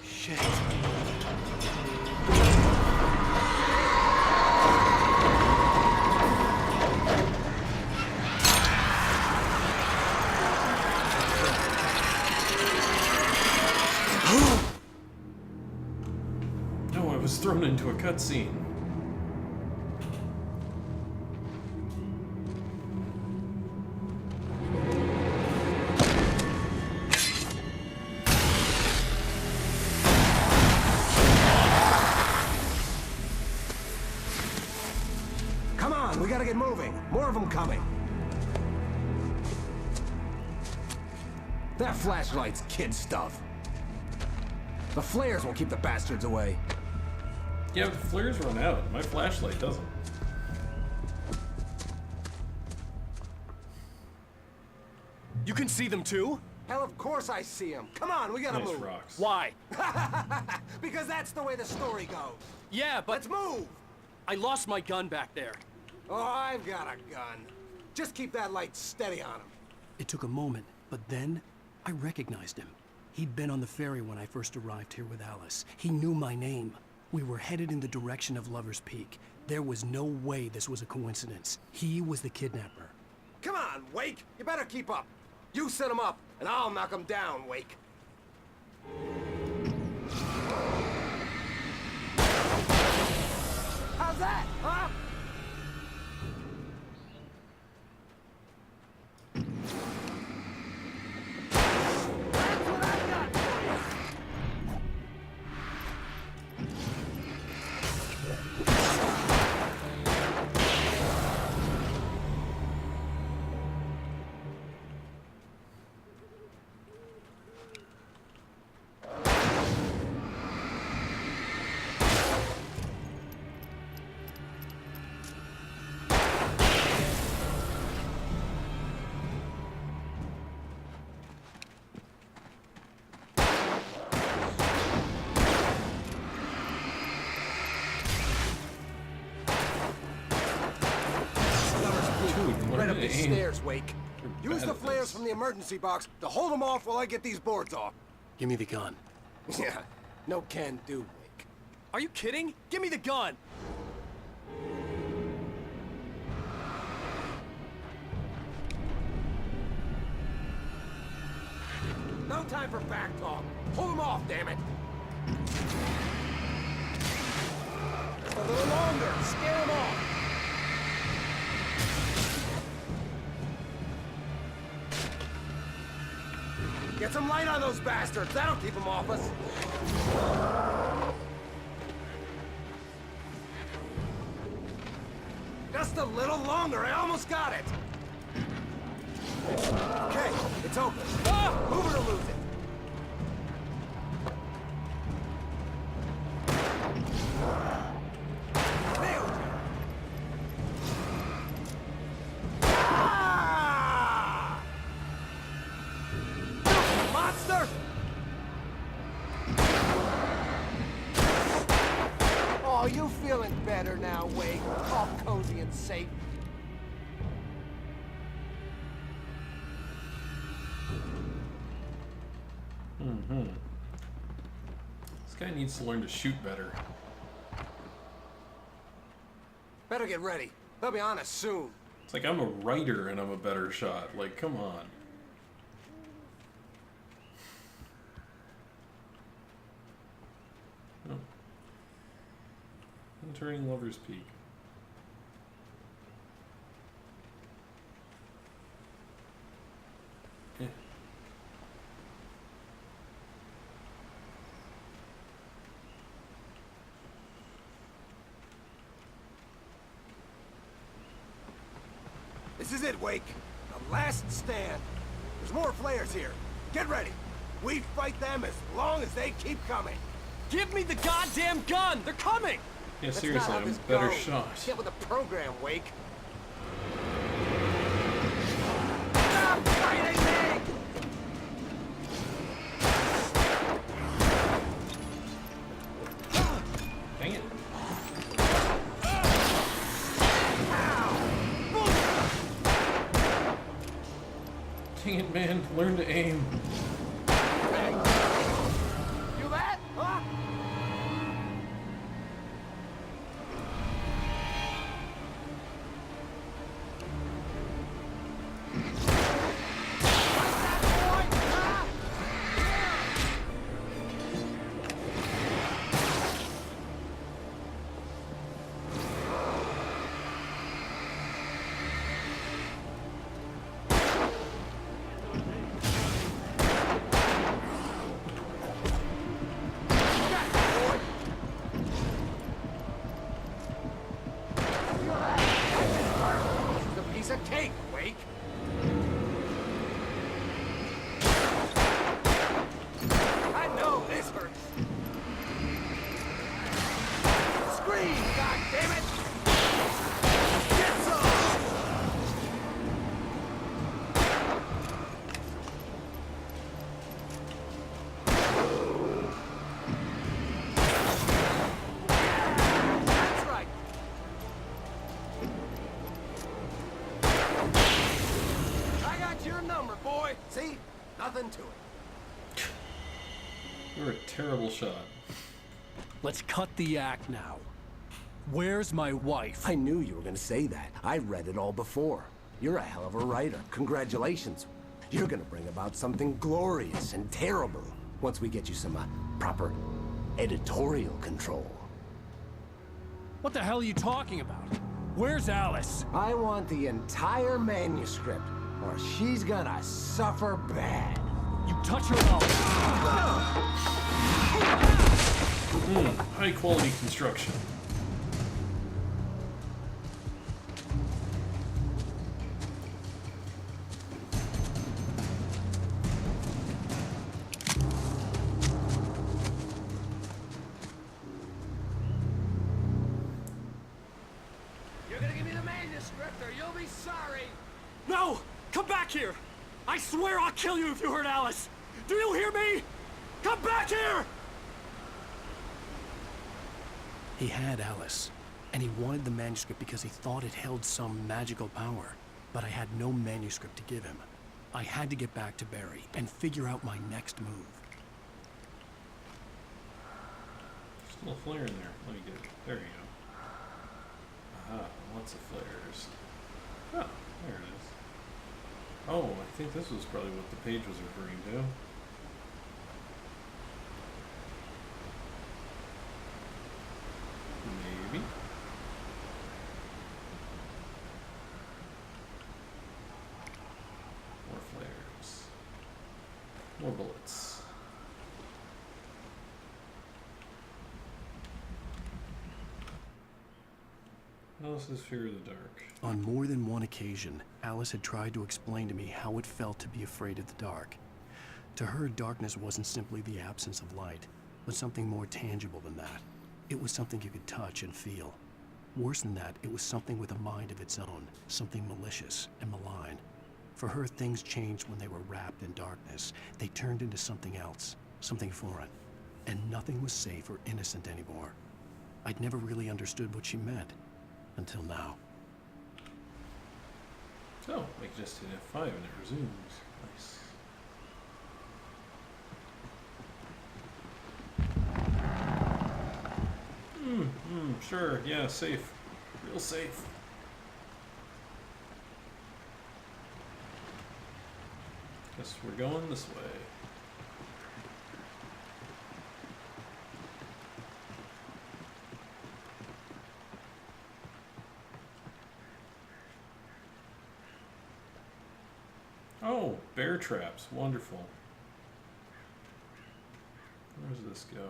Shit. No, I was thrown into a cutscene. We gotta get moving. More of them coming. That flashlight's kid stuff. The flares will keep the bastards away. Yeah, but the flares run out. My flashlight doesn't. You can see them too? Hell, of course I see them. Come on, we gotta Nice move. rocks. Why? Because that's the way the story goes. Yeah, but Let's move. I lost my gun back there. Oh, I've got a gun. Just keep that light steady on him. It took a moment, but then I recognized him. He'd been on the ferry when I first arrived here with Alice. He knew my name. We were headed in the direction of Lover's Peak. There was no way this was a coincidence. He was the kidnapper. Come on, Wake. You better keep up. You set him up, and I'll knock him down, Wake. How's that, huh? Right up the stairs, Wake. Use the flares from the emergency box to hold them off while I get these boards off. Give me the gun. Yeah, no can do, Wake. Are you kidding? Give me the gun! No time for back talk. Pull him off, damn it! Just a little longer. Scare him off. Get some light on those bastards. That'll keep them off us. Just a little longer. I almost got it. Okay, it's open. Ah! Move it or lose it. Nailed you. Ah! Monster! Oh, you feeling better now, Wake? All cozy and safe. This guy needs to learn to shoot better. Better get ready. They'll be on us soon. It's like I'm a writer and I'm a better shot. Like, come on. Oh. Entering Lover's Peak. Eh. This is it, Wake. The last stand. There's more flares here. Get ready. We fight them as long as they keep coming. Give me the goddamn gun! They're coming! Yeah, That's seriously, not how I'm this better goes. shot. Get with the program, Wake. Stop fighting me! Dang it. Dang it, man. Learn to aim. You that? Huh? Piece of cake, Wake. I know this hurts. Scream, goddammit! Get some! That's right. I got your number, boy. See? Nothing to it. You're a terrible shot. Let's cut the act now. Where's my wife? I knew you were gonna say that. I read it all before. You're a hell of a writer. Congratulations. You're gonna bring about something glorious and terrible once we get you some proper editorial control. What the hell are you talking about? Where's Alice? I want the entire manuscript, or she's gonna suffer bad. You touch her mouth. High quality construction. You're gonna give me the manuscript, or you'll be sorry. No! Come back here! I swear I'll kill you if you hurt Alice! Do you hear me? Come back here! He had Alice, and he wanted the manuscript because he thought it held some magical power. But I had no manuscript to give him. I had to get back to Barry and figure out my next move. a little flare in there. Let me get it. There you go. Aha, lots of flares. Oh, there it is. Oh, I think this was probably what the page was referring to. Maybe. More flares. More bullets. Alice's fear of the dark. On more than one occasion, Alice had tried to explain to me how it felt to be afraid of the dark. To her, darkness wasn't simply the absence of light, but something more tangible than that. It was something you could touch and feel. Worse than that, it was something with a mind of its own, something malicious and malign. For her, things changed when they were wrapped in darkness. They turned into something else, something foreign. And nothing was safe or innocent anymore. I'd never really understood what she meant. Until now. Oh, I just hit F5 and it resumes. Nice. Sure, yeah, safe. Real safe. Guess we're going this way. Oh, bear traps. Wonderful. Where does this go?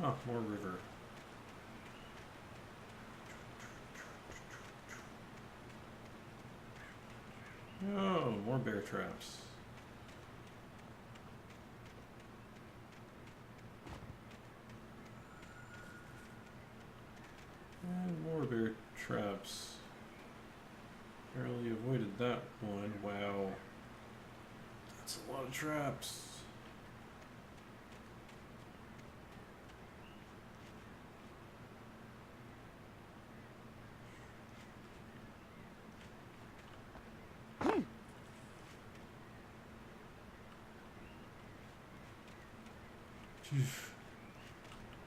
Oh, more river. Oh, more bear traps. And more bear traps. Barely avoided that one. Wow. That's a lot of traps.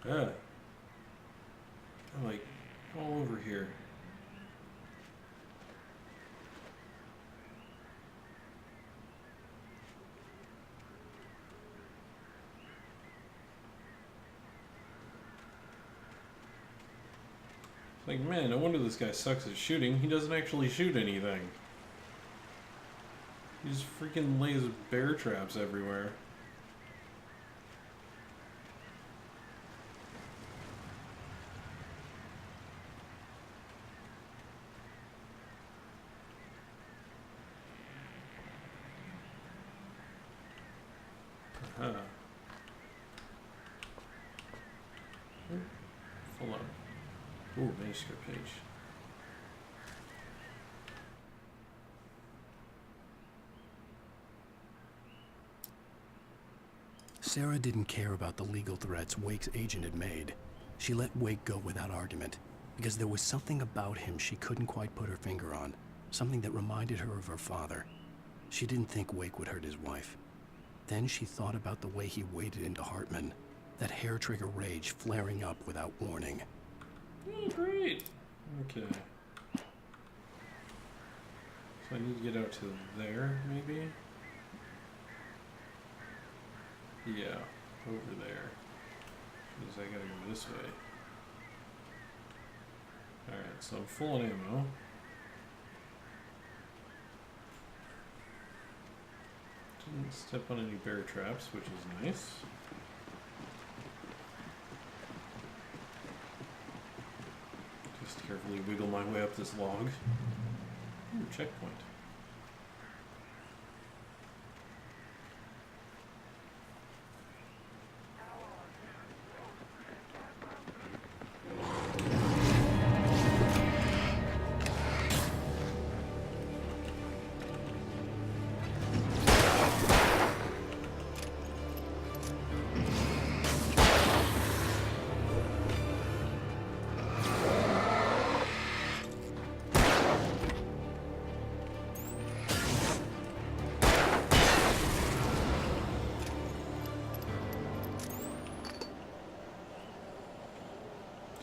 Yeah. I'm like all over here. It's like, man, no wonder this guy sucks at shooting. He doesn't actually shoot anything. He just freaking lays bear traps everywhere. Full up. Ooh, manuscript page. Sarah didn't care about the legal threats Wake's agent had made. She let Wake go without argument, because there was something about him she couldn't quite put her finger on, something that reminded her of her father. She didn't think Wake would hurt his wife. Then she thought about the way he waded into Hartman, that hair-trigger rage flaring up without warning. Oh, great. Okay. So I need to get out to there, maybe? Yeah, over there. Because I gotta go this way. Alright, so I'm full on ammo. Didn't step on any bear traps, which is nice. Just carefully wiggle my way up this log. Ooh, checkpoint.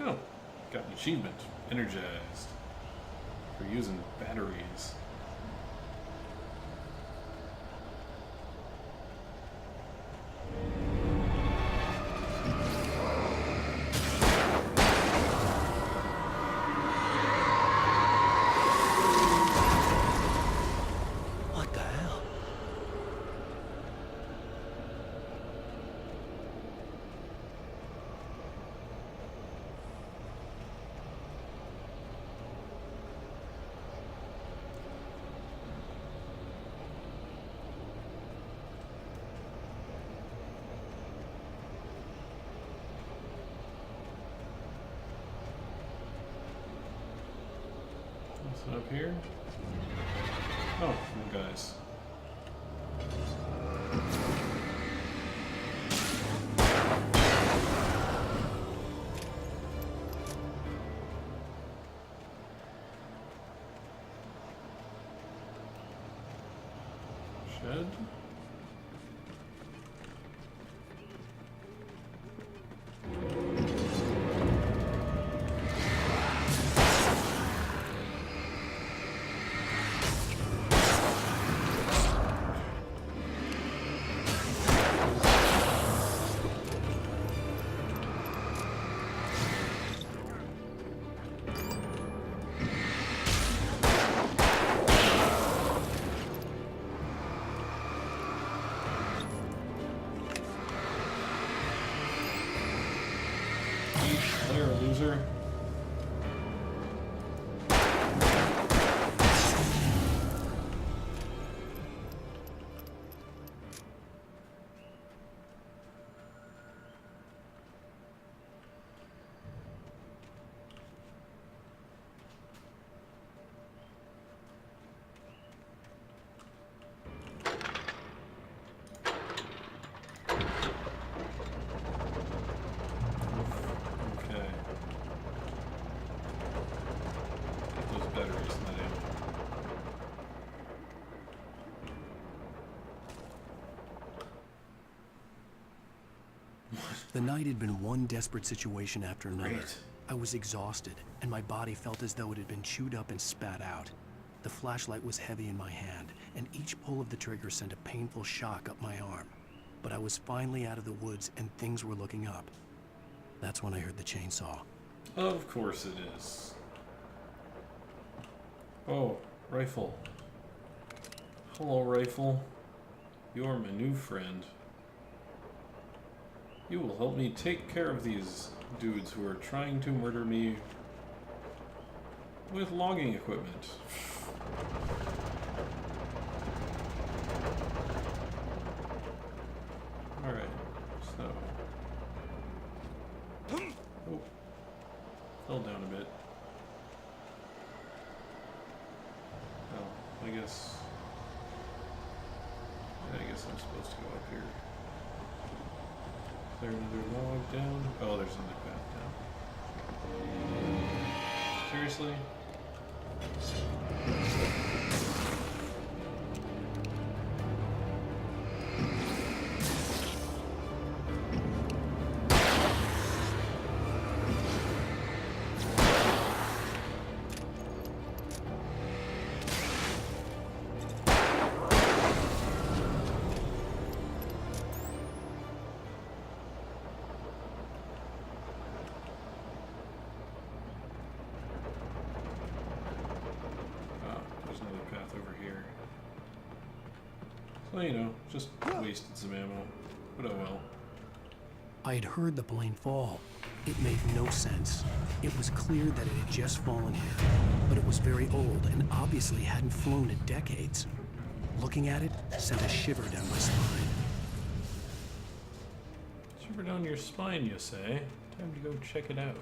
Oh, got an achievement. Energized. For using batteries. What the hell? What's up here? Oh, new guys. Shed? There, loser. Okay. Get those batteries in that ammo. The night had been one desperate situation after another. Great. I was exhausted, and my body felt as though it had been chewed up and spat out. The flashlight was heavy in my hand, and each pull of the trigger sent a painful shock up my arm. But I was finally out of the woods, and things were looking up. That's when I heard the chainsaw. Of course it is. Oh, Rifle. Hello, Rifle. You're my new friend. You will help me take care of these dudes who are trying to murder me with logging equipment. Alright, so... Oh. Fell down a bit. Oh, I guess I'm supposed to go up here. Is there another log down? Oh, there's another path down. Seriously? So, you know, just wasted some ammo. But oh well. I had heard the plane fall. It made no sense. It was clear that it had just fallen here, but it was very old and obviously hadn't flown in decades. Looking at it sent a shiver down my spine. Shiver down your spine, you say? Time to go check it out.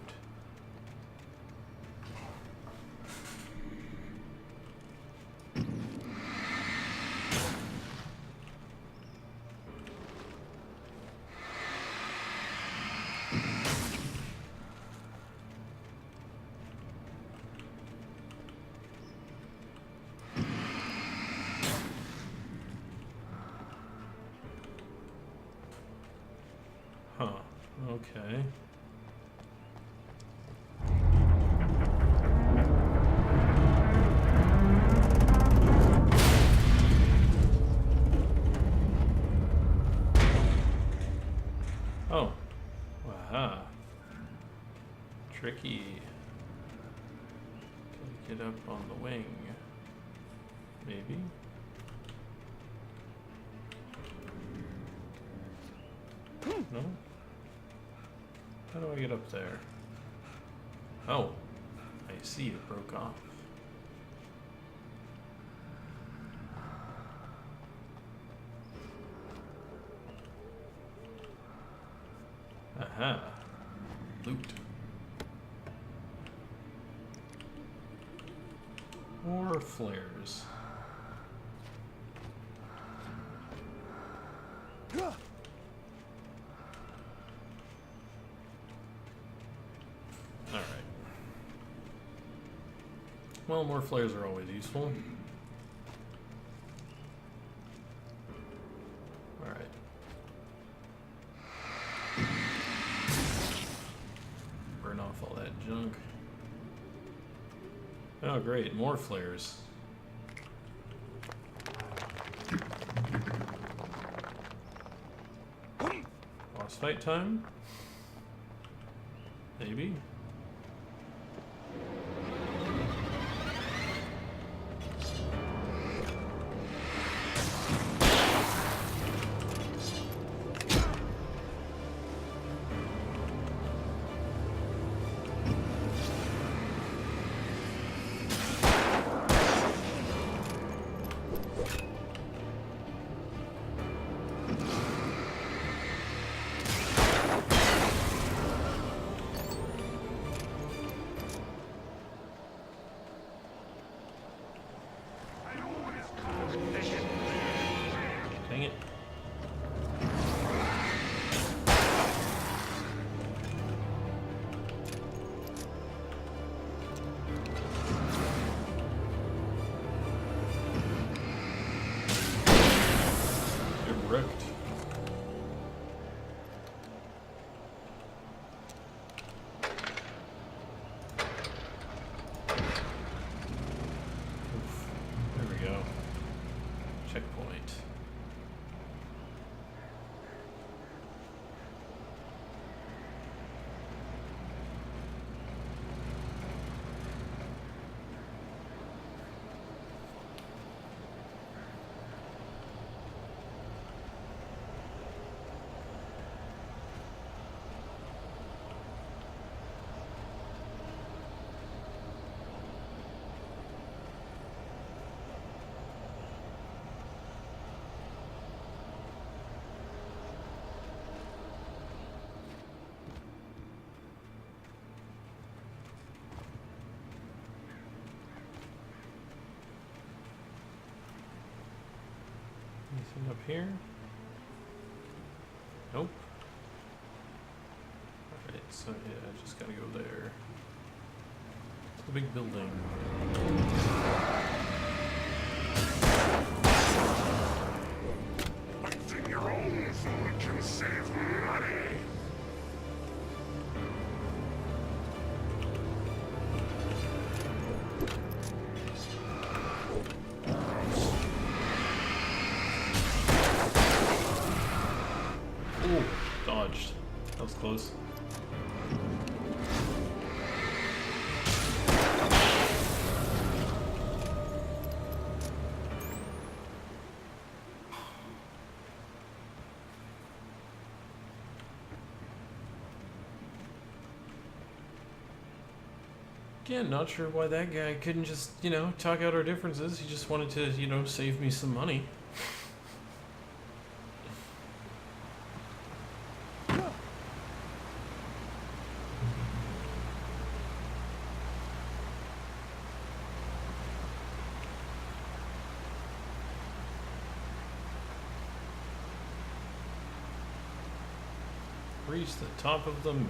Huh. Okay. tricky. Can we get up on the wing? Maybe. No? How do I get up there? Oh, I see, it broke off. Aha. Loot. More flares. Alright. Well, more flares are always useful. Alright. Burn off all that junk. Oh great, more flares. Boss fight time? Maybe? Dang it. Get wrecked. Oof. There we go. Checkpoint. Anything up here? Nope. Alright, so yeah, I just gotta go there. It's a big building. Fighting your own food can save money. Ooh, dodged. That was close. Again, not sure why that guy couldn't just, you know, talk out our differences. He just wanted to, you know, save me some money. Reach the top of the mill.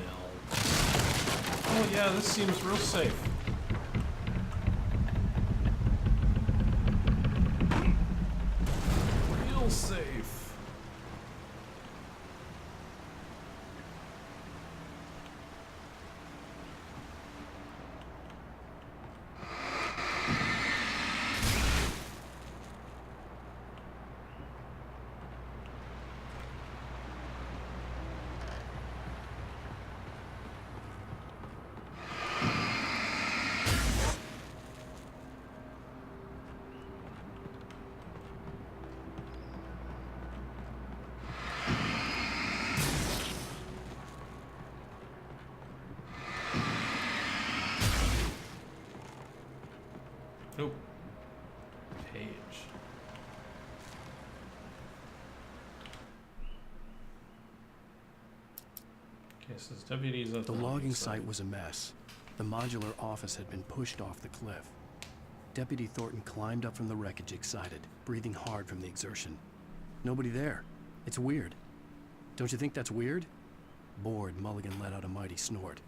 Oh yeah, this seems real safe. Real safe. Nope. Page. Okay, so this deputy's at The logging site was a mess. The modular office had been pushed off the cliff. Deputy Thornton climbed up from the wreckage excited, breathing hard from the exertion. Nobody there. It's weird. Don't you think that's weird? Bored, Mulligan let out a mighty snort.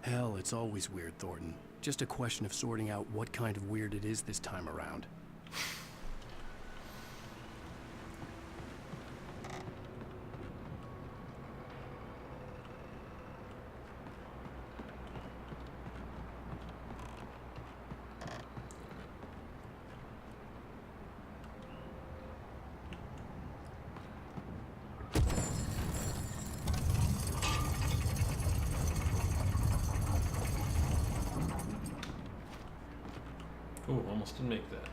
Hell, it's always weird, Thornton. Just a question of sorting out what kind of weird it is this time around. Oh, almost didn't make that.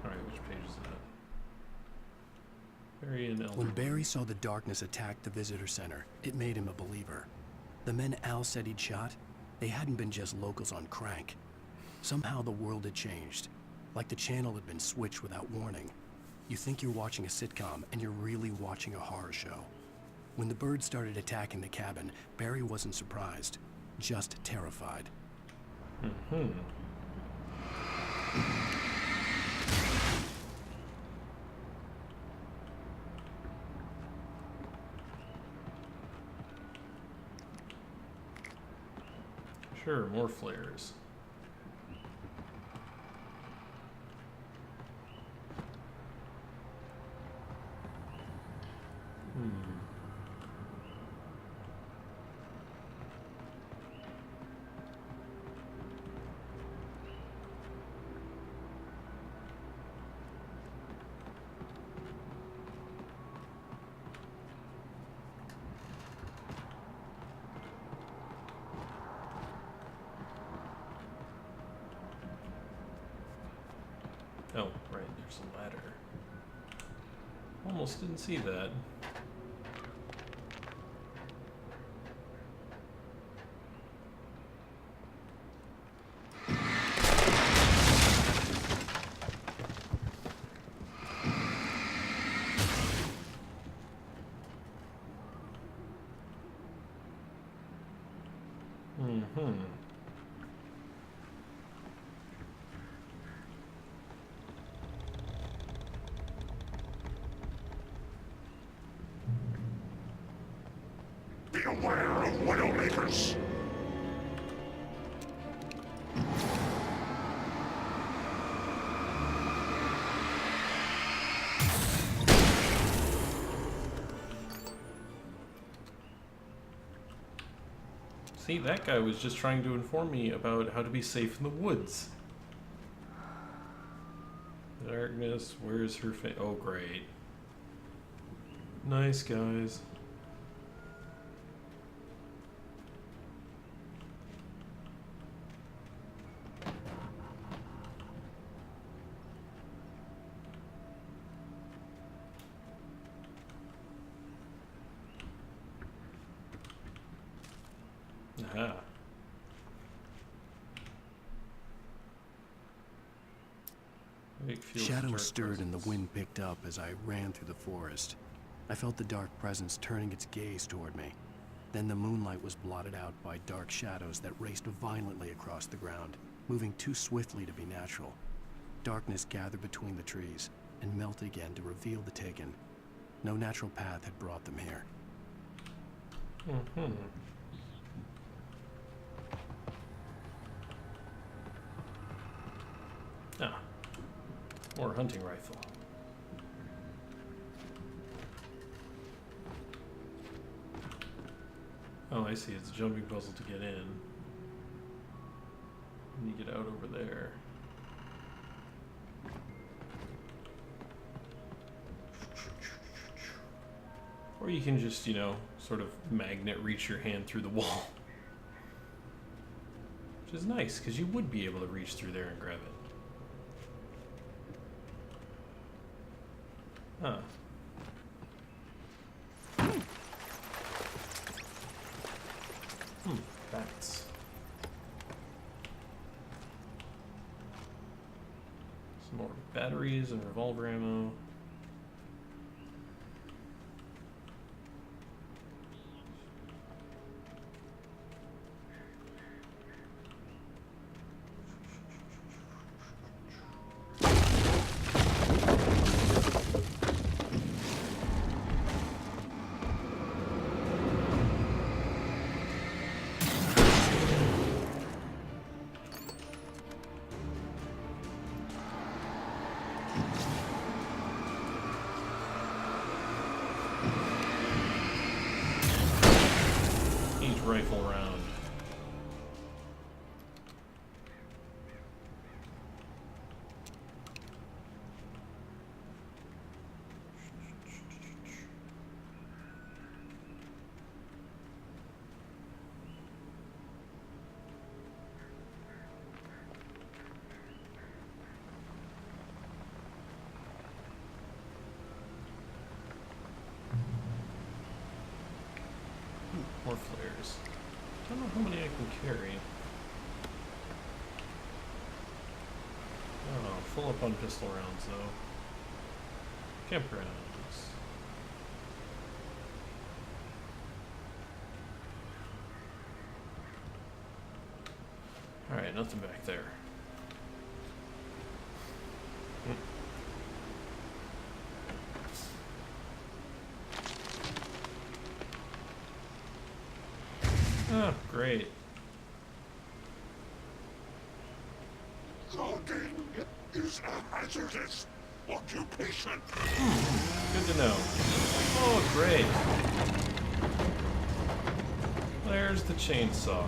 Alright, which page is that? Barry and Elder. When Barry saw the darkness attack the visitor center, it made him a believer. The men Al said he'd shot, they hadn't been just locals on crank. Somehow the world had changed, like the channel had been switched without warning. You think you're watching a sitcom, and you're really watching a horror show. When the birds started attacking the cabin, Barry wasn't surprised, just terrified. Mm-hmm. Sure, more flares. Oh, right, there's a ladder. Almost didn't see that. Mm-hmm. Be aware of Widowmakers. See, that guy was just trying to inform me about how to be safe in the woods. Darkness, where's her face? Oh, great. Nice guys. Aha. Shadows stirred and the wind picked up as I ran through the forest. I felt the dark presence turning its gaze toward me. Then the moonlight was blotted out by dark shadows that raced violently across the ground, moving too swiftly to be natural. Darkness gathered between the trees and melted again to reveal the Taken. No natural path had brought them here. Mm-hmm. Ah, more hunting rifle. Oh, I see. It's a jumping puzzle to get in. And you get out over there. Or you can just, you know, sort of magnet reach your hand through the wall. Which is nice, because you would be able to reach through there and grab it. Huh. Bats. Some more batteries and revolver ammo. Rifle round. More flares. I don't know how many I can carry. Oh, full up on pistol rounds though. Campgrounds. Alright, nothing back there. Oh, great. Logging is a hazardous occupation. Good to know. Oh, great. There's the chainsaw.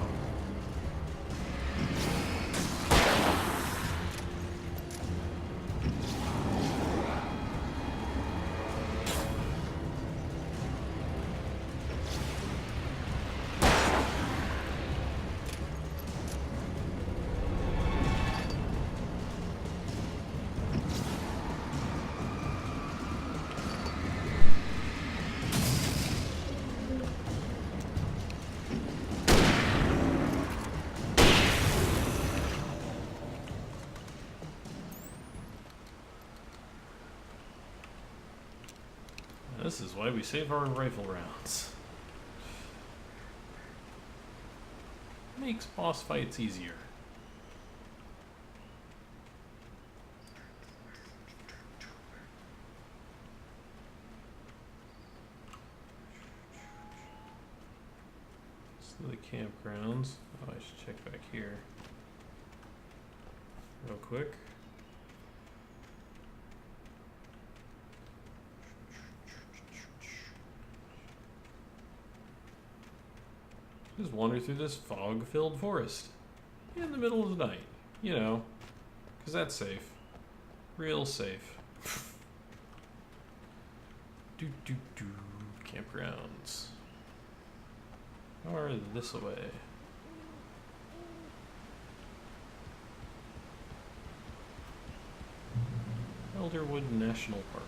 This is why we save our rifle rounds. Makes boss fights easier. So the campgrounds. Oh, I should check back here real quick. Just wander through this fog-filled forest in the middle of the night, you know, because that's safe. Real safe. Do. Campgrounds. Or this way. Elderwood National Park.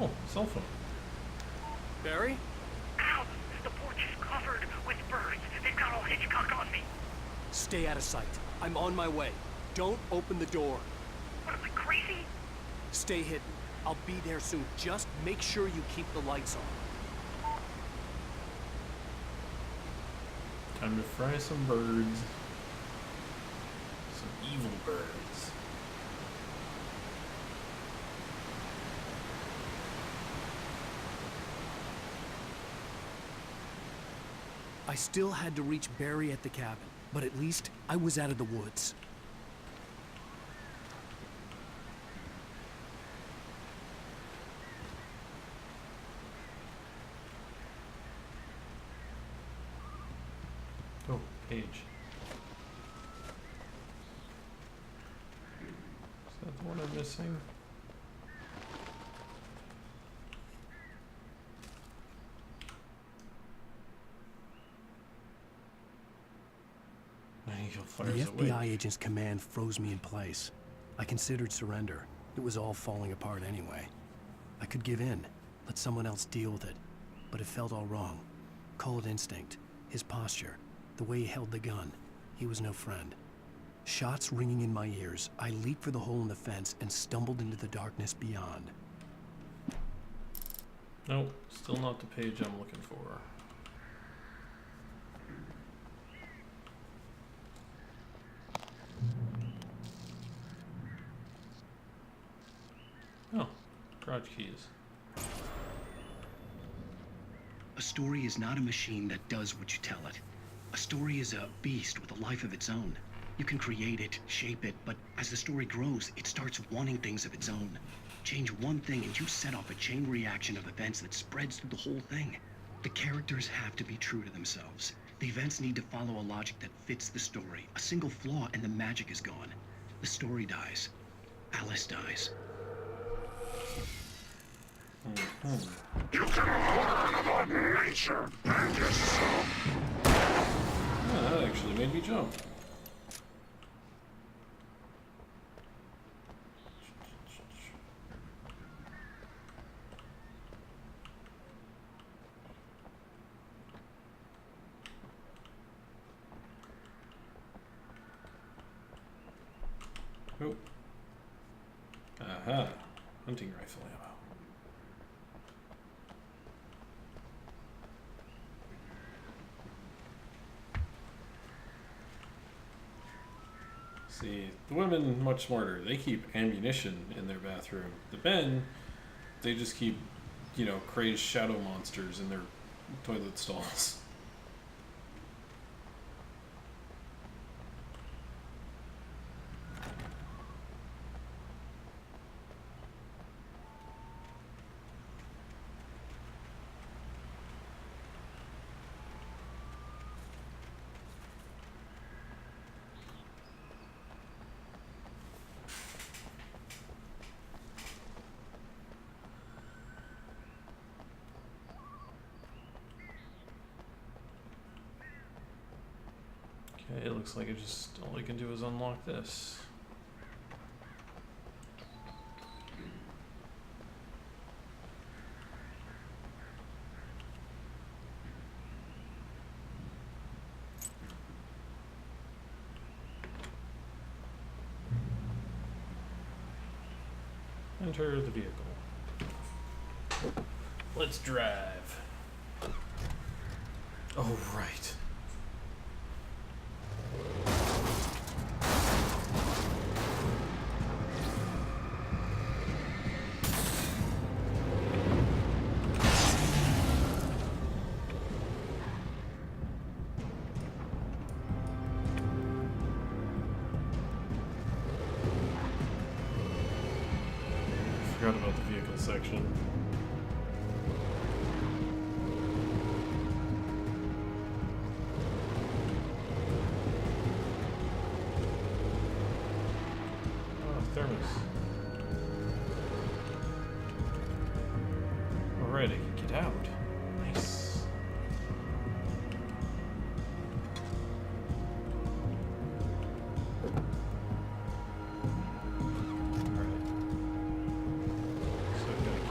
Oh, cell phone. Barry? Ow! The porch is covered with birds. They've got all Hitchcock on me. Stay out of sight. I'm on my way. Don't open the door. What am I, crazy? Stay hidden. I'll be there soon. Just make sure you keep the lights on. Time to fry some birds. Some evil birds. I still had to reach Barry at the cabin, but at least I was out of the woods. Oh, page. Is that the one I'm missing? The FBI agent's command froze me in place. I considered surrender. It was all falling apart anyway. I could give in, let someone else deal with it. But it felt all wrong. Call it instinct, his posture, the way he held the gun. He was no friend. Shots ringing in my ears, I leaped for the hole in the fence and stumbled into the darkness beyond. Nope, still not the page I'm looking for. Oh, garage keys. A story is not a machine that does what you tell it. A story is a beast with a life of its own. You can create it, shape it, but as the story grows, it starts wanting things of its own. Change one thing and you set off a chain reaction of events that spreads through the whole thing. The characters have to be true to themselves. The events need to follow a logic that fits the story. A single flaw and the magic is gone. The story dies. Alice dies. You can learn about nature and yourself. Yeah, that actually made me jump. Oh. Aha. Hunting rifle ammo. See, the women much smarter. They keep ammunition in their bathroom. The men, they just keep, crazed shadow monsters in their toilet stalls. Okay, it looks like all I can do is unlock this. Enter the vehicle. Let's drive. Oh, right. Forgot about the vehicle section. Oh, thermos. Alright, get out. Nice.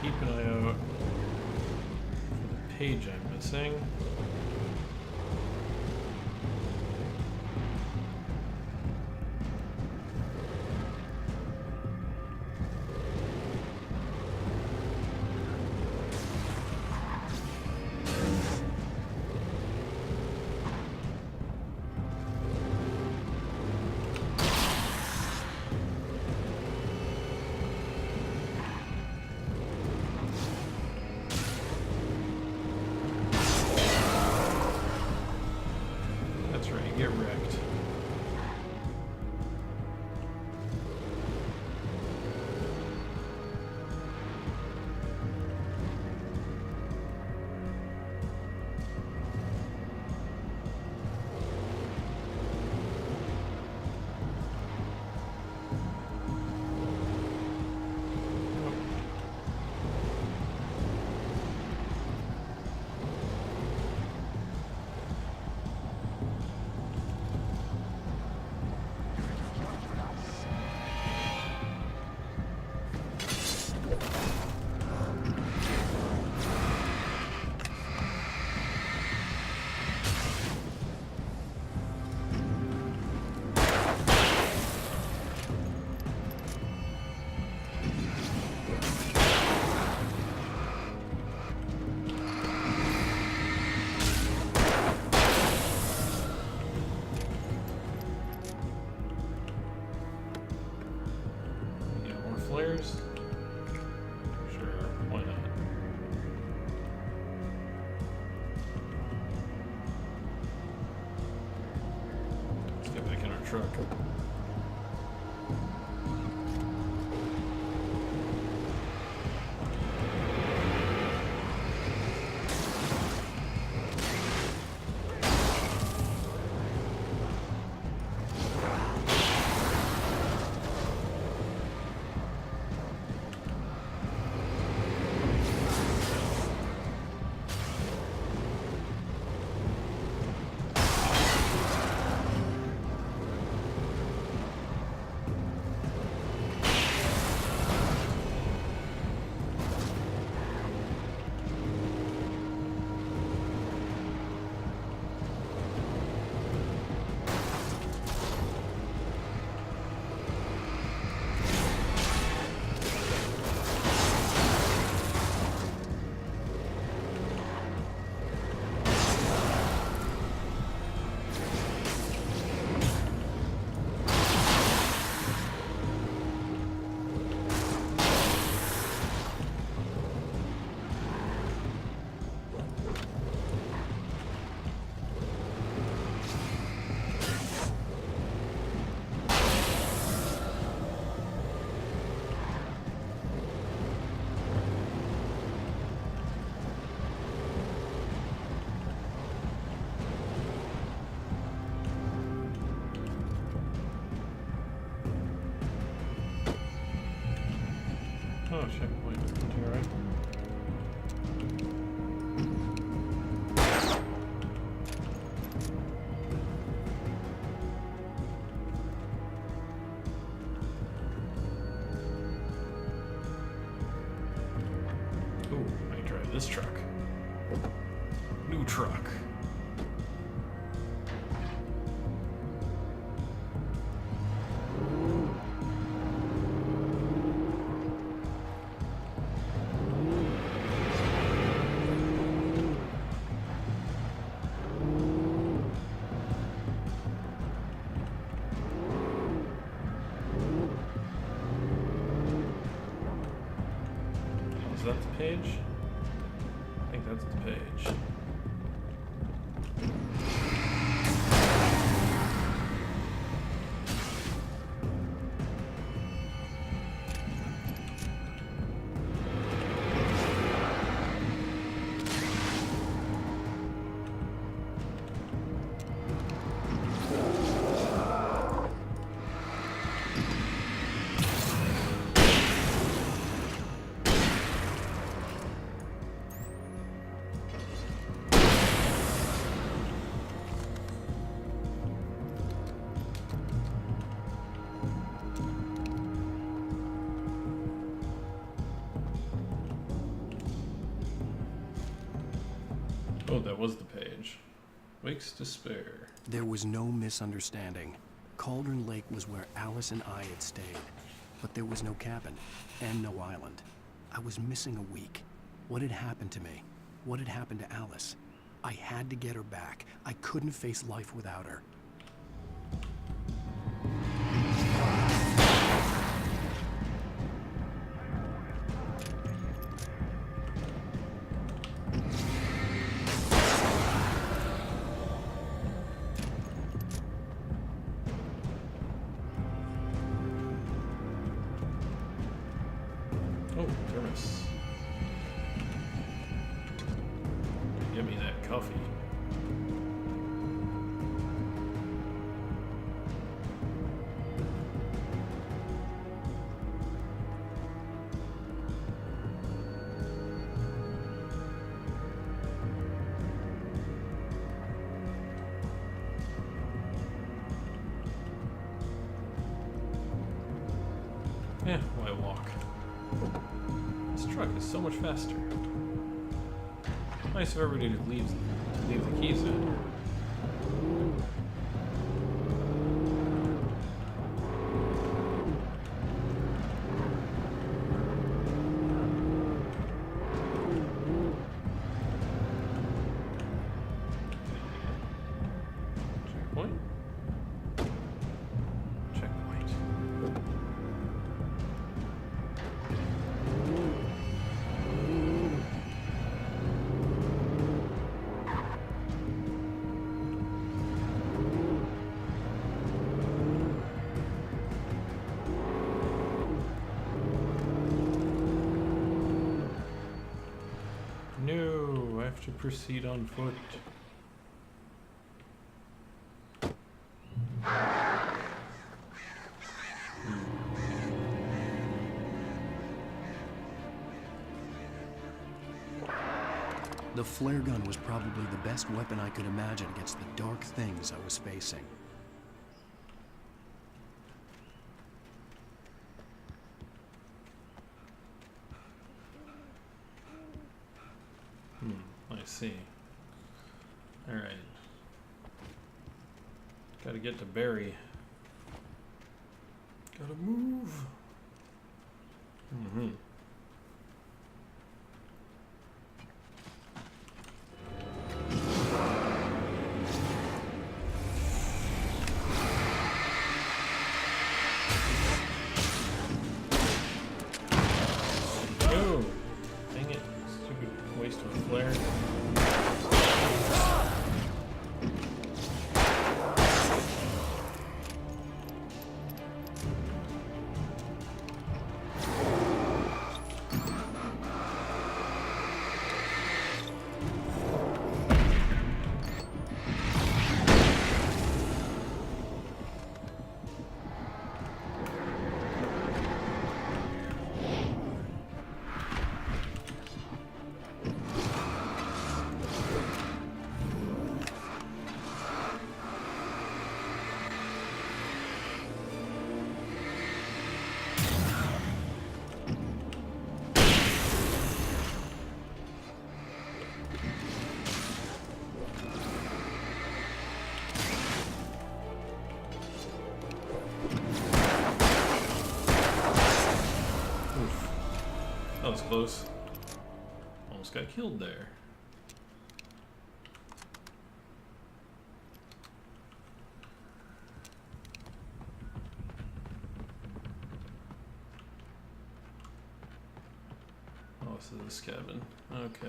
Keep an eye out for the page I'm missing. truck. Oh, checkpoint. To your right. Ooh, I drive this truck. New truck. Is that the page? I think that's the page. Oh, that was the page. Wake's Despair. There was no misunderstanding. Cauldron Lake was where Alice and I had stayed. But there was no cabin, and no island. I was missing a week. What had happened to me? What had happened to Alice? I had to get her back. I couldn't face life without her. Oh, thermos. Give me that coffee. Yeah, why walk? This truck is so much faster. Nice of everybody to leave the keys in. Checkpoint. Checkpoint. To proceed on foot. The flare gun was probably the best weapon I could imagine against the dark things I was facing. I see. Alright. Gotta get to Barry. Gotta move. Mm-hmm. Oh, dang it. Stupid waste of a flare. That was close. Almost got killed there. Oh, this is this cabin. Okay.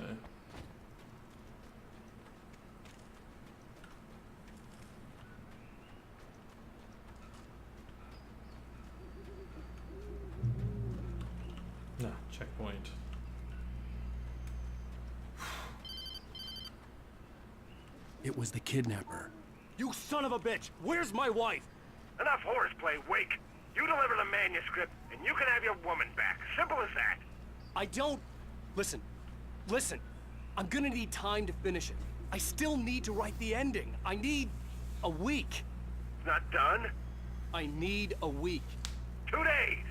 No, checkpoint. It was the kidnapper. You son of a bitch! Where's my wife? Enough horseplay, Wake. You deliver the manuscript, and you can have your woman back. Simple as that. I don't... Listen. I'm gonna need time to finish it. I still need to write the ending. I need a week. It's not done? I need a week. 2 days.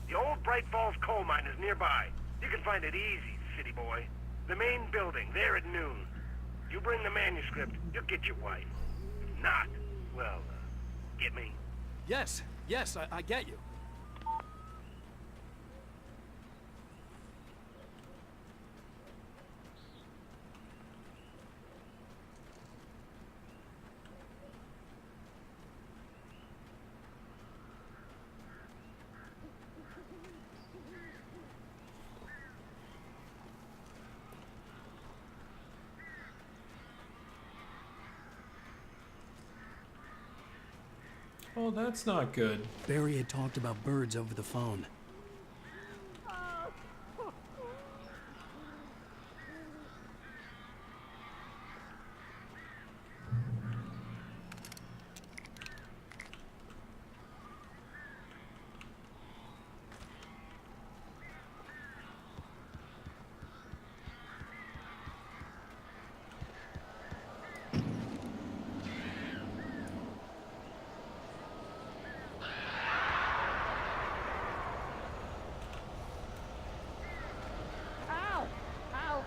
The old Bright Falls coal mine is nearby. You can find it easy, city boy. The main building, there at noon. You bring the manuscript, you'll get your wife. If not, well, get me? Yes, I get you. Oh, that's not good. Barry had talked about birds over the phone.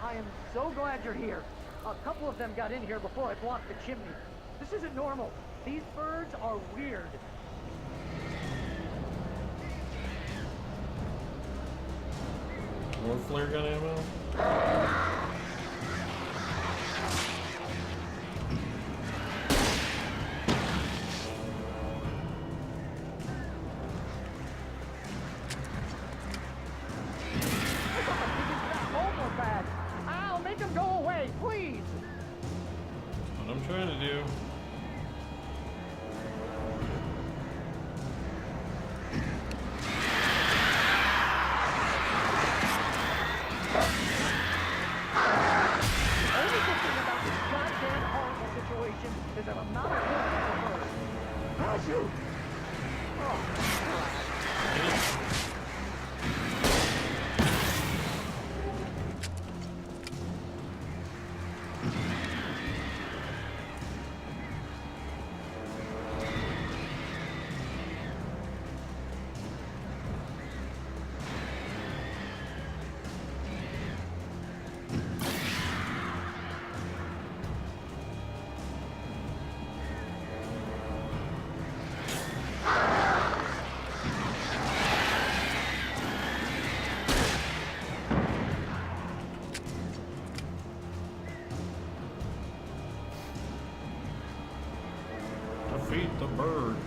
I am so glad you're here. A couple of them got in here before I blocked the chimney. This isn't normal. These birds are weird. More flare gun ammo? Trying to do. Only Defeat the birds.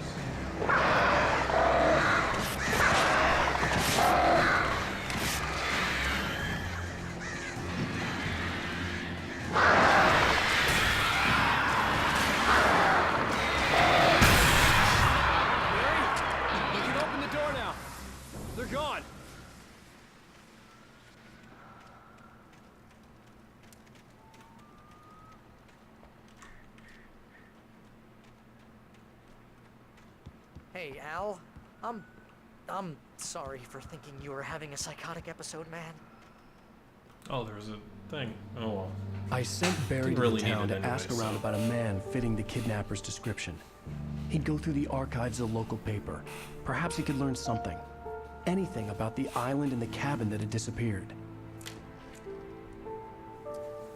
You can open the door now. They're gone. Hey, Al. I'm sorry for thinking you were having a psychotic episode, man. Oh, there's a thing. Oh well. I sent Barry Didn't to really the need town it to anyway, ask around so. about a man fitting the kidnapper's description. He'd go through the archives of the local paper. Perhaps he could learn something. Anything about the island and the cabin that had disappeared.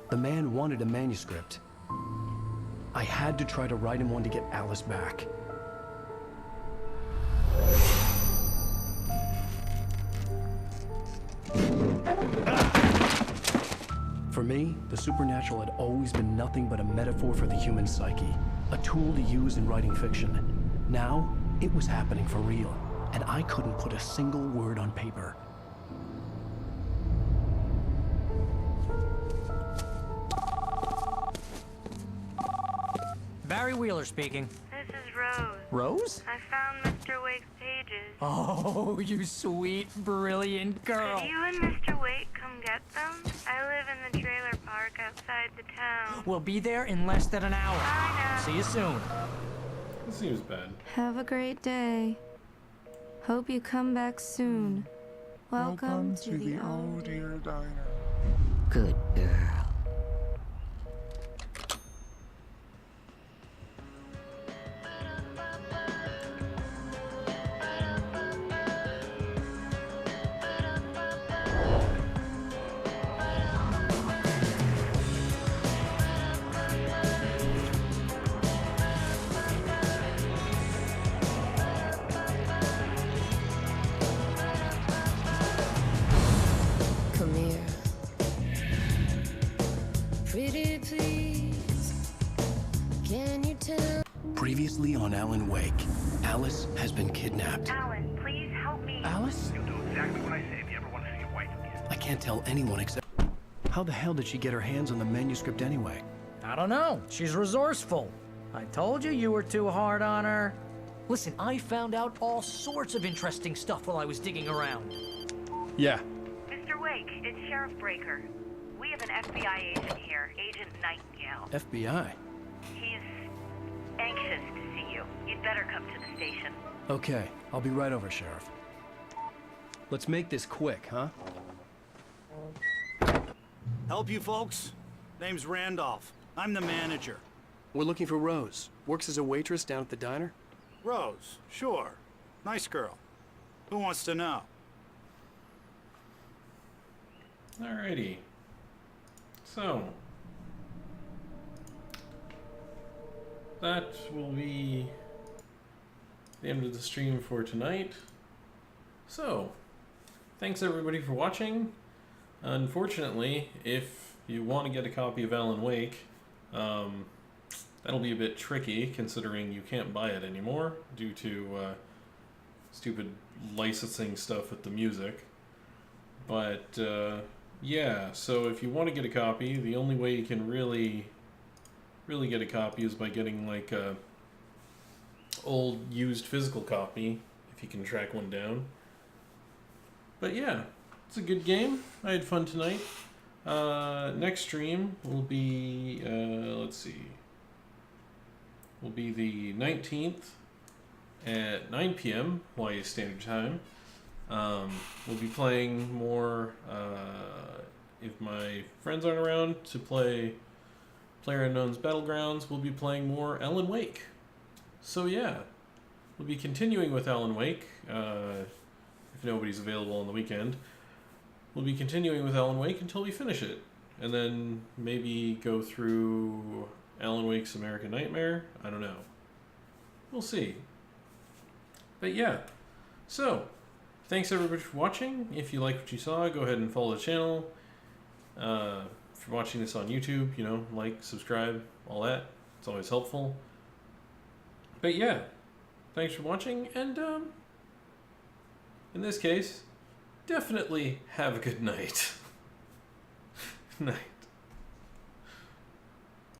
The man wanted a manuscript. I had to try to write him one to get Alice back. For me, the supernatural had always been nothing but a metaphor for the human psyche, a tool to use in writing fiction. Now, it was happening for real, and I couldn't put a single word on paper. Barry Wheeler speaking. This is Rose. Rose? I found Mr. Wake's pages. Oh, you sweet, brilliant girl. Could you and Mr. Wake come get them? I live in the trailer park outside the town. We'll be there in less than an hour. I know. See you soon. This seems bad. Have a great day. Hope you come back soon. Welcome to the old dear diner. Good girl. Come here. Pretty please. Can you tell? Previously on Alan Wake, Alice has been kidnapped. Alan, please help me. Alice? You'll do exactly what I say if you ever want to see your wife again. I can't tell anyone except... How the hell did she get her hands on the manuscript anyway? I don't know. She's resourceful. I told you you were too hard on her. Listen, I found out all sorts of interesting stuff while I was digging around. Yeah. Mr. Wake, it's Sheriff Breaker. We have an FBI agent here, Agent Nightingale. FBI? He's anxious to see you. You'd better come to the station. Okay, I'll be right over, Sheriff. Let's make this quick, huh? Help you folks? Name's Randolph. I'm the manager. We're looking for Rose. Works as a waitress down at the diner? Rose, sure. Nice girl. Who wants to know? Alrighty. So that will be the end of the stream for tonight. So thanks everybody for watching. Unfortunately, if you want to get a copy of Alan Wake, that'll be a bit tricky considering you can't buy it anymore due to stupid licensing stuff with the music. But yeah, so if you want to get a copy, the only way you can really get a copy is by getting like a old used physical copy, if you can track one down. But yeah, it's a good game. I had fun tonight. Next stream will be, let's see, will be the 19th at 9 p.m. Hawaii Standard Time. We'll be playing more, if my friends aren't around to play PlayerUnknown's Battlegrounds, we'll be playing more Alan Wake. So yeah, we'll be continuing with Alan Wake, if nobody's available on the weekend. We'll be continuing with Alan Wake until we finish it, and then maybe go through Alan Wake's American Nightmare. I don't know. We'll see. But yeah, so thanks everybody for watching. If you like what you saw, go ahead and follow the channel. If you're watching this on YouTube, you know, like, subscribe, all that. It's always helpful. But yeah, thanks for watching, and in this case, definitely have a good night. Night.